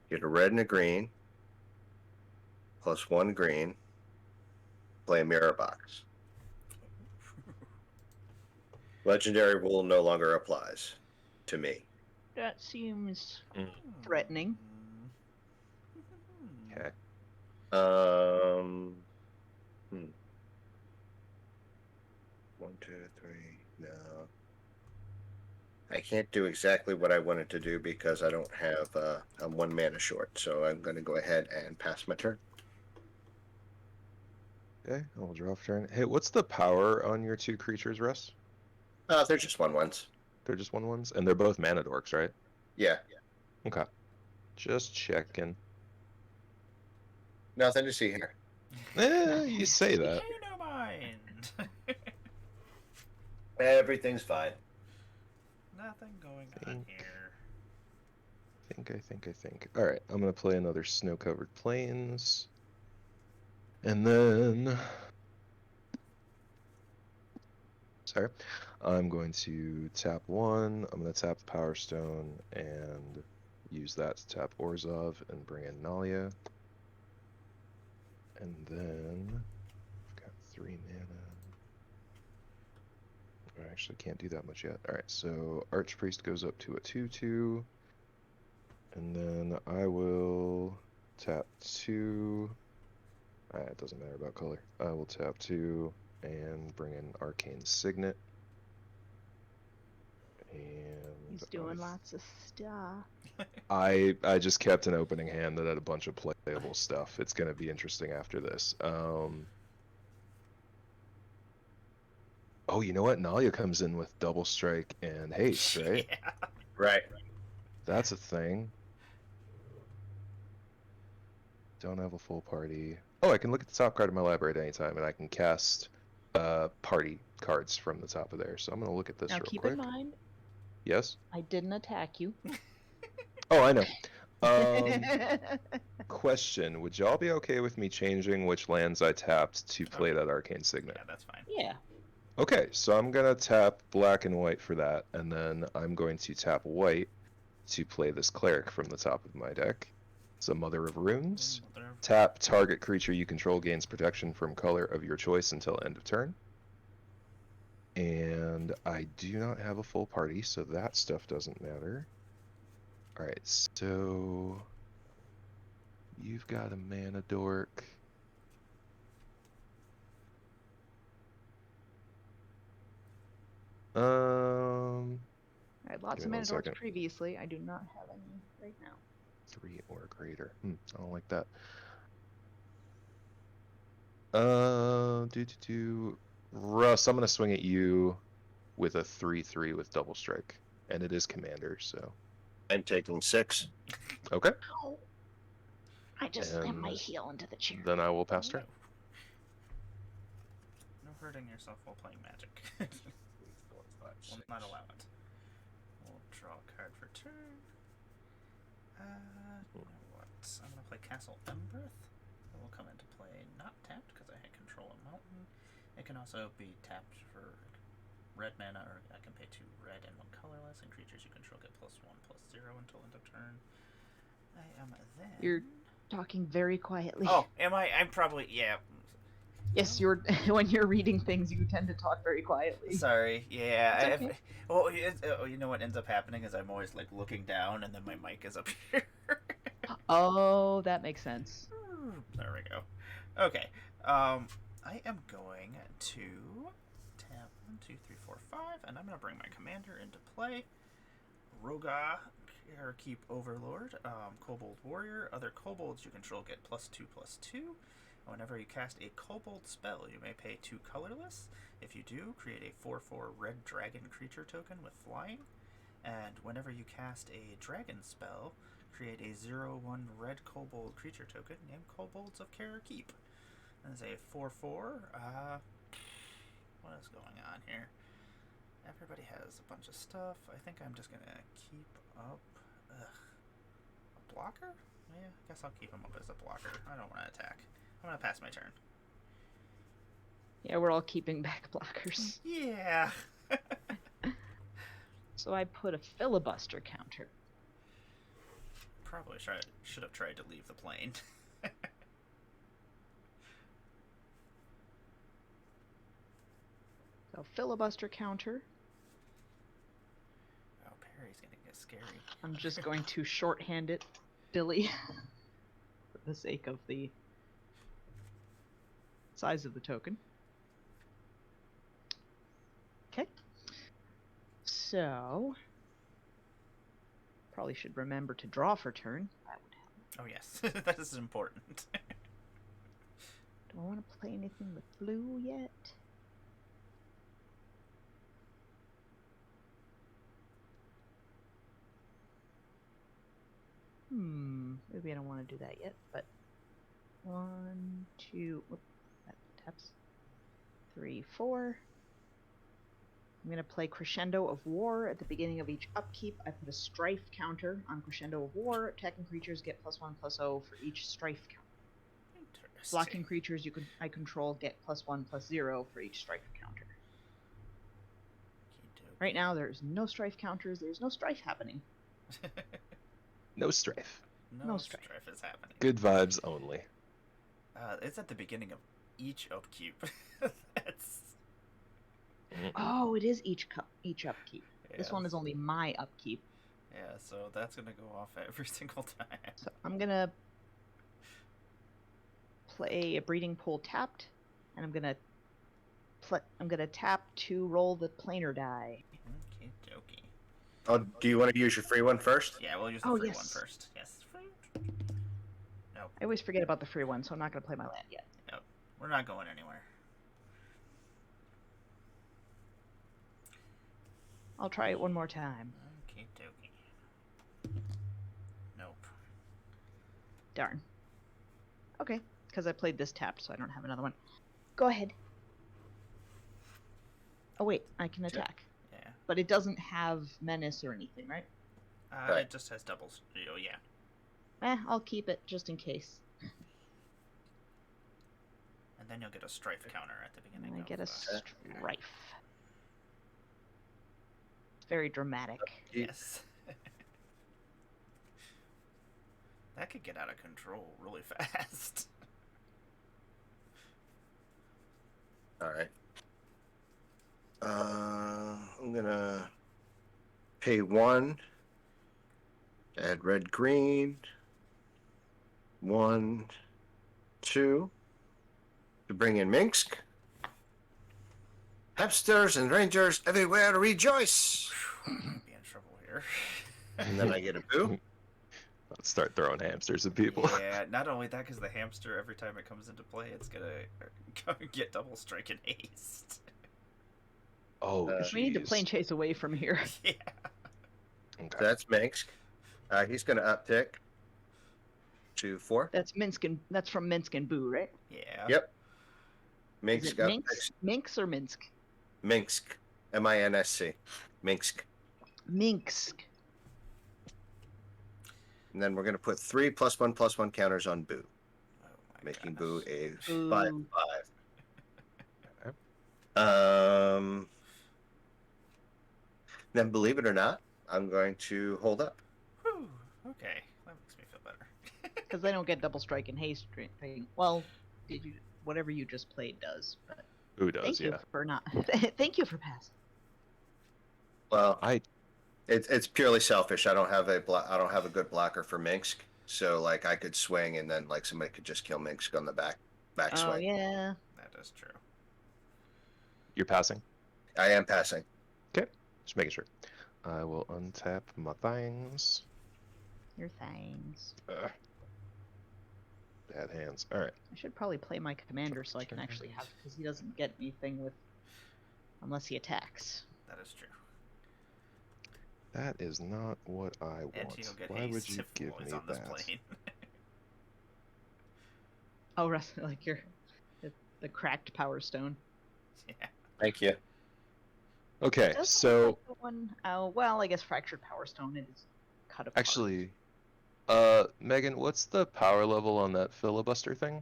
Speaker 3: Get a red and a green. Plus 1 green. Play a mirror box. Legendary rule no longer applies to me.
Speaker 5: That seems
Speaker 2: Mm.
Speaker 5: threatening.
Speaker 2: Okay.
Speaker 3: 1, 2, 3. No. I can't do exactly what I wanted to do because I don't have. I'm 1 mana short, so I'm going to go ahead and pass my turn.
Speaker 2: Okay, I'll draw for turn. Hey, what's the power on your 2 creatures, Russ?
Speaker 3: They're just 1/1s.
Speaker 2: They're just 1/1s? And they're both mana dorks, right?
Speaker 3: Yeah.
Speaker 2: Okay. Just checking.
Speaker 3: Nothing to see here.
Speaker 2: You say that.
Speaker 1: Pay no mind.
Speaker 3: Everything's fine.
Speaker 1: Nothing going on
Speaker 2: Think.
Speaker 1: here.
Speaker 2: I think. Alright, I'm gonna play another Snow-Covered Plains. And then... Sorry. I'm going to tap 1, I'm going to tap the Power Stone, and use that to tap Orzhov and bring in Nalia. And then... I've got 3 mana. I actually can't do that much yet. Alright, so Archpriest goes up to a 2/2. And then I will tap 2. It doesn't matter about color. I will tap 2 and bring in Arcane Signet. And
Speaker 5: He's doing lots of stuff.
Speaker 2: I just kept an opening hand that had a bunch of playable stuff. It's gonna be interesting after this. Oh, you know what? Nalia comes in with double strike and haste, right?
Speaker 1: Yeah.
Speaker 3: Right.
Speaker 2: That's a thing. Don't have a full party. Oh, I can look at the top card of my library at any time, and I can cast party cards from the top of there. So I'm gonna look at this
Speaker 5: Now
Speaker 2: real
Speaker 5: keep
Speaker 2: quick.
Speaker 5: in mind,
Speaker 2: Yes.
Speaker 5: I didn't attack you.
Speaker 2: Oh, I know. Question: would y'all be okay with me changing which lands I tapped to play that arcane signet?
Speaker 1: Yeah, that's fine.
Speaker 5: Yeah.
Speaker 2: Okay, so I'm gonna tap black and white for that, and then I'm going to tap white to play this cleric from the top of my deck. It's a Mother of Runes. Tap target creature you control gains protection from color of your choice until end of turn. And I do not have a full party, so that stuff doesn't matter. Alright, so you've got a mana dork.
Speaker 5: I had lots
Speaker 2: Give
Speaker 5: of
Speaker 2: me one
Speaker 5: mana dorks
Speaker 2: second.
Speaker 5: previously. I do not have any right now.
Speaker 2: 3 or greater. I don't like that. Russ, I'm gonna swing at you with a 3/3 with double strike, and it is commander, so
Speaker 3: I'm taking 6.
Speaker 2: okay.
Speaker 5: Oh, I just slammed my
Speaker 2: And
Speaker 5: heel into the chair.
Speaker 2: then I will pass turn.
Speaker 1: No hurting yourself while playing Magic. Will not allow it. We'll draw a card for turn. You know what? I'm gonna play Castle Emberth. It will come into play not tapped because I control a mountain. It can also be tapped for red mana, or I can pay 2 red and 1 colorless, and creatures you control get +1/+0 until end of turn. I am then.
Speaker 5: You're talking very quietly.
Speaker 1: Oh, am I? I'm probably, yeah.
Speaker 5: Yes, you're. When you're reading things, you tend to talk very quietly.
Speaker 1: Sorry, yeah.
Speaker 5: It's okay.
Speaker 1: Well, you know what ends up happening is I'm always like looking down, and then my mic is up here.
Speaker 5: Oh, that makes sense.
Speaker 1: There we go. Okay. I am going to tap 1, 2, 3, 4, 5, and I'm going to bring my commander into play. Roga, Keep Overlord, Kobold Warrior. Other kobolds you control get +2/+2. Whenever you cast a kobold spell, you may pay 2 colorless. If you do, create a 4/4 red dragon creature token with flying. And whenever you cast a dragon spell, create a 0/1 red kobold creature token named Kobolds of Keep. And it's a 4/4. What is going on here? Everybody has a bunch of stuff. I think I'm just gonna keep up. A blocker? Yeah, I guess I'll keep him up as a blocker. I don't want to attack. I'm gonna pass my turn.
Speaker 5: Yeah, we're all keeping back blockers.
Speaker 1: Yeah.
Speaker 5: So I put a filibuster counter.
Speaker 1: Probably should have tried to leave the plane.
Speaker 5: So filibuster counter.
Speaker 1: Oh, Perry's gonna get scary.
Speaker 5: I'm just going to shorthand it, Billy, for the sake of the size of the token. Okay. So, probably should remember to draw for turn. That would help.
Speaker 1: Oh yes, that is important.
Speaker 5: Do I want to play anything with blue yet? Maybe I don't want to do that yet, but 1, 2, whoop, that taps. 3, 4. I'm going to play Crescendo of War. At the beginning of each upkeep, I put a strife counter on Crescendo of War. Attacking creatures get +1/+0 for each strife counter. Blocking creatures I control get +1/+0 for each strife counter. Right now, there's no strife counters. There's no strife happening.
Speaker 2: No strife.
Speaker 1: No strife is happening.
Speaker 2: Good vibes only.
Speaker 1: It's at the beginning of each upkeep. That's...
Speaker 5: Oh, it is each upkeep.
Speaker 1: Yeah.
Speaker 5: This one is only my upkeep.
Speaker 1: Yeah, so that's gonna go off every single time.
Speaker 5: So I'm gonna play a breeding pool tapped, and I'm gonna tap to roll the planar die.
Speaker 1: Okie dokie.
Speaker 3: Oh, do you want to use your free one first?
Speaker 1: Yeah, we'll use the free one first. Yes. Nope.
Speaker 5: I always forget about the free one, so I'm not gonna play my land yet.
Speaker 1: Nope. We're not going anywhere.
Speaker 5: I'll try it one more time.
Speaker 1: Okie dokie. Nope.
Speaker 5: Darn. because I played this tapped, so I don't have another one. Go ahead. Oh wait, I can attack.
Speaker 1: Yeah.
Speaker 5: But it doesn't have menace or anything, right?
Speaker 3: Right.
Speaker 1: It just has doubles. Oh, yeah.
Speaker 5: I'll keep it just in case.
Speaker 1: And then you'll get a strife counter at the beginning.
Speaker 5: And I get a
Speaker 1: of,
Speaker 5: strife. Very dramatic.
Speaker 1: yes. That could get out of control really fast.
Speaker 3: All right. I'm gonna pay 1. Add red green. 1, 2. To bring in Minsk. Hamsters and rangers everywhere rejoice.
Speaker 1: I'll be in trouble here.
Speaker 3: And then I get a boo.
Speaker 2: Let's start throwing hamsters at people.
Speaker 1: Yeah, not only that, because the hamster, every time it comes into play, it's gonna get double strike and haste.
Speaker 2: Oh,
Speaker 5: We need to
Speaker 2: jeez.
Speaker 5: plane chase away from here.
Speaker 1: Yeah.
Speaker 2: Okay.
Speaker 3: That's Minsk. He's gonna uptick to 4.
Speaker 5: That's that's from Minsk and Boo, right?
Speaker 1: Yeah.
Speaker 3: Yep.
Speaker 5: Is
Speaker 3: Minsk
Speaker 5: it
Speaker 3: up.
Speaker 5: Minsk or Minsk?
Speaker 3: Minsk. Minsk. Minsk.
Speaker 5: Minsk.
Speaker 3: And then we're gonna put 3 +1/+1 counters on Boo,
Speaker 1: Oh my
Speaker 3: making
Speaker 1: goodness.
Speaker 3: Boo a
Speaker 5: Boo.
Speaker 3: 5/5.
Speaker 2: Okay.
Speaker 3: Then believe it or not, I'm going to hold up.
Speaker 1: Whew, okay, that makes me feel better.
Speaker 5: Because they don't get double strike and haste or anything. Well, whatever you just played does. But
Speaker 2: Who does?
Speaker 5: thank
Speaker 2: Yeah.
Speaker 5: you for not. Thank you for passing.
Speaker 3: Well,
Speaker 2: I
Speaker 3: it's purely selfish. I don't have a good blocker for Minsk, so like I could swing and then like somebody could just kill Minsk on the back
Speaker 5: Oh
Speaker 3: swing.
Speaker 5: yeah.
Speaker 1: That is true.
Speaker 2: You're passing.
Speaker 3: I am passing.
Speaker 2: Just making sure. I will untap my things.
Speaker 5: Your thanks.
Speaker 2: Bad hands. All right.
Speaker 5: I should probably play my commander so I can actually have, because he doesn't get anything with, unless he attacks.
Speaker 1: That is true.
Speaker 2: That is not what I
Speaker 1: And
Speaker 2: want.
Speaker 1: he'll get
Speaker 2: Why
Speaker 1: haste
Speaker 2: would you
Speaker 1: if
Speaker 2: give
Speaker 1: Lloyd's
Speaker 2: me
Speaker 1: on this
Speaker 2: that?
Speaker 1: plane.
Speaker 5: Oh, like the cracked Power Stone.
Speaker 1: Yeah.
Speaker 3: Thank you.
Speaker 2: Okay,
Speaker 5: Doesn't
Speaker 2: so
Speaker 5: look like the one. Oh well, I guess fractured Power Stone is cut apart.
Speaker 2: actually, Megan, what's the power level on that filibuster thing?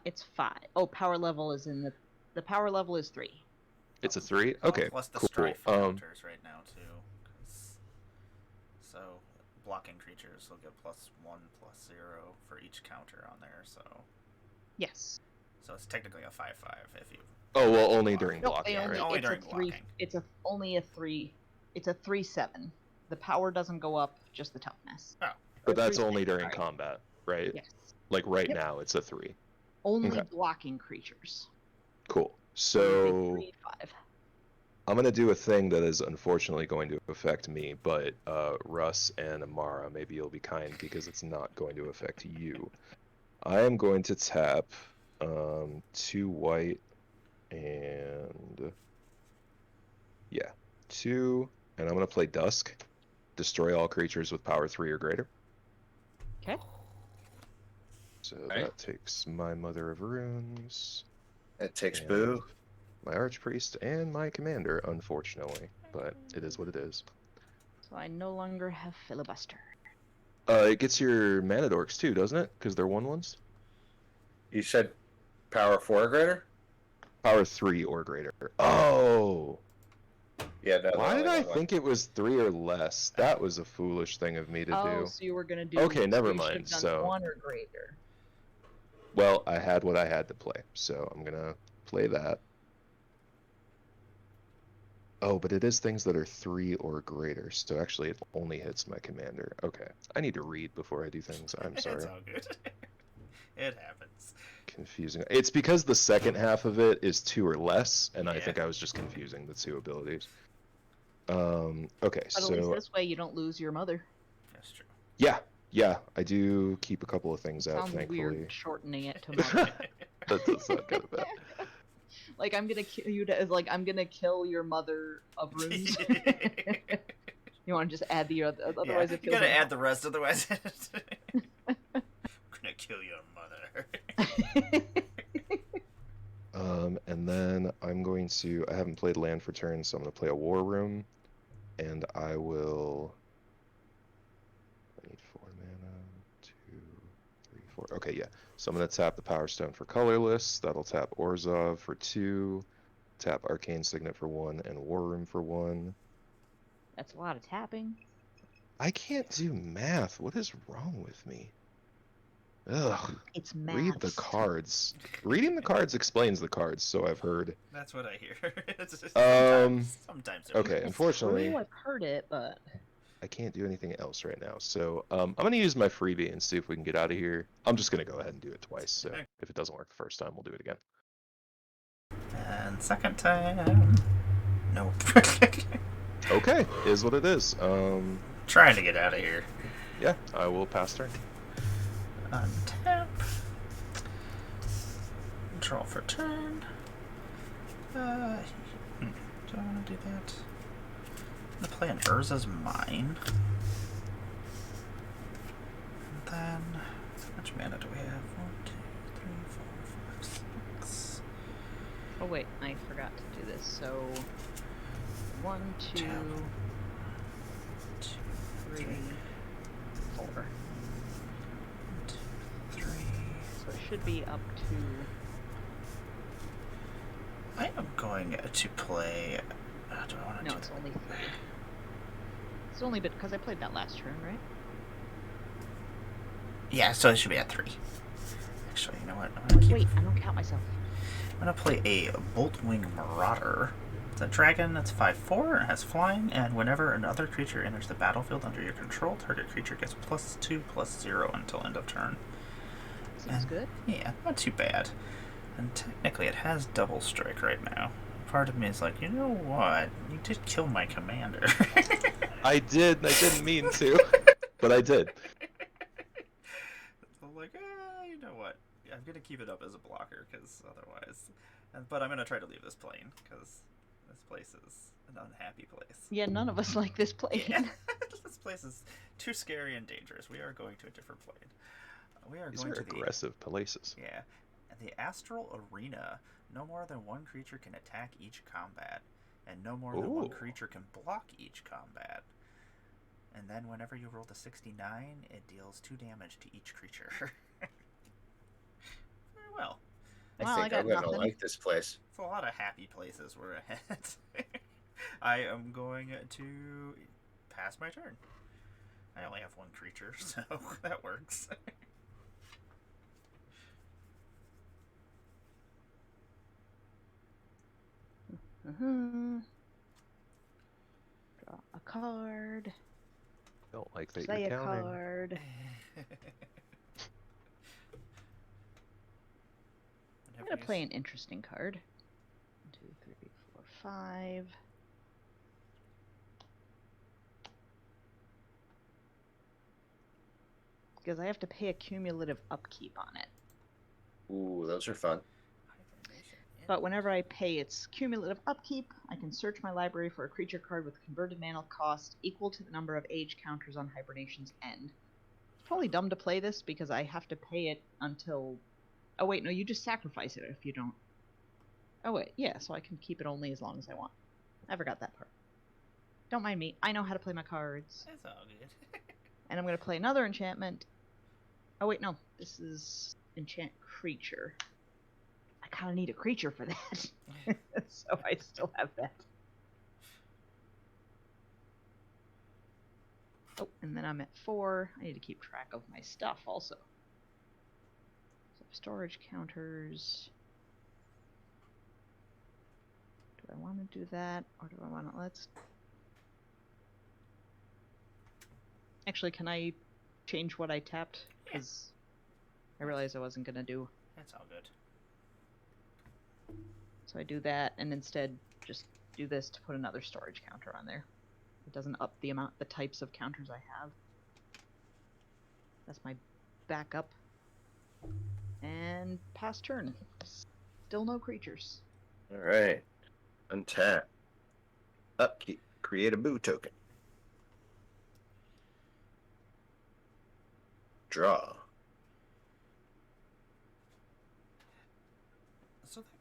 Speaker 5: It's 5. Oh, power level is in the power level is 3.
Speaker 2: It's a 3?
Speaker 1: Oh,
Speaker 2: Okay,
Speaker 1: plus the
Speaker 2: cool.
Speaker 1: strife counters right now too. So blocking creatures will get +1, +0 for each counter on there.
Speaker 5: Yes.
Speaker 1: So it's technically a 5/5 if you.
Speaker 2: Oh, well, only during
Speaker 5: No,
Speaker 2: blocking,
Speaker 5: they only,
Speaker 2: right?
Speaker 1: Only
Speaker 5: it's
Speaker 1: during
Speaker 5: a 3.
Speaker 1: blocking.
Speaker 5: It's only a 3. It's a 3/7. The power doesn't go up, just the toughness.
Speaker 1: Oh.
Speaker 2: But that's
Speaker 5: 3/7,
Speaker 2: only during
Speaker 5: sorry.
Speaker 2: combat, right?
Speaker 5: Yes.
Speaker 2: Like right
Speaker 5: Yep.
Speaker 2: now, it's a 3.
Speaker 5: Only
Speaker 2: Okay.
Speaker 5: blocking creatures.
Speaker 2: Cool. So
Speaker 5: 3/5.
Speaker 2: I'm gonna do a thing that is unfortunately going to affect me, but Russ and Emmara, maybe you'll be kind because it's not going to affect you. I am going to tap 2 white and 2, and I'm gonna play Dusk. Destroy all creatures with power 3 or greater.
Speaker 5: Okay.
Speaker 2: So
Speaker 3: Okay.
Speaker 2: that takes my Mother of Runes,
Speaker 3: It takes
Speaker 2: and
Speaker 3: Boo.
Speaker 2: my Archpriest, and my Commander, unfortunately. But it is what it is.
Speaker 5: So I no longer have filibuster.
Speaker 2: It gets your mana dorks too, doesn't it? Because they're 1/1s.
Speaker 3: You said power 4 or greater?
Speaker 2: Power 3 or greater. Oh!
Speaker 3: Yeah. No,
Speaker 2: Why did I
Speaker 3: one.
Speaker 2: think it was 3 or less? That was a foolish thing of me to
Speaker 5: Oh,
Speaker 2: do.
Speaker 5: so you were gonna do.
Speaker 2: Okay, never
Speaker 5: you should
Speaker 2: mind,
Speaker 5: have done
Speaker 2: so-
Speaker 5: 1 or greater.
Speaker 2: Well, I had what I had to play, so I'm gonna play that. Oh, but it is things that are 3 or greater, so actually it only hits my commander. Okay, I need to read before I do things. I'm
Speaker 1: It's
Speaker 2: sorry.
Speaker 1: all good. It happens.
Speaker 2: Confusing. It's because the second half of it is 2 or less, and I
Speaker 1: Yeah.
Speaker 2: think I was just confusing the 2 abilities. Okay,
Speaker 5: But at least
Speaker 2: so
Speaker 5: this way you don't lose your mother.
Speaker 1: That's true.
Speaker 2: yeah, I do keep a couple of things out,
Speaker 5: Sounds
Speaker 2: thankfully.
Speaker 5: weird shortening it to mother.
Speaker 2: That does not get bad.
Speaker 5: Like I'm gonna kill you. I'm gonna kill your mother of runes. You want to just add the other? Otherwise,
Speaker 1: yeah,
Speaker 5: it
Speaker 1: you
Speaker 5: feels
Speaker 1: gotta
Speaker 5: like
Speaker 1: add the rest, otherwise. I'm gonna kill your mother.
Speaker 2: And then I'm going to. I haven't played land for turns, so I'm going to play a war room, and I will. I need 4 mana. 2, 3, 4. Okay, yeah. So I'm going to tap the Power Stone for colorless. That'll tap Orzhov for 2. Tap Arcane Signet for 1 and War Room for 1.
Speaker 5: That's a lot of tapping.
Speaker 2: I can't do math. What is wrong with me? Ugh.
Speaker 5: It's
Speaker 2: Read the
Speaker 5: maths.
Speaker 2: cards. Reading the cards explains the cards, so I've heard.
Speaker 1: That's what I hear. It's just sometimes.
Speaker 2: Okay,
Speaker 5: It's
Speaker 2: unfortunately,
Speaker 5: true, I've heard it, but
Speaker 2: I can't do anything else right now. So I'm gonna use my freebie and see if we can get out of here. I'm just gonna go ahead and do it twice. So if it doesn't work the first time, we'll do it again.
Speaker 1: And second time, nope.
Speaker 2: Okay, is what it is.
Speaker 1: Trying to get out of here.
Speaker 2: Yeah, I will pass turn.
Speaker 1: Untap. Draw for turn. Do I want to do that? I'm gonna play an Urza's Mine. And then, how much mana do we have? 1, 2, 3, 4, 5, 6.
Speaker 5: oh wait, I forgot to do this. So 1, 2,
Speaker 1: Tap.
Speaker 5: 3, 4.
Speaker 1: 1, 2, 3.
Speaker 5: So it should be up to.
Speaker 1: I am going to play. Do I want to
Speaker 5: No,
Speaker 1: do
Speaker 5: it's
Speaker 1: that?
Speaker 5: only 3. It's only because I played that last turn, right?
Speaker 1: Yeah, so it should be at 3. Actually, you know what? I'm gonna keep.
Speaker 5: Wait, I don't count myself.
Speaker 1: I'm gonna play a Boltwing Marauder. It's a dragon that's 5/4 and has flying, and whenever another creature enters the battlefield under your control, target creature gets +2/+0 until end of turn.
Speaker 5: Seems good.
Speaker 1: Yeah, not too bad. And technically it has double strike right now. Part of me is like, you know what? You did kill my commander.
Speaker 2: I didn't mean to, but I did.
Speaker 1: So I'm like, you know what? I'm gonna keep it up as a blocker, because otherwise... But I'm gonna try to leave this plane, because this place is an unhappy place.
Speaker 5: Yeah, none of us like this plane.
Speaker 1: Yeah. This place is too scary and dangerous. We are going to a different plane. We are
Speaker 2: These
Speaker 1: going
Speaker 2: are
Speaker 1: to
Speaker 2: aggressive places.
Speaker 1: Yeah. The Astral Arena. No more than one creature can attack each combat, and no more than one creature can block each combat. And then whenever you roll the 69, it deals 2 damage to each creature. Very well.
Speaker 5: Well,
Speaker 3: I
Speaker 5: I
Speaker 3: think
Speaker 5: got
Speaker 3: I'm gonna
Speaker 5: nothing.
Speaker 3: like this place.
Speaker 1: It's a lot of happy places we're at. I am going to pass my turn. I only have 1 creature, so that works.
Speaker 5: Draw a card.
Speaker 2: Don't like that
Speaker 5: Play
Speaker 2: you're
Speaker 5: a
Speaker 2: counting.
Speaker 5: card. I'm gonna play an interesting card. 1, 2, 3, 4, 5. Because I have to pay a cumulative upkeep on it.
Speaker 3: Ooh, those are fun.
Speaker 5: But whenever I pay its cumulative upkeep, I can search my library for a creature card with converted mana cost equal to the number of age counters on Hibernation's end. It's probably dumb to play this because I have to pay it until... Oh wait, no, you just sacrifice it if you don't... Oh wait, yeah, so I can keep it only as long as I want. I forgot that part. Don't mind me, I know how to play my cards.
Speaker 1: That's all good.
Speaker 5: And I'm going to play another enchantment. Oh wait, no, this is enchant creature. I kind of need a creature for that. So I still have that. Oh, and then I'm at 4. I need to keep track of my stuff also. So storage counters. Do I want to do that, or do I want to... Let's... Actually, can I change what I tapped? Because I realized I wasn't going to do...
Speaker 1: That's all good.
Speaker 5: So I do that, and instead just do this to put another storage counter on there. It doesn't up the types of counters I have. That's my backup. And pass turn. Still no creatures.
Speaker 3: All right. Untap. Upkeep. Create a boo token. Draw.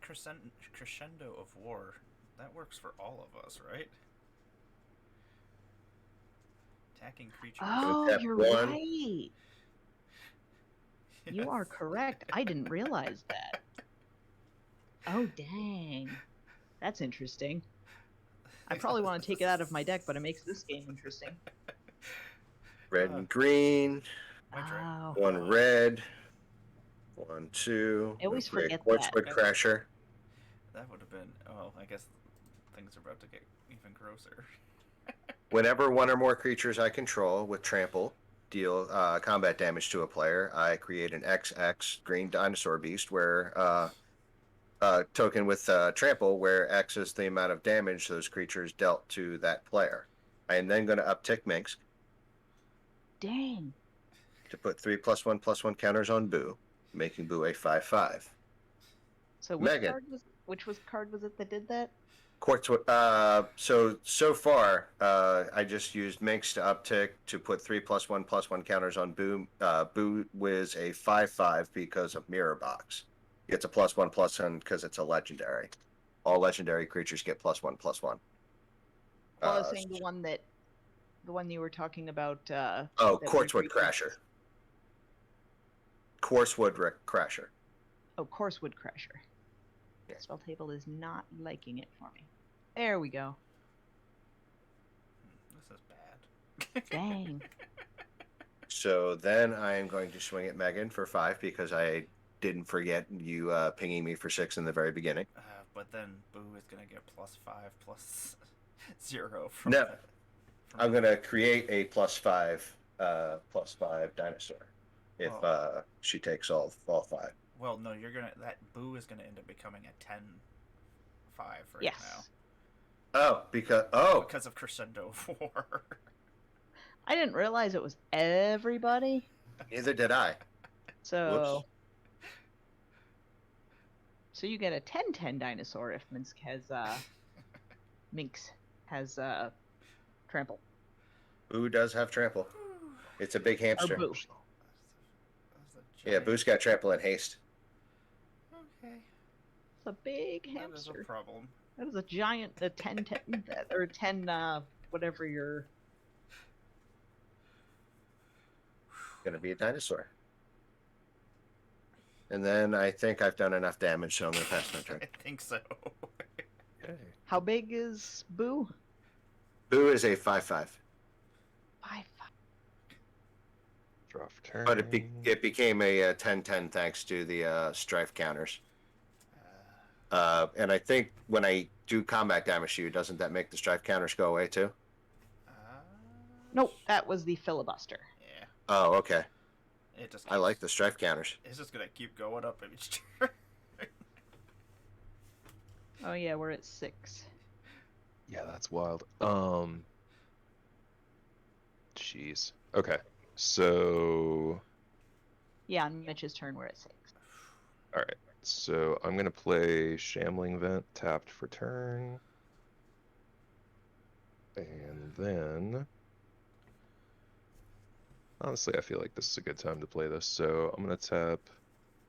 Speaker 1: crescendo of war, that works for all of us, right? Attacking creatures.
Speaker 5: Oh,
Speaker 3: tap
Speaker 5: you're
Speaker 3: one.
Speaker 5: right. You are correct. I didn't realize that. Oh, dang. That's interesting. I probably want to take it out of my deck, but it makes this game interesting.
Speaker 3: Red and green.
Speaker 5: Oh.
Speaker 3: One red. 1, 2.
Speaker 5: I always
Speaker 3: Create
Speaker 5: forget
Speaker 3: Quartzwood
Speaker 5: that.
Speaker 3: Crasher.
Speaker 1: That would have been. Oh, I guess things are about to get even grosser.
Speaker 3: Whenever one or more creatures I control with trample deal combat damage to a player, I create an XX green dinosaur beast where token with trample, where X is the amount of damage those creatures dealt to that player. I am then going to uptick Minx
Speaker 5: Dang.
Speaker 3: to put 3+1/+1 counters on Boo, making Boo a 5/5.
Speaker 5: So which
Speaker 3: Megan.
Speaker 5: card was it that did that?
Speaker 3: Quartzwood. So far, I just used Minx to uptick to put 3+1/+1 counters on Boo. Boo was a 5/5 because of Mirror Box. Gets a +1/+1 because it's a legendary. All legendary creatures get +1/+1.
Speaker 5: Well, I was saying the one you were talking about.
Speaker 3: Quartzwood Crasher. Coarsewood Crasher.
Speaker 5: Oh, Coarsewood Crasher.
Speaker 3: Yeah.
Speaker 5: Spell table is not liking it for me. There we go.
Speaker 1: This is bad.
Speaker 5: Dang.
Speaker 3: So then I am going to swing at Megan for 5 because I didn't forget you pinging me for 6 in the very beginning.
Speaker 1: But then Boo is going to get +5/+0 from
Speaker 3: No.
Speaker 1: that.
Speaker 3: I'm going to create a +5 dinosaur if she takes all 5.
Speaker 1: Well, no, that Boo is gonna end up becoming a 10/5 right
Speaker 5: Yes.
Speaker 3: Oh,
Speaker 1: because of Crescendo of War.
Speaker 5: I didn't realize it was everybody.
Speaker 3: Neither did I.
Speaker 5: So.
Speaker 3: Whoops.
Speaker 5: So you get a 10/10 dinosaur if Minx has trample.
Speaker 3: Boo does have trample. It's a big hamster.
Speaker 5: Or Boo.
Speaker 3: Yeah, Boo's got trample and haste.
Speaker 1: Okay.
Speaker 5: It's a big
Speaker 1: That is a
Speaker 5: hamster.
Speaker 1: problem.
Speaker 5: That is a giant, a 10/10, or 10, whatever your...
Speaker 3: Gonna be a dinosaur. And then I think I've done enough damage, so I'm gonna pass my turn.
Speaker 1: I think so.
Speaker 2: Okay.
Speaker 5: How big is Boo?
Speaker 3: Boo is a 5/5.
Speaker 5: 5/5.
Speaker 2: Draw for turn.
Speaker 3: But it became a 10/10 thanks to the strife counters. And I think when I do combat damage to you, doesn't that make the strife counters go away too?
Speaker 5: Nope, that was the filibuster.
Speaker 1: Yeah.
Speaker 3: Oh, okay.
Speaker 1: It just.
Speaker 3: I like the strife counters.
Speaker 1: It's just gonna keep going up each turn.
Speaker 5: Oh yeah, we're at 6.
Speaker 2: Yeah, that's wild. Jeez. Okay. So,
Speaker 5: Yeah, on Mitch's turn, we're at 6.
Speaker 2: all right. So I'm gonna play Shambling Vent tapped for turn, and then honestly, I feel like this is a good time to play this. So I'm gonna tap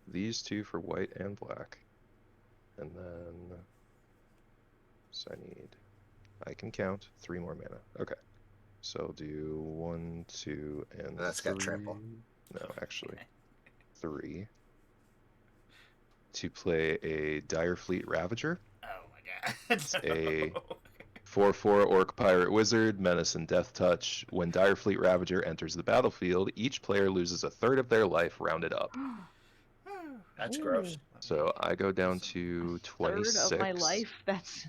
Speaker 2: these 2 for white and black, and then I can count 3 more mana. Okay. So I'll do 1, 2, and
Speaker 3: That's
Speaker 2: 3.
Speaker 3: got trample.
Speaker 2: No, actually, 3. To play a Direfleet Ravager.
Speaker 1: Oh my god.
Speaker 2: It's a 4/4 Orc Pirate Wizard, Menace and Death Touch. When Direfleet Ravager enters the battlefield, each player loses a third of their life rounded up.
Speaker 3: That's
Speaker 5: Ooh.
Speaker 3: gross.
Speaker 2: So I go down to 26.
Speaker 5: Third of my life? That's...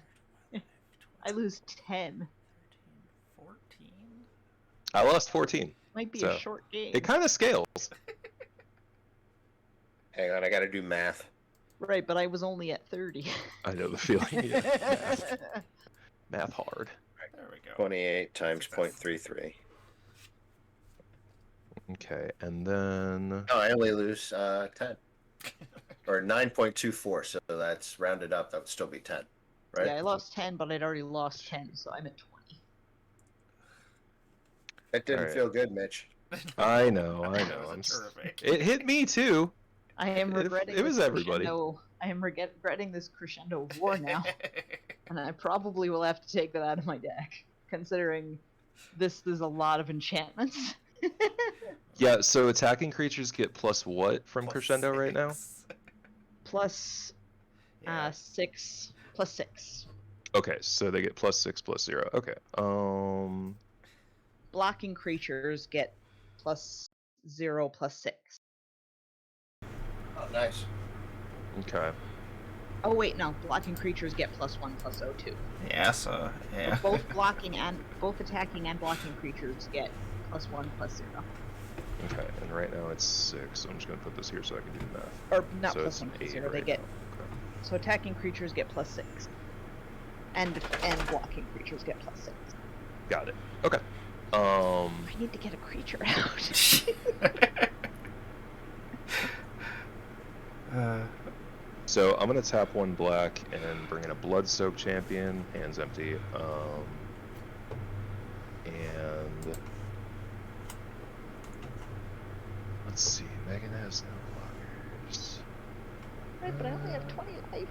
Speaker 5: I lose 10.
Speaker 1: 14.
Speaker 2: I lost 14.
Speaker 5: Might be
Speaker 2: So,
Speaker 5: a short game.
Speaker 2: It kind of scales.
Speaker 3: Hang on, I gotta do math.
Speaker 5: Right, but I was only at 30.
Speaker 2: I know the feeling. Yeah. Math hard.
Speaker 1: There we go.
Speaker 3: 28 times 0.33.
Speaker 2: Okay, and then
Speaker 3: No, I only lose 10. Or 9.24, so that's rounded up, that would still be 10. Right?
Speaker 5: Yeah, I lost 10, but I'd already lost 10, so I'm at 20.
Speaker 3: That didn't
Speaker 2: Alright.
Speaker 3: feel good, Mitch.
Speaker 2: I know.
Speaker 1: That was
Speaker 2: I'm
Speaker 1: terrific.
Speaker 2: It hit me too.
Speaker 5: I am
Speaker 2: It-
Speaker 5: regretting
Speaker 2: it was
Speaker 5: the
Speaker 2: everybody.
Speaker 5: crescendo I am regretting this crescendo of war now, and I probably will have to take that out of my deck, considering this is a lot of enchantments.
Speaker 2: Yeah, so attacking creatures get plus what from
Speaker 1: Plus
Speaker 2: Crescendo right now?
Speaker 1: 6.
Speaker 5: Plus
Speaker 1: Yeah.
Speaker 5: 6 plus 6.
Speaker 2: Okay, so they get +6/+0. Okay.
Speaker 5: Blocking creatures get +0/+6.
Speaker 3: Oh, nice.
Speaker 2: Okay.
Speaker 5: Oh wait, no. Blocking creatures get +1/+0 too.
Speaker 1: Yeah, so yeah.
Speaker 5: Both attacking and blocking creatures get +1/+0.
Speaker 2: Okay, and right now it's 6. So I'm just gonna put this here so I can do the math.
Speaker 5: Or not
Speaker 2: So it's
Speaker 5: +1/+0.
Speaker 2: 8
Speaker 5: They
Speaker 2: right
Speaker 5: get
Speaker 2: now. Okay.
Speaker 5: so attacking creatures get +6, and blocking creatures get +6.
Speaker 2: Got it. Okay.
Speaker 5: I need to get a creature out.
Speaker 2: So I'm gonna tap 1 black and bring in a Blood-Soaked Champion, hands empty. And let's see, Megan has no blockers.
Speaker 5: Right, but I only have 20 life.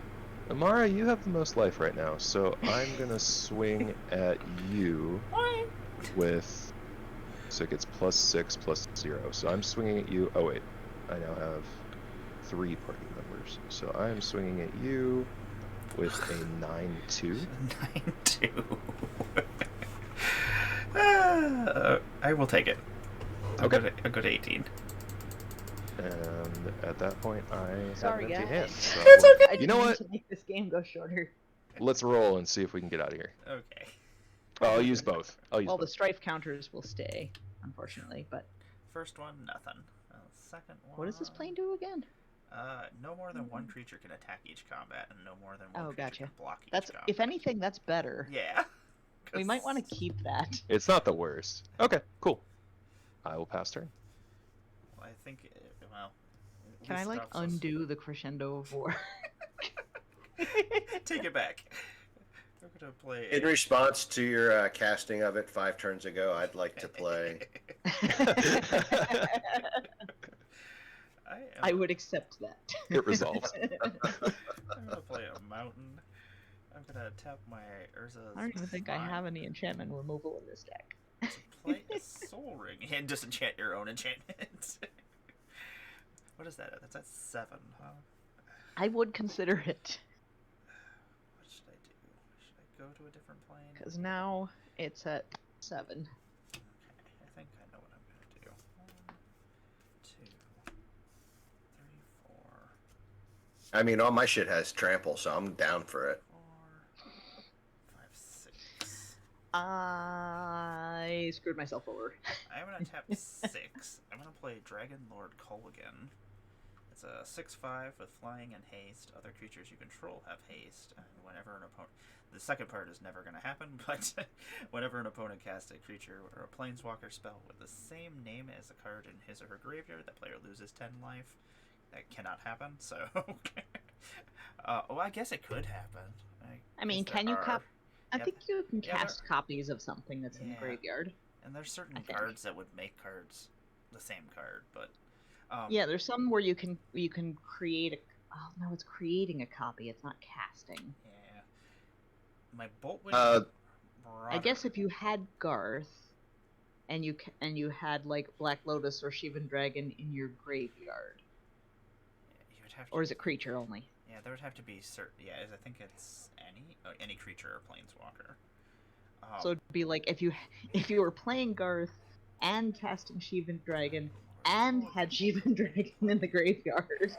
Speaker 2: Emmara, you have the most life right now, so I'm gonna swing at you with, so it gets +6/+0. So I'm swinging at you. Oh wait, I now have 3 party members, so I am swinging at you with a 9/2.
Speaker 1: 9/2. I will take it. I'll
Speaker 2: Okay.
Speaker 1: go to 18.
Speaker 2: And at that point, I
Speaker 5: Sorry,
Speaker 2: have an empty
Speaker 5: guys.
Speaker 2: hand. So
Speaker 1: It's okay.
Speaker 5: I
Speaker 2: You
Speaker 5: didn't
Speaker 2: know
Speaker 5: mean
Speaker 2: what?
Speaker 5: to make this game go shorter.
Speaker 2: Let's roll and see if we can get out of here.
Speaker 1: Okay.
Speaker 2: I'll use both. I'll use
Speaker 5: Well, the
Speaker 2: both.
Speaker 5: strife counters will stay, unfortunately. But
Speaker 1: First one, nothing. Second one.
Speaker 5: what does this plane do again?
Speaker 1: No more than one creature can attack each combat, and no more than one
Speaker 5: Oh,
Speaker 1: creature
Speaker 5: gotcha.
Speaker 1: can block each
Speaker 5: That's
Speaker 1: combat.
Speaker 5: if anything, that's better.
Speaker 1: Yeah.
Speaker 5: We might want to keep that.
Speaker 2: It's not the worst. Okay, cool. I will pass turn.
Speaker 1: I think. Well. at
Speaker 5: Can I
Speaker 1: least
Speaker 5: like
Speaker 1: drops us-
Speaker 5: undo the crescendo of war?
Speaker 1: Take it back. We're gonna play.
Speaker 3: In response to your casting of it 5 turns ago, I'd like to play.
Speaker 5: I would accept that.
Speaker 2: It resolves.
Speaker 1: I'm gonna play a mountain. I'm gonna tap my Urza's.
Speaker 5: I don't even think I
Speaker 1: Mind
Speaker 5: have any enchantment removal in this deck.
Speaker 1: to play a Soul Ring and disenchant your own enchantment. What is that? That's at 7, huh?
Speaker 5: I would consider it,
Speaker 1: What should I do? Should I go to a different plane?
Speaker 5: because now it's at 7.
Speaker 1: Okay, I think I know what I'm gonna do. 1, 2, 3, 4,
Speaker 3: I mean, all my shit has trample, so I'm down for it.
Speaker 1: 4, 5, 6.
Speaker 5: I screwed myself over.
Speaker 1: I'm gonna tap 6. I'm gonna play Dragon Lord Colligan. It's a 6/5 with flying and haste. Other creatures you control have haste, and whenever an opponent... The second part is never going to happen, but whenever an opponent casts a creature or a planeswalker spell with the same name as a card in his or her graveyard, that player loses 10 life. That cannot happen, so... well, I guess it could happen.
Speaker 5: I mean,
Speaker 1: guess
Speaker 5: can
Speaker 1: there
Speaker 5: you
Speaker 1: are.
Speaker 5: I
Speaker 1: Yeah,
Speaker 5: think you can
Speaker 1: yeah,
Speaker 5: cast copies of something that's in the
Speaker 1: Yeah.
Speaker 5: graveyard.
Speaker 1: And there's certain
Speaker 5: I think.
Speaker 1: cards that would make cards the same card, but...
Speaker 5: Yeah, there's some where you can create a. Oh no, it's creating a copy. It's not casting.
Speaker 1: Yeah. My Bolt Wind
Speaker 5: I guess if you had Garth, and you had like Black Lotus or Shivan Dragon in your graveyard,
Speaker 1: you would have to,
Speaker 5: or is it creature only?
Speaker 1: Yeah, there would have to be certain. Yeah, I think it's any creature or planeswalker.
Speaker 5: So it'd be like if you were playing Garth and casting Shivan Dragon and had Shivan Dragon in the graveyard.
Speaker 1: the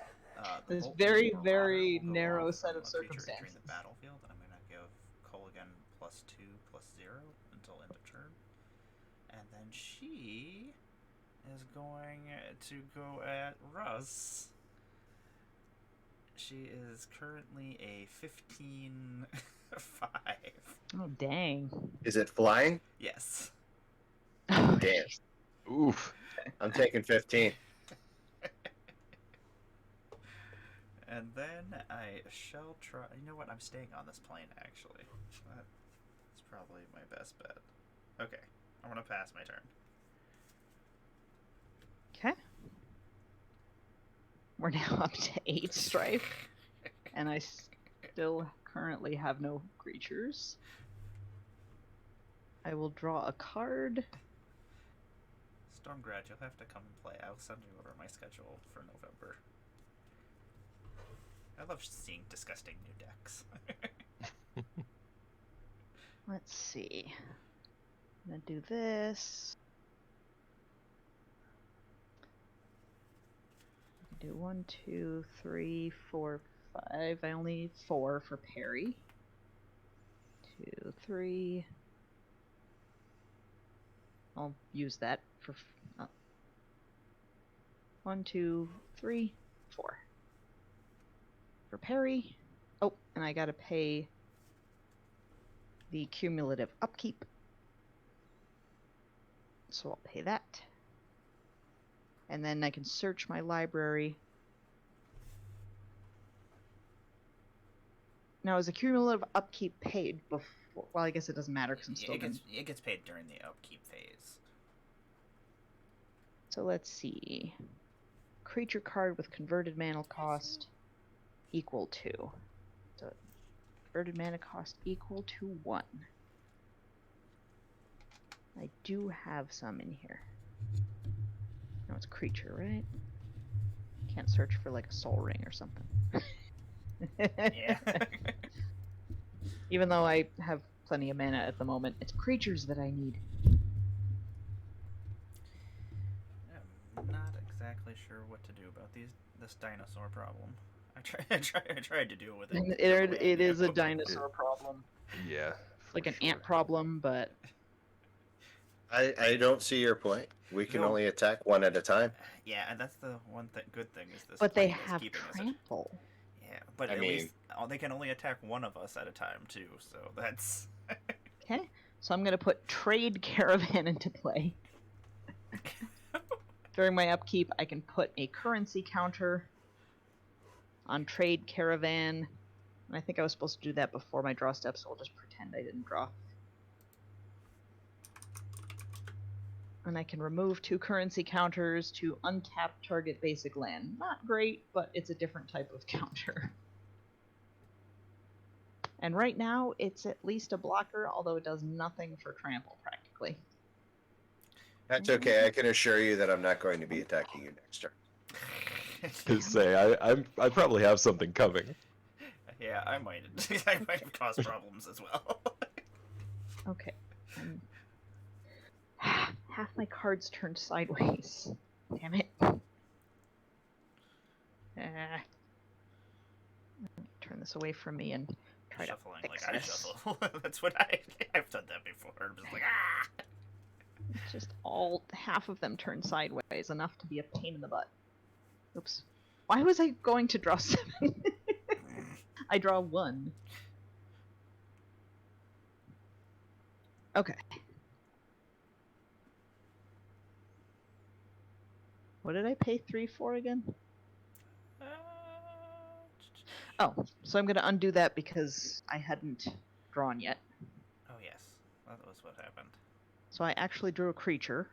Speaker 5: This
Speaker 1: Bolt
Speaker 5: very,
Speaker 1: Wind
Speaker 5: very
Speaker 1: will go
Speaker 5: narrow
Speaker 1: off
Speaker 5: set
Speaker 1: from
Speaker 5: of
Speaker 1: a creature entering
Speaker 5: circumstances.
Speaker 1: the battlefield. I'm gonna give Colligan +2/+0 until end of turn, and then she is going to go at Russ. She is currently a 15/5.
Speaker 5: Oh dang!
Speaker 3: Is it flying?
Speaker 1: Yes.
Speaker 5: Oh,
Speaker 3: Damn.
Speaker 2: Oof.
Speaker 3: I'm taking 15.
Speaker 1: And then I shall try. You know what? I'm staying on this plane, actually. That's probably my best bet. Okay. I'm going to pass my turn.
Speaker 5: Okay. We're now up to 8 strife. and I still currently have no creatures. I will draw a card.
Speaker 1: Stormgrad, you'll have to come and play. I'll send you over my schedule for November. I love seeing disgusting new decks.
Speaker 5: Let's see. I'm gonna do this. Do 1, 2, 3, 4, 5. I only need 4 for parry. 2, 3. I'll use that for 1, 2, 3, 4 for parry. Oh, and I gotta pay the cumulative upkeep, so I'll pay that. And then I can search my library. Now, is the cumulative upkeep paid before? Well, I guess it doesn't matter because I'm still
Speaker 1: it gets paid during the upkeep phase.
Speaker 5: So let's see. Creature card with converted mana cost equal to. So converted mana cost equal to 1. I do have some in here. No, it's creature, right? Can't search for like a soul ring or something.
Speaker 1: Yeah.
Speaker 5: Even though I have plenty of mana at the moment, it's creatures that I need.
Speaker 1: I'm not exactly sure what to do about this dinosaur problem. I tried to deal with it.
Speaker 5: It is a dinosaur problem.
Speaker 2: Yeah.
Speaker 5: It's like an ant problem, but
Speaker 3: I don't see your point. We can
Speaker 1: No.
Speaker 3: only attack one at a time.
Speaker 1: Yeah, and that's the one good thing is this.
Speaker 5: but they
Speaker 1: plane is
Speaker 5: have
Speaker 1: keeping us
Speaker 5: trample.
Speaker 1: Yeah, but
Speaker 3: I
Speaker 1: at
Speaker 3: mean-
Speaker 1: least they can only attack one of us at a time too. So that's.
Speaker 5: Okay, so I'm gonna put Trade Caravan into play. During my upkeep, I can put a currency counter on Trade Caravan. And I think I was supposed to do that before my draw step, so I'll just pretend I didn't draw. And I can remove 2 currency counters to untap target basic land. Not great, but it's a different type of counter. And right now, it's at least a blocker, although it does nothing for trample, practically.
Speaker 3: That's okay. I can assure you that I'm not going to be attacking you next turn.
Speaker 2: Just say I probably have something coming.
Speaker 1: Yeah, I might. I might have caused problems as well.
Speaker 5: Okay. Half my cards turned sideways. Damn it. Turn this away from me and try
Speaker 1: Shuffling
Speaker 5: to fix
Speaker 1: like I
Speaker 5: this.
Speaker 1: shuffle. That's what I've done that before. I'm just like ah.
Speaker 5: It's just half of them turn sideways, enough to be a pain in the butt. Oops. Why was I going to draw 7? I draw 1. Okay. What did I pay 3 for again? Oh, so I'm going to undo that because I hadn't drawn yet.
Speaker 1: Oh yes, that was what happened.
Speaker 5: So I actually drew a creature.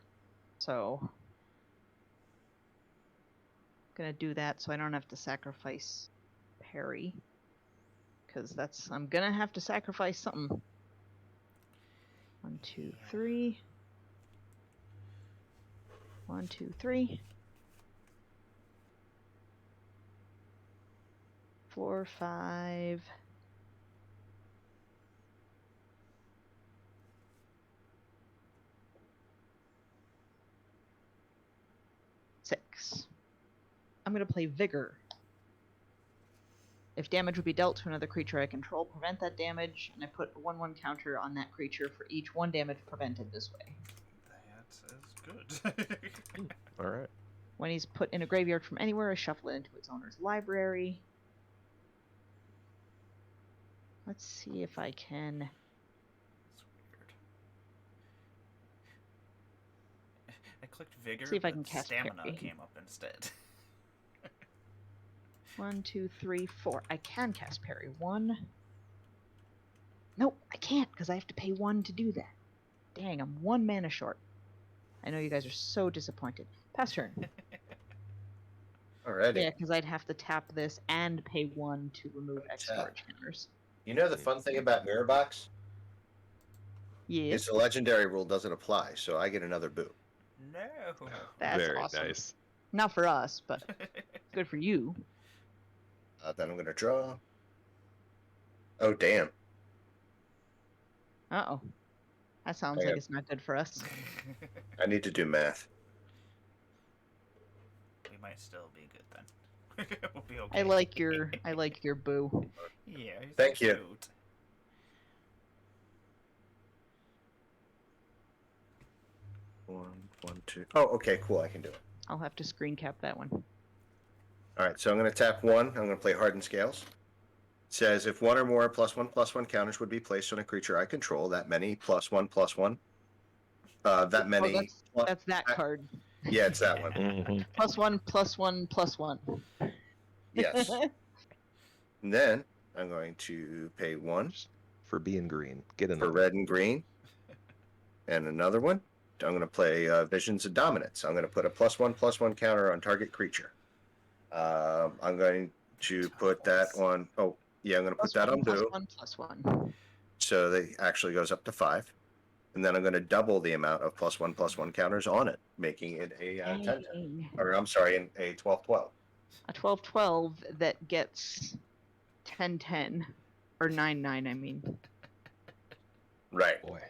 Speaker 5: So gonna do that so I don't have to sacrifice parry. Because I'm gonna have to sacrifice something. 1, 2, 3. 1, 2, 3. 4, 5. 6. I'm going to play Vigor. If damage would be dealt to another creature I control, prevent that damage, and I put a 1/1 counter on that creature for each 1 damage prevented this way.
Speaker 1: That is good.
Speaker 2: Alright.
Speaker 5: When he's put in a graveyard from anywhere, I shuffle it into its owner's library. Let's see if I can...
Speaker 1: That's weird. I clicked Vigor,
Speaker 5: See if I
Speaker 1: but
Speaker 5: can cast
Speaker 1: Stamina
Speaker 5: Parry.
Speaker 1: came up instead.
Speaker 5: 1, 2, 3, 4. I can cast parry. 1. Nope, I can't because I have to pay 1 to do that. Dang, I'm 1 mana short. I know you guys are so disappointed. Pass turn.
Speaker 3: Alrighty.
Speaker 5: Yeah, because I'd have to tap this and pay 1 to remove X
Speaker 3: Tap.
Speaker 5: storage counters.
Speaker 3: You know the fun thing about Mirror Box
Speaker 5: Yes,
Speaker 3: is the legendary rule doesn't apply, so I get another boo.
Speaker 1: No.
Speaker 5: that's
Speaker 2: Very
Speaker 5: awesome.
Speaker 2: nice.
Speaker 5: Not for us, but good for you.
Speaker 3: Then I'm gonna draw. Oh damn!
Speaker 5: Uh-oh. That sounds
Speaker 3: Hang
Speaker 5: like
Speaker 3: on.
Speaker 5: it's not good for us.
Speaker 3: I need to do math.
Speaker 1: We might still be good then. We'll be okay.
Speaker 5: I like your boo.
Speaker 1: Yeah. He's
Speaker 3: Thank
Speaker 1: so
Speaker 3: you.
Speaker 1: cute.
Speaker 3: One, two. Oh, okay, cool. I can do it.
Speaker 5: I'll have to screen cap that one.
Speaker 3: All right, so I'm going to tap 1. I'm going to play Hardened Scales. It says if 1 or more +1/+1 counters would be placed on a creature I control, that many +1/+1. That many.
Speaker 5: That's that card.
Speaker 3: Yeah, it's that one.
Speaker 2: Mhm.
Speaker 5: +1/+1/+1.
Speaker 3: Yes. And then I'm going to pay 1
Speaker 2: For being green. Get in
Speaker 3: for red and green. And another one. I'm going to play Visions of Dominance. I'm going to put a +1/+1 counter on target creature. I'm going to put that on. Oh, yeah, I'm going to put that on Boo.
Speaker 5: +1/+1/+1.
Speaker 3: So they actually goes up to 5. And then I'm going to double the amount of +1/+1 counters on it, making it a 10-10.
Speaker 5: Dang.
Speaker 3: Or I'm sorry, a 12-12.
Speaker 5: A 12/12 that gets 10/10 or 9/9. I mean,
Speaker 3: Right.
Speaker 2: Boy.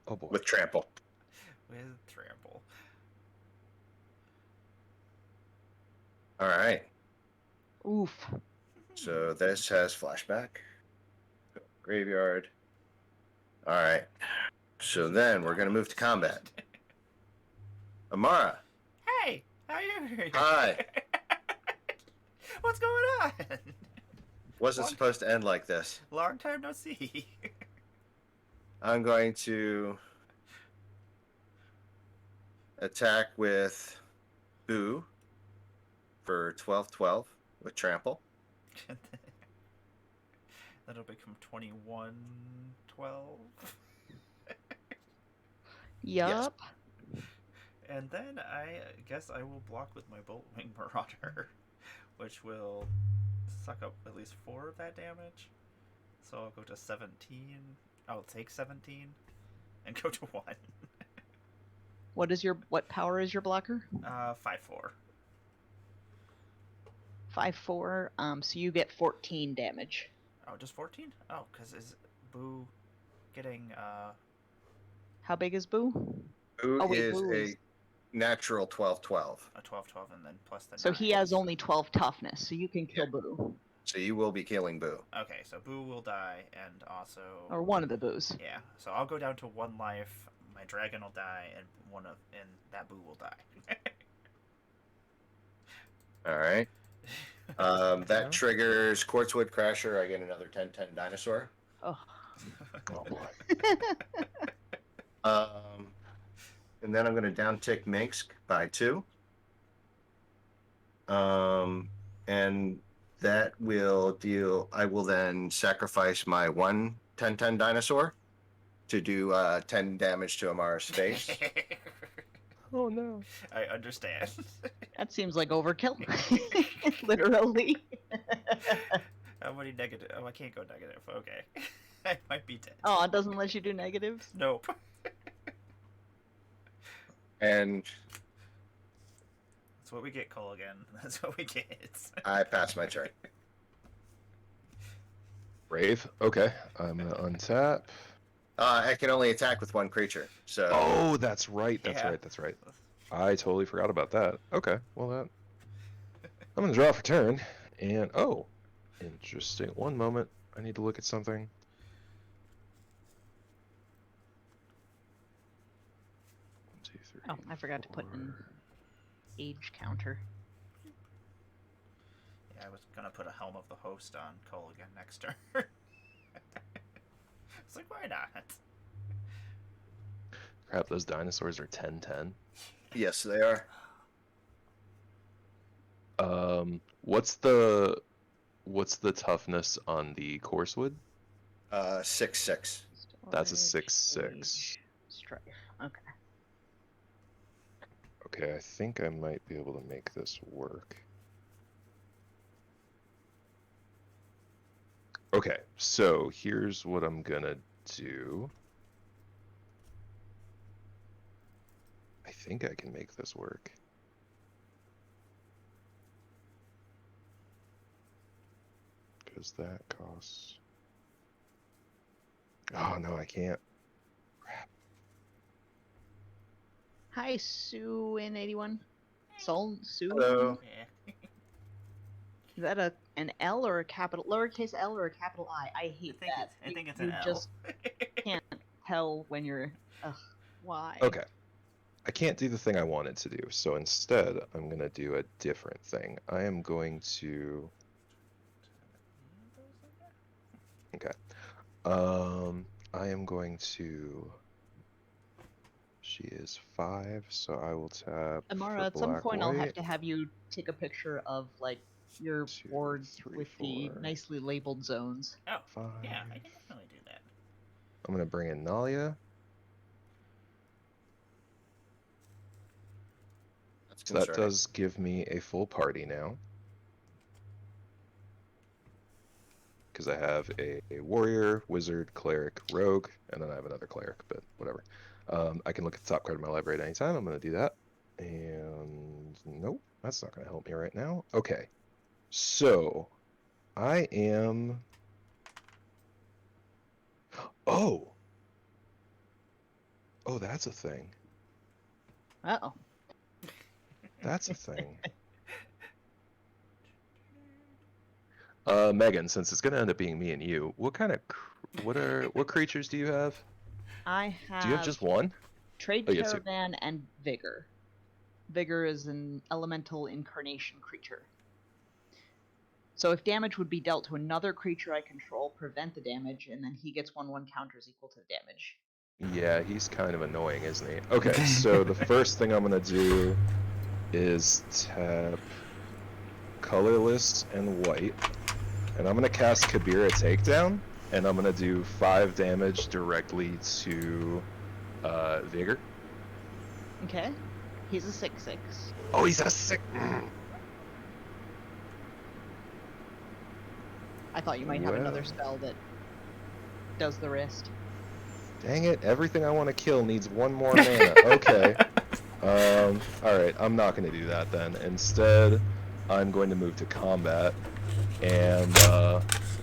Speaker 2: Oh boy.
Speaker 3: With trample.
Speaker 1: With trample.
Speaker 3: All right.
Speaker 5: oof.
Speaker 3: So this has flashback. Graveyard. All right. So then we're going to move to combat. Emmara.
Speaker 1: Hey, how are you?
Speaker 3: Hi.
Speaker 1: What's going on?
Speaker 3: Wasn't
Speaker 1: What?
Speaker 3: supposed to end like this.
Speaker 1: Long time no see.
Speaker 3: I'm going to attack with Boo for 12-12 with trample.
Speaker 1: That'll become 21-12.
Speaker 5: Yup.
Speaker 1: And then I guess I will block with my Boltwing Marauder, which will suck up at least 4 of that damage. So I'll go to 17. I'll take 17 and go to 1.
Speaker 5: What power is your blocker?
Speaker 1: 5-4.
Speaker 5: 5/4. So you get 14 damage.
Speaker 1: Oh, just 14? Oh, because is Boo getting
Speaker 5: How big is Boo?
Speaker 3: Boo
Speaker 5: Oh, wait,
Speaker 3: is
Speaker 5: Boo
Speaker 3: a
Speaker 5: is-
Speaker 3: natural 12-12.
Speaker 1: a 12-12 and then plus the
Speaker 5: So
Speaker 1: 9?
Speaker 5: he has only 12 toughness, so you can kill
Speaker 3: Yeah.
Speaker 5: Boo.
Speaker 3: So you will be killing Boo.
Speaker 1: Okay, so Boo will die, and also...
Speaker 5: Or one of the Boos.
Speaker 1: Yeah, so I'll go down to 1 life, my dragon will die, and that Boo will die.
Speaker 3: All right. That triggers Quartzwood Crasher. I get another 10-10 dinosaur.
Speaker 5: Oh.
Speaker 2: Oh boy.
Speaker 3: And then I'm going to down tick Minsk by 2. And that will deal. I will then sacrifice my 1 10-10 dinosaur to do 10 damage to Emmara's face.
Speaker 2: Oh no.
Speaker 1: I understand.
Speaker 5: That seems like overkill. Literally.
Speaker 1: How many negative? Oh, I can't go negative. Okay. I might be dead.
Speaker 5: Oh, it doesn't let you do negatives?
Speaker 1: Nope.
Speaker 3: And
Speaker 1: That's what we get, Cole, again. That's what we get.
Speaker 3: I pass my turn.
Speaker 2: Brave. Okay. I'm gonna untap.
Speaker 3: I can only attack with 1 creature. So
Speaker 2: Oh, that's right. That's
Speaker 1: Yeah.
Speaker 2: right. That's right. I totally forgot about that. Okay. Well, that. I'm gonna draw for turn, and oh, interesting. One moment. I need to look at something. One, two, three.
Speaker 5: Oh, I forgot to put an
Speaker 2: 4.
Speaker 5: age counter.
Speaker 1: Yeah, I was gonna put a Helm of the Host on Cole again next turn. It's like, why not?
Speaker 2: Crap, those dinosaurs are 10-10.
Speaker 3: yes, they are.
Speaker 2: What's the toughness on the coarsewood?
Speaker 3: 6-6.
Speaker 2: That's a
Speaker 5: Storage,
Speaker 2: 6/6.
Speaker 5: age, Strife. Okay.
Speaker 2: Okay, I think I might be able to make this work. Okay, so here's what I'm gonna do. I think I can make this work. Because that costs... Oh, no, I can't. Crap.
Speaker 5: Hi, Sue in 81. Sue?
Speaker 2: Hello.
Speaker 1: Yeah.
Speaker 5: Is that an L or a capital, lowercase L or a capital I? I hate that.
Speaker 1: I think it's
Speaker 5: you
Speaker 1: an L.
Speaker 5: just can't tell when you're. Ugh, why?
Speaker 2: Okay. I can't do the thing I wanted to do, so instead I'm gonna do a different thing. I am going to... Okay. I am going to... She is 5, so I will tap
Speaker 5: Emmara,
Speaker 2: for
Speaker 5: at some
Speaker 2: black
Speaker 5: point I'll have
Speaker 2: white.
Speaker 5: to have you take a picture of like your
Speaker 2: 2,
Speaker 5: board
Speaker 2: 3,
Speaker 5: with
Speaker 2: 4,
Speaker 5: the nicely labeled zones.
Speaker 1: Oh,
Speaker 2: 5.
Speaker 1: yeah, I can definitely do that.
Speaker 2: I'm gonna bring in Nalia.
Speaker 3: That's
Speaker 2: So that
Speaker 3: concerning.
Speaker 2: does give me a full party now. Because I have a warrior, wizard, cleric, rogue, and then I have another cleric, but whatever. I can look at the top card of my library at any time. I'm going to do that. And nope, that's not going to help me right now. Okay, so I am... Oh! Oh, that's a thing.
Speaker 5: Uh-oh.
Speaker 2: That's a thing. Megan, since it's going to end up being me and you, what kind of... What creatures do you have?
Speaker 5: I
Speaker 2: Do you have
Speaker 5: have
Speaker 2: just one?
Speaker 5: Trade
Speaker 2: Oh, you have two.
Speaker 5: Caravan and Vigor. Vigor is an elemental incarnation creature. So if damage would be dealt to another creature I control, prevent the damage, and then he gets 1/1 counters equal to the damage.
Speaker 2: Yeah, he's kind of annoying, isn't he? Okay, so the first thing I'm gonna do is tap colorless and white, and I'm gonna cast Kabira Takedown, and I'm gonna do 5 damage directly to Vigor.
Speaker 5: Okay. He's a 6/6.
Speaker 2: Oh, he's a sick.
Speaker 5: I thought you might have another spell that does the rest.
Speaker 2: Dang it! Everything I want to kill needs 1 more mana. Okay. All right. I'm not gonna do that then. Instead, I'm going to move to combat. And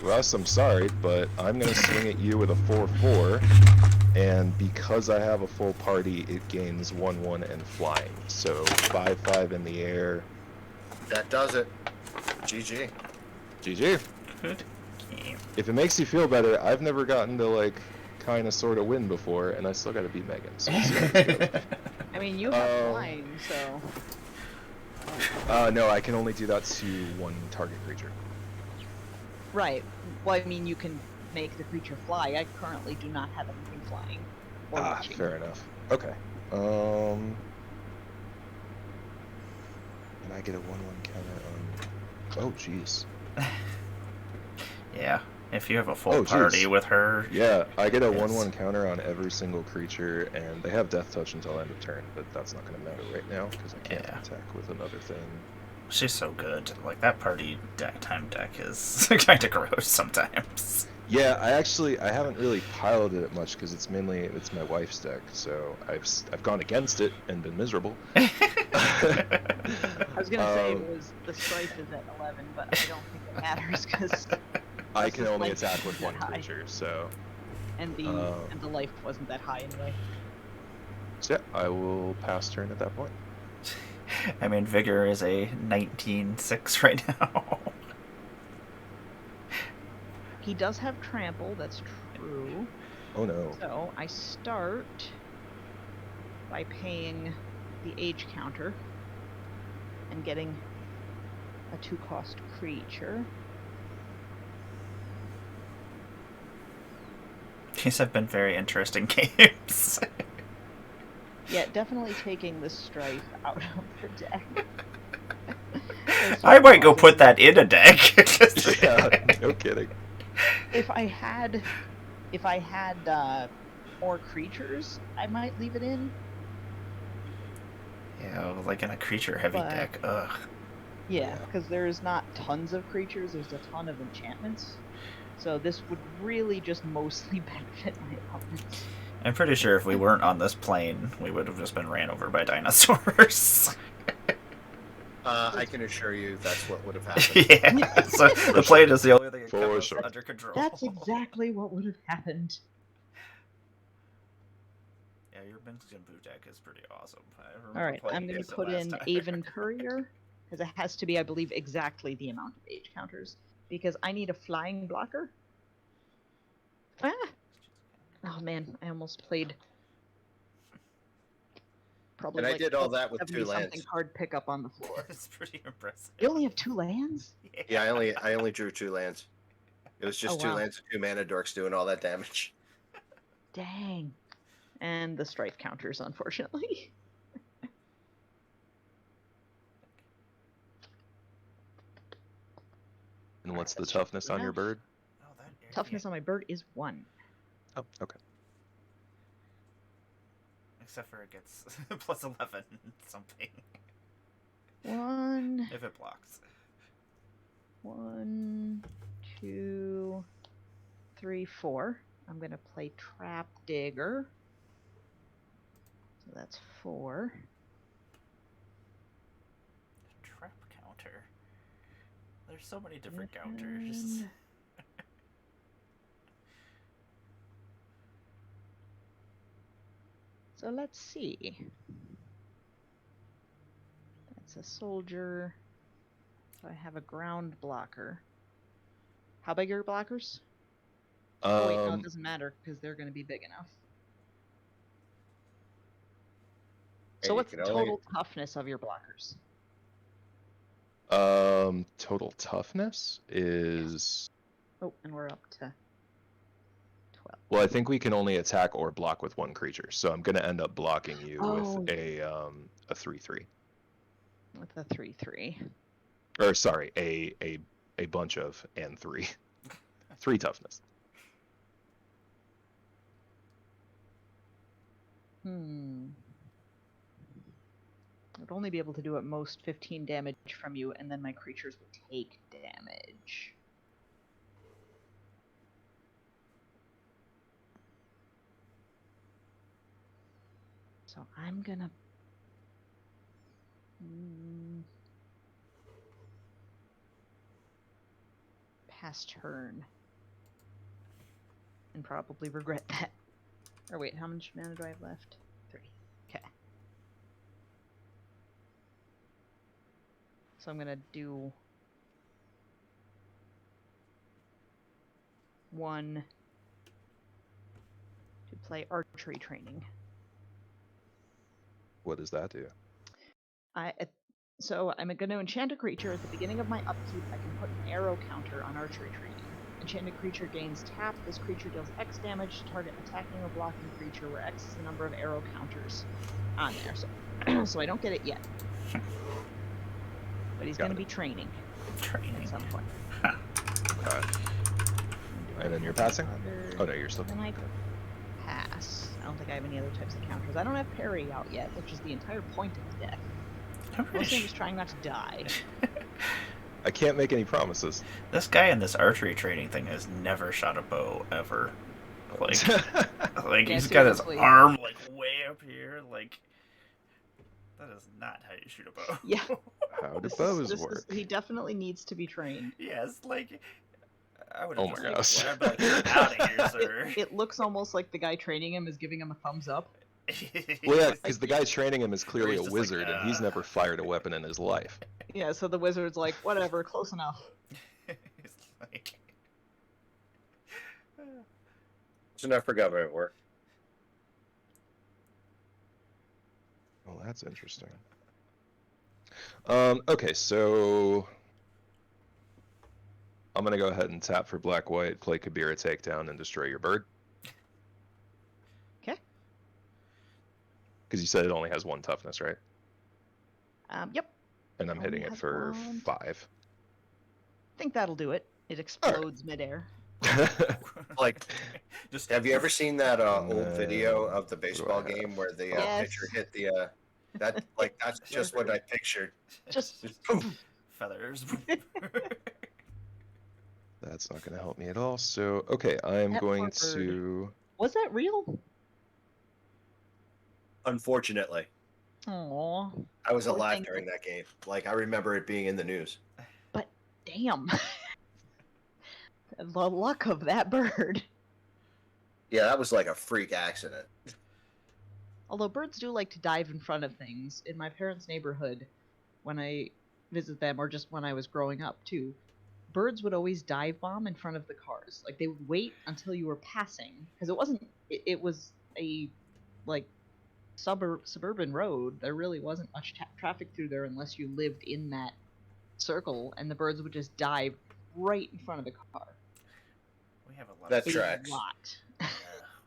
Speaker 2: Russ, I'm sorry, but I'm gonna swing at you with a 4/4. And because I have a full party, it gains 1/1 and flying. So 5/5 in the air.
Speaker 3: That does it. GG.
Speaker 2: GG.
Speaker 1: Good game.
Speaker 2: If it makes you feel better, I've never gotten to like kind of sort of win before, and I still got to beat Megan. So we'll see how this goes.
Speaker 5: I mean, you have flying, so...
Speaker 2: No, I can only do that to 1 target creature.
Speaker 5: Right. Well, I mean, you can make the creature fly. I currently do not have anything flying. Or reaching.
Speaker 2: Fair enough. Okay. And I get a 1/1 counter on... Oh, jeez.
Speaker 1: Yeah, if you have a full party with her.
Speaker 2: Yeah, I get a 1/1 counter on every single creature, and they have death touch until end of turn, but that's not going to matter right now because I can't attack with another thing.
Speaker 1: She's so good. Like, that party deck is kind of gross sometimes.
Speaker 2: Yeah, I haven't really piloted it much because it's my wife's deck, so I've gone against it and been miserable.
Speaker 5: I was gonna say the strife is at 11, but I don't think it matters because
Speaker 2: I can only attack with 1 creature, so.
Speaker 5: And the life wasn't that high anyway.
Speaker 2: So yeah, I will pass turn at that point.
Speaker 1: I mean, Vigor is a 19/6 right now.
Speaker 5: He does have trample, that's true.
Speaker 2: Oh no.
Speaker 5: So I start by paying the age counter and getting a 2-cost creature.
Speaker 1: These have been very interesting games.
Speaker 5: Yeah, definitely taking the strife out of the deck.
Speaker 1: I might go put that in a deck.
Speaker 2: Yeah, no kidding.
Speaker 5: If I had more creatures, I might leave it in.
Speaker 1: Yeah, like in a creature-heavy deck. Ugh.
Speaker 5: Yeah, because there's not tons of creatures. There's a ton of enchantments. So this would really just mostly benefit my opponents.
Speaker 1: I'm pretty sure if we weren't on this plane, we would have just been ran over by dinosaurs.
Speaker 3: I can assure you that's what would have happened.
Speaker 1: Yeah, so the plane is the only thing that
Speaker 2: For
Speaker 1: kept us
Speaker 2: sure.
Speaker 1: under control.
Speaker 5: That's exactly what would have happened.
Speaker 1: Yeah, your Minskin boot deck is pretty awesome.
Speaker 5: All right, I'm going to put in Avon Courier, because it has to be, I believe, exactly the amount of age counters, because I need a flying blocker. Ah! Oh man, I almost played. Probably
Speaker 3: And I
Speaker 5: like
Speaker 3: did all that with 2
Speaker 5: 70 something
Speaker 3: lands.
Speaker 5: card pickup on the floor.
Speaker 1: It's pretty impressive.
Speaker 5: You only have 2 lands?
Speaker 3: Yeah, I only drew 2 lands. It was just
Speaker 5: Oh,
Speaker 3: 2
Speaker 5: wow.
Speaker 3: lands and 2 mana dorks doing all that damage.
Speaker 5: Dang. And the strife counters, unfortunately.
Speaker 2: And what's the toughness on your bird?
Speaker 1: Oh, that area.
Speaker 5: Toughness on my bird is 1.
Speaker 2: Oh, okay.
Speaker 1: Except for it gets plus 11 something.
Speaker 5: 1,
Speaker 1: If it blocks.
Speaker 5: 1, 2, 3, 4. I'm going to play Trap Digger. So that's 4.
Speaker 1: Trap counter. There's so many different counters.
Speaker 5: And- So let's see. That's a soldier. So I have a ground blocker. How big are your blockers? Oh wait, no, it doesn't matter because they're going to be big enough.
Speaker 3: Hey,
Speaker 5: So
Speaker 3: you
Speaker 5: what's the
Speaker 3: can only-
Speaker 5: total toughness of your blockers?
Speaker 2: Total toughness is.
Speaker 5: Oh, and we're up to 12.
Speaker 2: Well, I think we can only attack or block with 1 creature, so I'm gonna end up blocking you
Speaker 5: Oh.
Speaker 2: with a 3/3.
Speaker 5: With a 3/3.
Speaker 2: Or sorry, a bunch of and 3. 3 toughness.
Speaker 5: I'd only be able to do at most 15 damage from you, and then my creatures would take damage. So I'm gonna... pass turn. And probably regret that. Or wait, how much mana do I have left? 3. Okay. So I'm gonna do 1 to play archery training.
Speaker 2: What does that do?
Speaker 5: So I'm going to enchant a creature. At the beginning of my upkeep, I can put an arrow counter on archery training. Enchanted creature gains tap. This creature deals X damage to target attacking or blocking creature, where X is the number of arrow counters on there. So, so I don't get it yet. But he's going to be training at some point.
Speaker 2: Alright. And then you're passing? Oh no, you're still.
Speaker 5: Then I pass. I don't think I have any other types of counters. I don't have parry out yet, which is the entire point of the deck. Mostly I'm just trying not to die.
Speaker 2: I can't make any promises.
Speaker 1: This guy in this archery training thing has never shot a bow ever. Like, like
Speaker 5: Yeah,
Speaker 1: he's got his
Speaker 5: seriously.
Speaker 1: arm like way up here. Like that is not how you shoot a bow.
Speaker 5: Yeah.
Speaker 2: How do
Speaker 5: This
Speaker 2: bows
Speaker 5: is-
Speaker 2: work?
Speaker 5: he definitely needs to be trained.
Speaker 1: Yes, like I would.
Speaker 2: Oh my gosh.
Speaker 1: I'd be like, get out of here, sir.
Speaker 5: It looks almost like the guy training him is giving him a thumbs up.
Speaker 2: Well, yeah, because the guy training him is clearly
Speaker 1: He's
Speaker 2: a
Speaker 1: just like,
Speaker 2: wizard, and he's never fired a weapon in his life.
Speaker 5: Yeah, so the wizard's like, whatever, close enough.
Speaker 1: It's like
Speaker 3: It's enough for government work.
Speaker 2: Well, that's interesting. Okay, so I'm gonna go ahead and tap for black white, play Kabira takedown, and destroy your bird.
Speaker 5: Okay.
Speaker 2: Because you said it only has 1 toughness, right?
Speaker 5: Yep.
Speaker 2: And I'm hitting
Speaker 5: Only
Speaker 2: it
Speaker 5: has
Speaker 2: for
Speaker 5: 1.
Speaker 2: 5.
Speaker 5: I think that'll do it. It explodes midair.
Speaker 3: Like,
Speaker 1: just
Speaker 3: have you ever seen that
Speaker 2: And
Speaker 3: old video
Speaker 2: then
Speaker 3: of the baseball
Speaker 2: what do I have?
Speaker 3: game where the
Speaker 5: Yes.
Speaker 3: pitcher hit the that like that's just what I pictured.
Speaker 5: Just
Speaker 3: Just poof.
Speaker 1: feathers?
Speaker 2: That's not going to help me at all. So, okay, I'm
Speaker 5: That
Speaker 2: going
Speaker 5: poor bird.
Speaker 2: to...
Speaker 5: Was that real?
Speaker 3: Unfortunately,
Speaker 5: Aww.
Speaker 3: I was
Speaker 5: Poor
Speaker 3: alive
Speaker 5: thing.
Speaker 3: during that game. Like, I remember it being in the news.
Speaker 5: But damn. The luck of that bird.
Speaker 3: Yeah, that was like a freak accident.
Speaker 5: Although birds do like to dive in front of things. In my parents' neighborhood, when I visit them, or just when I was growing up too, birds would always dive bomb in front of the cars. Like they would wait until you were passing, because it wasn't. It was a like suburban road. There really wasn't much traffic through there unless you lived in that circle, and the birds would just dive right in front of the car.
Speaker 1: We have a lot
Speaker 3: That
Speaker 1: of
Speaker 3: tracks.
Speaker 5: A lot.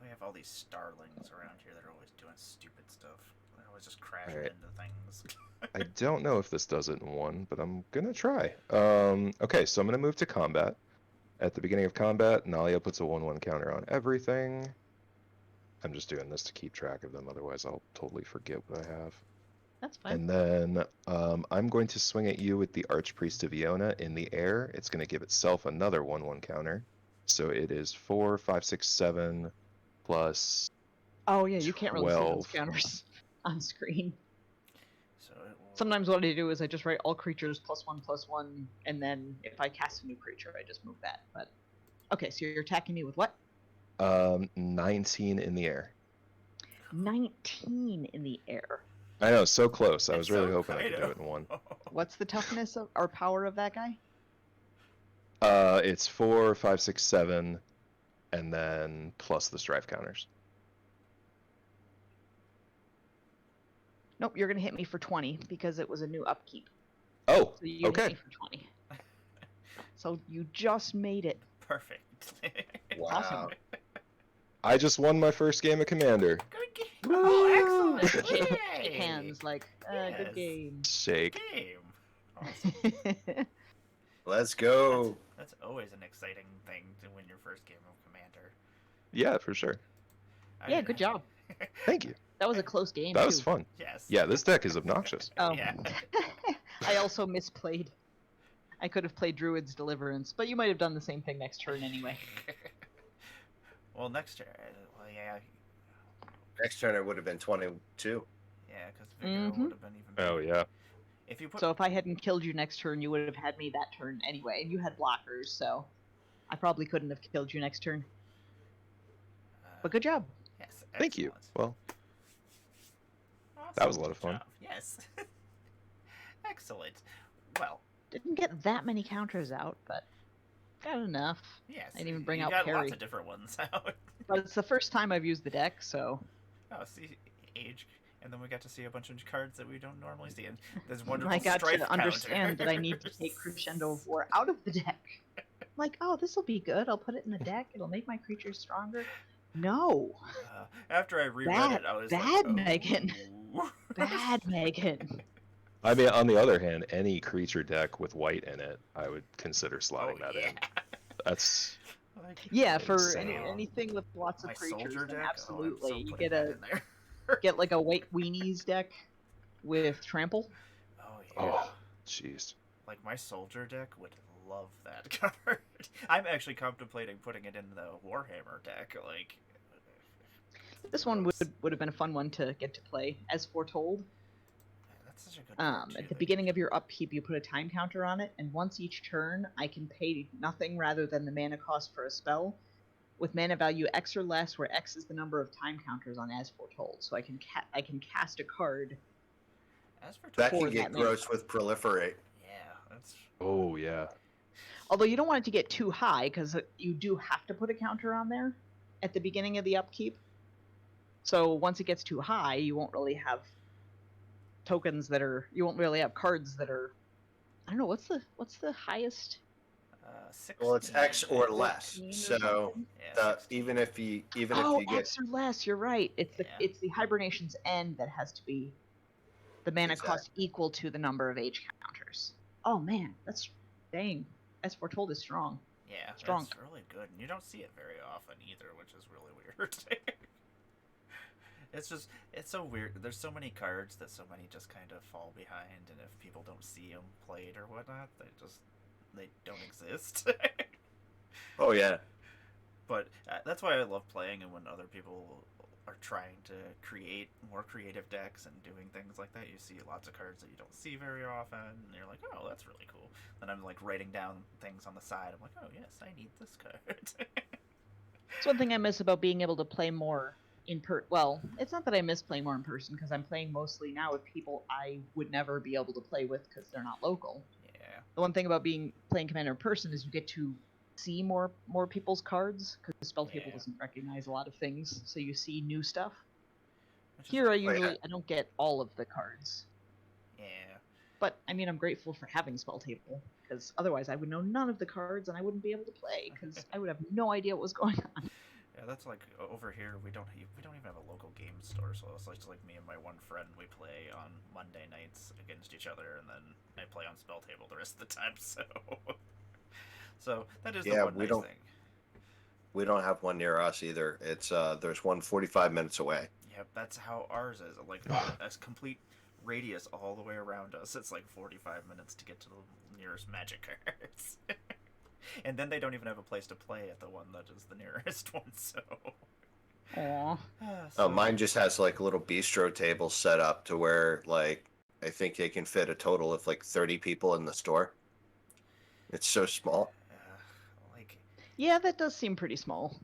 Speaker 1: we have all these starlings around here that are always doing stupid stuff. They're always just crashing
Speaker 2: Alright.
Speaker 1: into things.
Speaker 2: I don't know if this does it in one, but I'm going to try. Okay, so I'm going to move to combat. At the beginning of combat, Nalia puts a 1/1 counter on everything. I'm just doing this to keep track of them, otherwise I'll totally forget what I have.
Speaker 5: That's fine.
Speaker 2: And then I'm going to swing at you with the Archpriest of Iona in the air. It's going to give itself another 1/1 counter. So it is 4, 5, 6, 7 plus.
Speaker 5: Oh yeah, you can't really see those
Speaker 2: 12.
Speaker 5: counters on screen.
Speaker 1: So it will...
Speaker 5: Sometimes what I do is I just write all creatures +1/+1, and then if I cast a new creature, I just move that. But okay, so you're attacking me with what?
Speaker 2: 19 in the air.
Speaker 5: 19 in the air.
Speaker 2: I know, so close. I
Speaker 1: It's
Speaker 2: was really
Speaker 1: so
Speaker 2: hoping I could
Speaker 1: kind
Speaker 2: do
Speaker 1: of-
Speaker 2: it in one.
Speaker 5: What's the toughness of or power of that guy?
Speaker 2: It's 4, 5, 6, 7, and then plus the strife counters.
Speaker 5: Nope, you're gonna hit me for 20 because it was a new upkeep.
Speaker 2: Oh,
Speaker 5: So you hit
Speaker 2: okay.
Speaker 5: me for 20. So you just made it.
Speaker 1: Perfect.
Speaker 3: Wow.
Speaker 5: Awesome.
Speaker 2: I just won my first game of Commander.
Speaker 1: Good game. Oh, excellent.
Speaker 5: Shake
Speaker 1: Yay.
Speaker 5: hands like,
Speaker 1: Yes.
Speaker 5: good game.
Speaker 2: Shake.
Speaker 1: Game. Awesome.
Speaker 3: Let's go.
Speaker 1: That's always an exciting thing to win your first game of Commander.
Speaker 2: Yeah, for sure.
Speaker 5: Yeah, good job.
Speaker 2: Thank you.
Speaker 5: That was a close game.
Speaker 2: That was
Speaker 5: too.
Speaker 2: fun.
Speaker 1: Yes.
Speaker 2: Yeah, this deck is obnoxious.
Speaker 5: Oh.
Speaker 1: Yeah.
Speaker 5: I also misplayed. I could have played Druid's Deliverance, but you might have done the same thing next turn anyway.
Speaker 1: Well, next turn. Well, yeah.
Speaker 3: Next turn it would have been 22.
Speaker 1: Yeah, because Vigor
Speaker 5: Mhm.
Speaker 1: would have been even better.
Speaker 2: Oh, yeah.
Speaker 1: If you put...
Speaker 5: So if I hadn't killed you next turn, you would have had me that turn anyway, and you had blockers, so I probably couldn't have killed you next turn. But good job.
Speaker 1: Yes.
Speaker 2: Thank you.
Speaker 1: excellent.
Speaker 2: Well,
Speaker 1: Awesome.
Speaker 2: that was a lot of
Speaker 1: Good
Speaker 2: fun.
Speaker 1: job. Yes. Excellent. Well,
Speaker 5: Didn't get that many counters out, but got enough.
Speaker 1: yes.
Speaker 5: I didn't even bring
Speaker 1: you
Speaker 5: out
Speaker 1: got
Speaker 5: Perry.
Speaker 1: lots of different ones out.
Speaker 5: But it's the first time I've used the deck, so
Speaker 1: Oh, see, age, and then we got to see a bunch of cards that we don't normally see. And there's wonderful
Speaker 5: I got
Speaker 1: strife
Speaker 5: to understand that I need to
Speaker 1: counters.
Speaker 5: take Crescendo of War out of the deck. I'm like, oh, this will be good. I'll put it in the deck. It'll make my creatures stronger. No.
Speaker 1: After I reread
Speaker 5: Bad-
Speaker 1: it, I was
Speaker 5: bad,
Speaker 1: like, oh.
Speaker 5: Megan. Bad, Megan.
Speaker 2: I mean, on the other hand, any creature deck with white in it, I would consider slotting that in. That's
Speaker 1: Like,
Speaker 5: Yeah, for
Speaker 2: Insane.
Speaker 5: anything with lots of
Speaker 1: my
Speaker 5: creatures,
Speaker 1: soldier
Speaker 5: then
Speaker 1: deck.
Speaker 5: absolutely.
Speaker 1: Oh, I'm so
Speaker 5: You
Speaker 1: putting
Speaker 5: get
Speaker 1: that
Speaker 5: a
Speaker 1: in there.
Speaker 5: get like a White Weenies deck with trample.
Speaker 1: Oh yeah.
Speaker 2: oh, jeez.
Speaker 1: Like my soldier deck would love that card. I'm actually contemplating putting it in the Warhammer deck. Like
Speaker 5: This one would have been a fun one to get to play, as foretold.
Speaker 1: that's such a good card, too,
Speaker 5: At the
Speaker 1: like-
Speaker 5: beginning of your upkeep, you put a time counter on it, and once each turn, I can pay nothing rather than the mana cost for a spell, with mana value X or less, where X is the number of time counters on As Foretold. So I can cast a card.
Speaker 1: As for
Speaker 3: That
Speaker 5: For
Speaker 3: can get
Speaker 5: that mana.
Speaker 3: gross with proliferate.
Speaker 1: yeah, that's
Speaker 2: Oh, yeah.
Speaker 5: Although you don't want it to get too high, because you do have to put a counter on there at the beginning of the upkeep. So once it gets too high, you won't really have tokens that are. You won't really have cards that are. I don't know what's the highest.
Speaker 1: 16.
Speaker 3: Well, it's X or less.
Speaker 5: 14 or
Speaker 3: So
Speaker 5: something?
Speaker 1: Yeah, 16.
Speaker 3: even if you
Speaker 5: Oh,
Speaker 3: get
Speaker 5: X or less. You're right. It's the
Speaker 1: Yeah.
Speaker 5: it's the hibernation's end that has to be the mana cost equal to the number of age counters. Oh man, that's dang. As Foretold is strong.
Speaker 1: Yeah,
Speaker 5: Strong.
Speaker 1: it's really good, and you don't see it very often either, which is really weird. It's so weird. There's so many cards that so many just kind of fall behind, and if people don't see them played or whatnot, they don't exist.
Speaker 3: Oh yeah.
Speaker 1: But that's why I love playing, and when other people are trying to create more creative decks and doing things like that, you see lots of cards that you don't see very often, and you're like, oh, that's really cool. Then I'm like writing down things on the side. I'm like, oh yes, I need this card.
Speaker 5: It's one thing I miss about being able to play more well, it's not that I miss playing more in person, because I'm playing mostly now with people I would never be able to play with because they're not local.
Speaker 1: Yeah.
Speaker 5: The one thing about playing Commander in person is you get to see more people's cards, because Spell Table
Speaker 1: Yeah.
Speaker 5: doesn't recognize a lot of things, so you see new stuff.
Speaker 1: Which is
Speaker 5: Here,
Speaker 3: Oh, yeah.
Speaker 5: I don't get all of the cards.
Speaker 1: Yeah.
Speaker 5: But, I mean, I'm grateful for having Spell Table, because otherwise I would know none of the cards and I wouldn't be able to play, because I would have no idea what was going on.
Speaker 1: Yeah, that's like over here. We don't even have a local game store, so it's like me and my one friend. We play on Monday nights against each other, and then I play on Spell Table the rest of the time. So that is the
Speaker 3: Yeah,
Speaker 1: one
Speaker 3: we
Speaker 1: nice
Speaker 3: don't
Speaker 1: thing.
Speaker 3: we don't have one near us either. It's there's one 45 minutes away.
Speaker 1: Yep, that's how ours is. Like a complete radius all the way around us. It's like 45 minutes to get to the nearest Magic cards. And then they don't even have a place to play at the one that is the nearest one. So.
Speaker 5: Aww.
Speaker 3: Oh, mine just has like a little bistro table set up to where like I think they can fit a total of like 30 people in the store. It's so small.
Speaker 1: Like.
Speaker 5: Yeah, that does seem pretty small.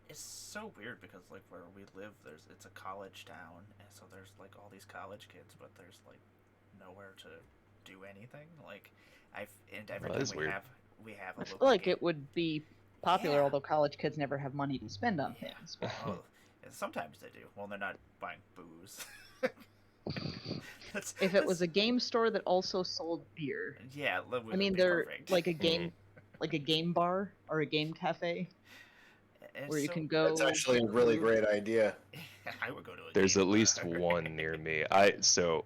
Speaker 1: It's so weird because like where we live, it's a college town, and so there's like all these college kids, but there's like nowhere to do anything. Like every time we have a
Speaker 5: I feel
Speaker 1: local
Speaker 5: like
Speaker 1: game.
Speaker 5: it would be popular,
Speaker 1: Yeah.
Speaker 5: although college kids never have money to spend on things. But...
Speaker 1: Oh, sometimes they do. Well, they're not buying booze.
Speaker 5: if it was a game store that also sold beer,
Speaker 1: yeah, that would
Speaker 5: I mean,
Speaker 1: be
Speaker 5: they're
Speaker 1: perfect.
Speaker 5: like a game bar or a game cafe where you can go.
Speaker 3: That's actually a really great idea.
Speaker 1: I would go to a
Speaker 2: There's
Speaker 1: game
Speaker 2: at least
Speaker 1: bar.
Speaker 2: one near me. So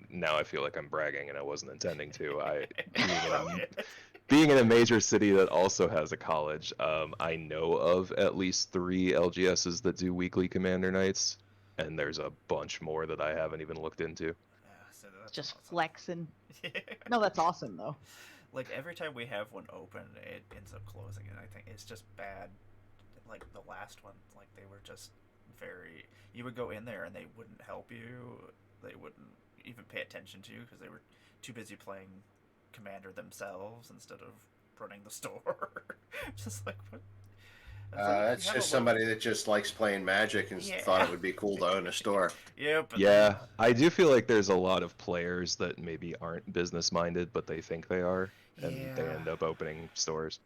Speaker 2: now I feel like I'm bragging, and I wasn't intending to. Being in a major city that also has a college, I know of at least 3 LGSs that do weekly Commander nights, and there's a bunch more that I haven't even looked into.
Speaker 1: So that's
Speaker 5: Just
Speaker 1: awesome.
Speaker 5: flexing. No, that's awesome though.
Speaker 1: Like every time we have one open, it ends up closing, and I think it's just bad. Like the last one, like they were just very. You would go in there and they wouldn't help you. They wouldn't even pay attention to you because they were too busy playing Commander themselves instead of running the store. Just like what?
Speaker 3: That's just somebody that just likes playing Magic and thought it would be cool to own a store.
Speaker 1: Yep.
Speaker 2: Yeah, I do feel like there's a lot of players that maybe aren't business minded, but they think they are, and they end up opening stores.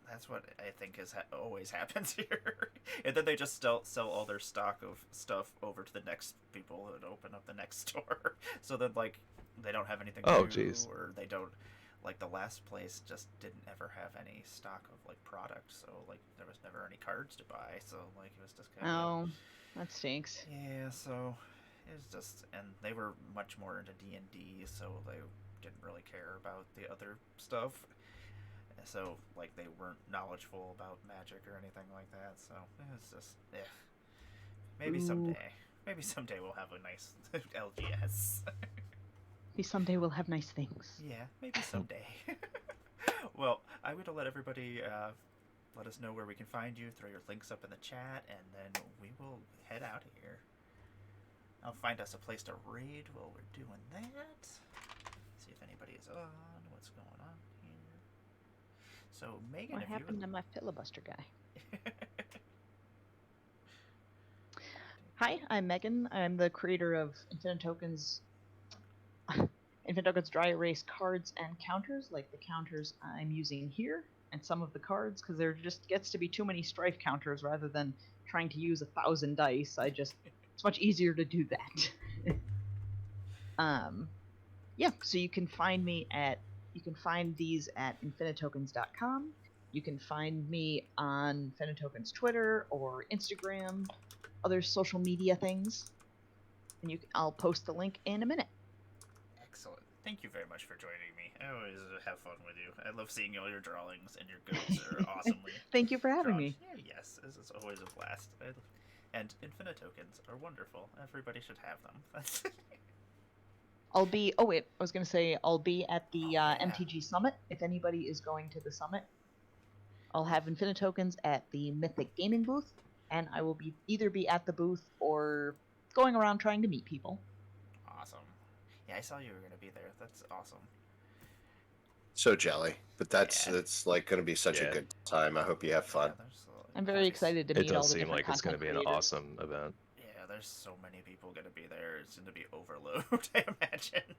Speaker 1: That's what I think always happens here. And then they just sell all their stock of stuff over to the next people that open up the next store. So then, like, they don't have anything new,
Speaker 2: geez.
Speaker 1: or they don't. Like, the last place just didn't ever have any stock of, like, product, so, like, there was never any cards to buy, so, like, it was just kind of...
Speaker 5: Oh, that stinks.
Speaker 1: Yeah, so, it was just... And they were much more into D&D, so they didn't really care about the other stuff. So, like, they weren't knowledgeable about magic or anything like that, so it was just, maybe someday. Maybe someday we'll have a nice LGS.
Speaker 5: Maybe someday we'll have nice things.
Speaker 1: Yeah, maybe someday. Well, I would let everybody let us know where we can find you, throw your links up in the chat, and then we will head out of here. I'll find us a place to raid while we're doing that. See if anybody is on, what's going on here. So, Megan,
Speaker 5: What happened to my filibuster guy? Hi, I'm Megan. I'm the creator of Infinite Tokens Dry Erase cards and counters, like the counters I'm using here, and some of the cards, because there just gets to be too many strife counters rather than trying to use 1,000 dice. It's much easier to do that. Yeah, so you can find these at infinitokens.com. You can find me on Infinite Tokens Twitter or Instagram, other social media things. And I'll post the link in a minute.
Speaker 1: Excellent. Thank you very much for joining me. I always have fun with you. I love seeing all your drawings, and your goods are awesomely
Speaker 5: Thank you for having me.
Speaker 1: Yeah, yes, this is always a blast. And Infinite Tokens are wonderful. Everybody should have them.
Speaker 5: I'll be at the MTG Summit. If anybody is going to the summit, I'll have Infinite Tokens at the Mythic Gaming booth, and I will either be at the booth or going around trying to meet people.
Speaker 1: Awesome. Yeah, I saw you were gonna be there. That's awesome.
Speaker 3: So jelly, but that's
Speaker 1: Yeah.
Speaker 3: it's like going to be such a good time. I hope you have fun.
Speaker 5: I'm very excited to
Speaker 2: It
Speaker 5: meet all
Speaker 2: does
Speaker 5: the
Speaker 2: seem
Speaker 5: different
Speaker 2: like it's going to
Speaker 5: content
Speaker 2: be an
Speaker 5: creators.
Speaker 2: awesome event.
Speaker 1: Yeah, there's so many people gonna be there. It's gonna be overload, I imagine.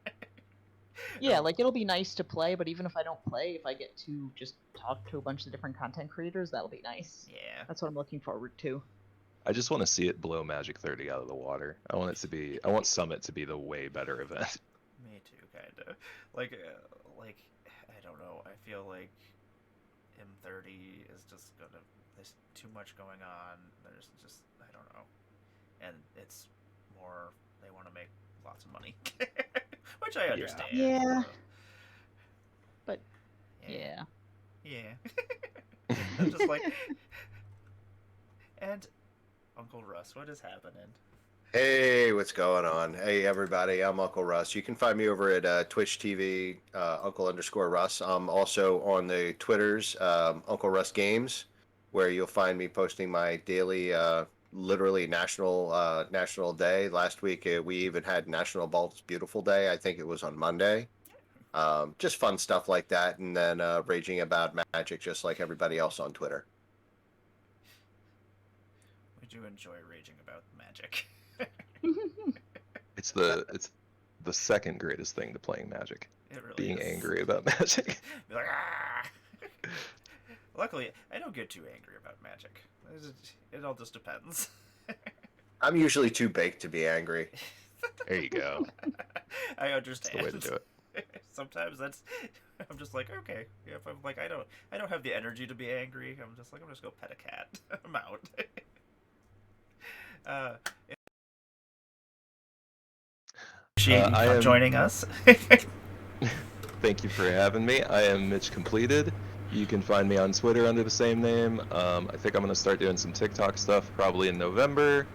Speaker 5: Yeah, like it'll be nice to play, but even if I don't play, if I get to just talk to a bunch of different content creators, that'll be nice.
Speaker 1: Yeah.
Speaker 5: That's what I'm looking forward to.
Speaker 2: I just want to see it blow Magic 30 out of the water. I want Summit to be the way better event.
Speaker 1: Me too, kind of. Like, I don't know. I feel like M30 is just gonna. There's too much going on. There's just I don't know, and it's more they want to make lots of money, which I understand.
Speaker 5: Yeah. But yeah.
Speaker 1: I'm just like, and Uncle Russ, what is happening?
Speaker 3: Hey, what's going on? Hey, everybody, I'm Uncle Russ. You can find me over at Twitch TV, Uncle_Russ. I'm also on the Twitters, Uncle Russ Games, where you'll find me posting my daily, literally national day. Last week, we even had National Bald's Beautiful Day. I think it was on Monday. Just fun stuff like that, and then raging about Magic, just like everybody else on Twitter.
Speaker 1: We do enjoy raging about Magic.
Speaker 2: It's the second greatest thing to playing Magic.
Speaker 1: It really
Speaker 2: Being
Speaker 1: is.
Speaker 2: angry about Magic.
Speaker 1: Be like, ah! Luckily, I don't get too angry about Magic. It all just depends.
Speaker 3: I'm usually too baked to be angry.
Speaker 2: There you go.
Speaker 1: I understand.
Speaker 2: That's the way to do it.
Speaker 1: Sometimes I'm just like, okay, if I'm like, I don't have the energy to be angry. I'm just go pet a cat. I'm out. Appreciate you joining us.
Speaker 2: Thank you for having me. I am Mitch Completed. You can find me on Twitter under the same name. I think I'm going to start doing some TikTok stuff probably in November.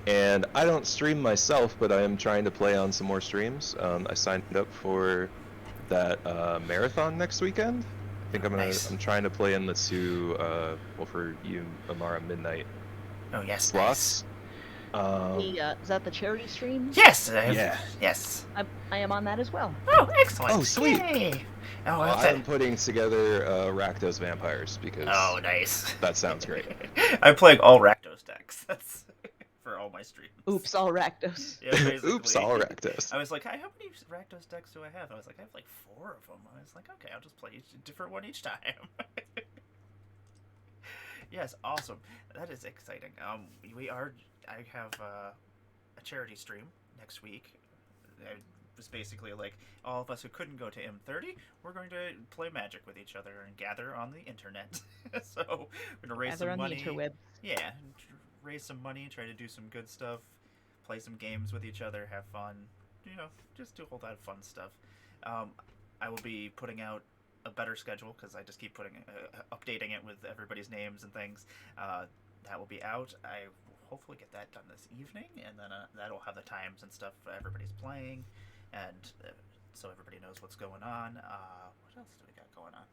Speaker 2: And I don't stream myself, but I am trying to play on some more streams. I signed up for that marathon next weekend. I think I'm trying to play in the two, for you, Emmara, midnight slots.
Speaker 5: Is that the charity stream?
Speaker 1: Yes.
Speaker 2: Yeah.
Speaker 1: Yes.
Speaker 5: I am on that as well.
Speaker 1: Oh, excellent.
Speaker 2: Oh, sweet.
Speaker 1: Yay. Oh,
Speaker 2: I'm putting together Rakdos Vampires because.
Speaker 1: Oh, nice.
Speaker 2: That sounds great.
Speaker 1: I'm playing all Rakdos decks. That's for all my streams.
Speaker 5: Oops, all Rakdos.
Speaker 1: Yeah, basically.
Speaker 2: Oops, all Rakdos.
Speaker 1: I was like, how many Rakdos decks do I have? I was like, I have like 4 of them. I was like, okay, I'll just play a different one each time. Yes, awesome. That is exciting. I have a charity stream next week. It was basically like all of us who couldn't go to M30, we're going to play Magic with each other and gather on the internet. So we're gonna raise some money. Yeah, raise some money, try to do some good stuff, play some games with each other, have fun. Just do all that fun stuff. I will be putting out a better schedule because I just keep updating it with everybody's names and things. That will be out. I will hopefully get that done this evening, and then that'll have the times and stuff everybody's playing, and so everybody knows what's going on. What else do we got going on?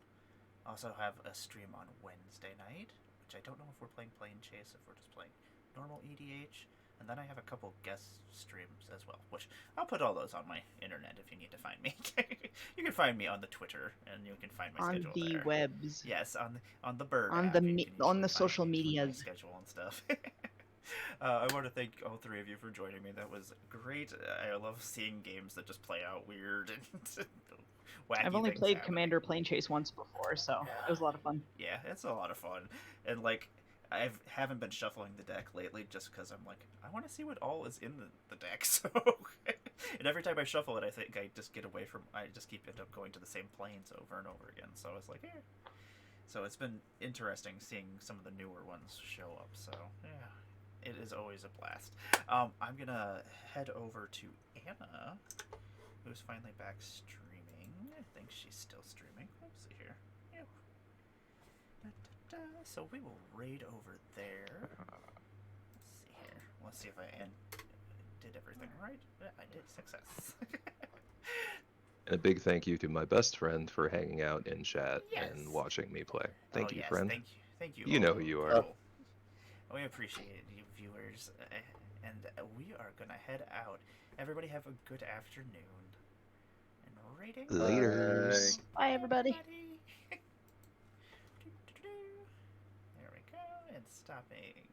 Speaker 1: Also have a stream on Wednesday night, which I don't know if we're playing Plane Chase, if we're just playing normal EDH. And then I have a couple guest streams as well, which I'll put all those on my internet if you need to find me. You can find me on the Twitter, and you can find my schedule there.
Speaker 5: On the webs.
Speaker 1: Yes, on the bird.
Speaker 5: On the social medias.
Speaker 1: Schedule and stuff. I want to thank all 3 of you for joining me. That was great. I love seeing games that just play out weird and wacky.
Speaker 5: I've only played Commander Plane Chase once before, so it was a lot of fun.
Speaker 1: Yeah, it's a lot of fun, and I haven't been shuffling the deck lately just because I'm like, I want to see what all is in the deck. So, and every time I shuffle it, I think I just end up going to the same planes over and over again. So it's like, eh. So it's been interesting seeing some of the newer ones show up. So yeah, it is always a blast. I'm gonna head over to Anna, who's finally back streaming. I think she's still streaming. Let's see here. Yep. So we will raid over there. Let's see here. Let's see if I did everything right. Yeah, I did. Success.
Speaker 2: And a big thank you to my best friend for hanging out in chat
Speaker 1: Yes.
Speaker 2: and watching me play. Thank you,
Speaker 1: yes,
Speaker 2: friend.
Speaker 1: Thank you.
Speaker 2: You know
Speaker 1: all
Speaker 2: who you
Speaker 1: of
Speaker 2: are.
Speaker 1: you. We appreciate you, viewers, and we are gonna head out. Everybody have a good afternoon. And rating.
Speaker 2: Laters.
Speaker 5: Bye, everybody.
Speaker 1: There we go. And stopping.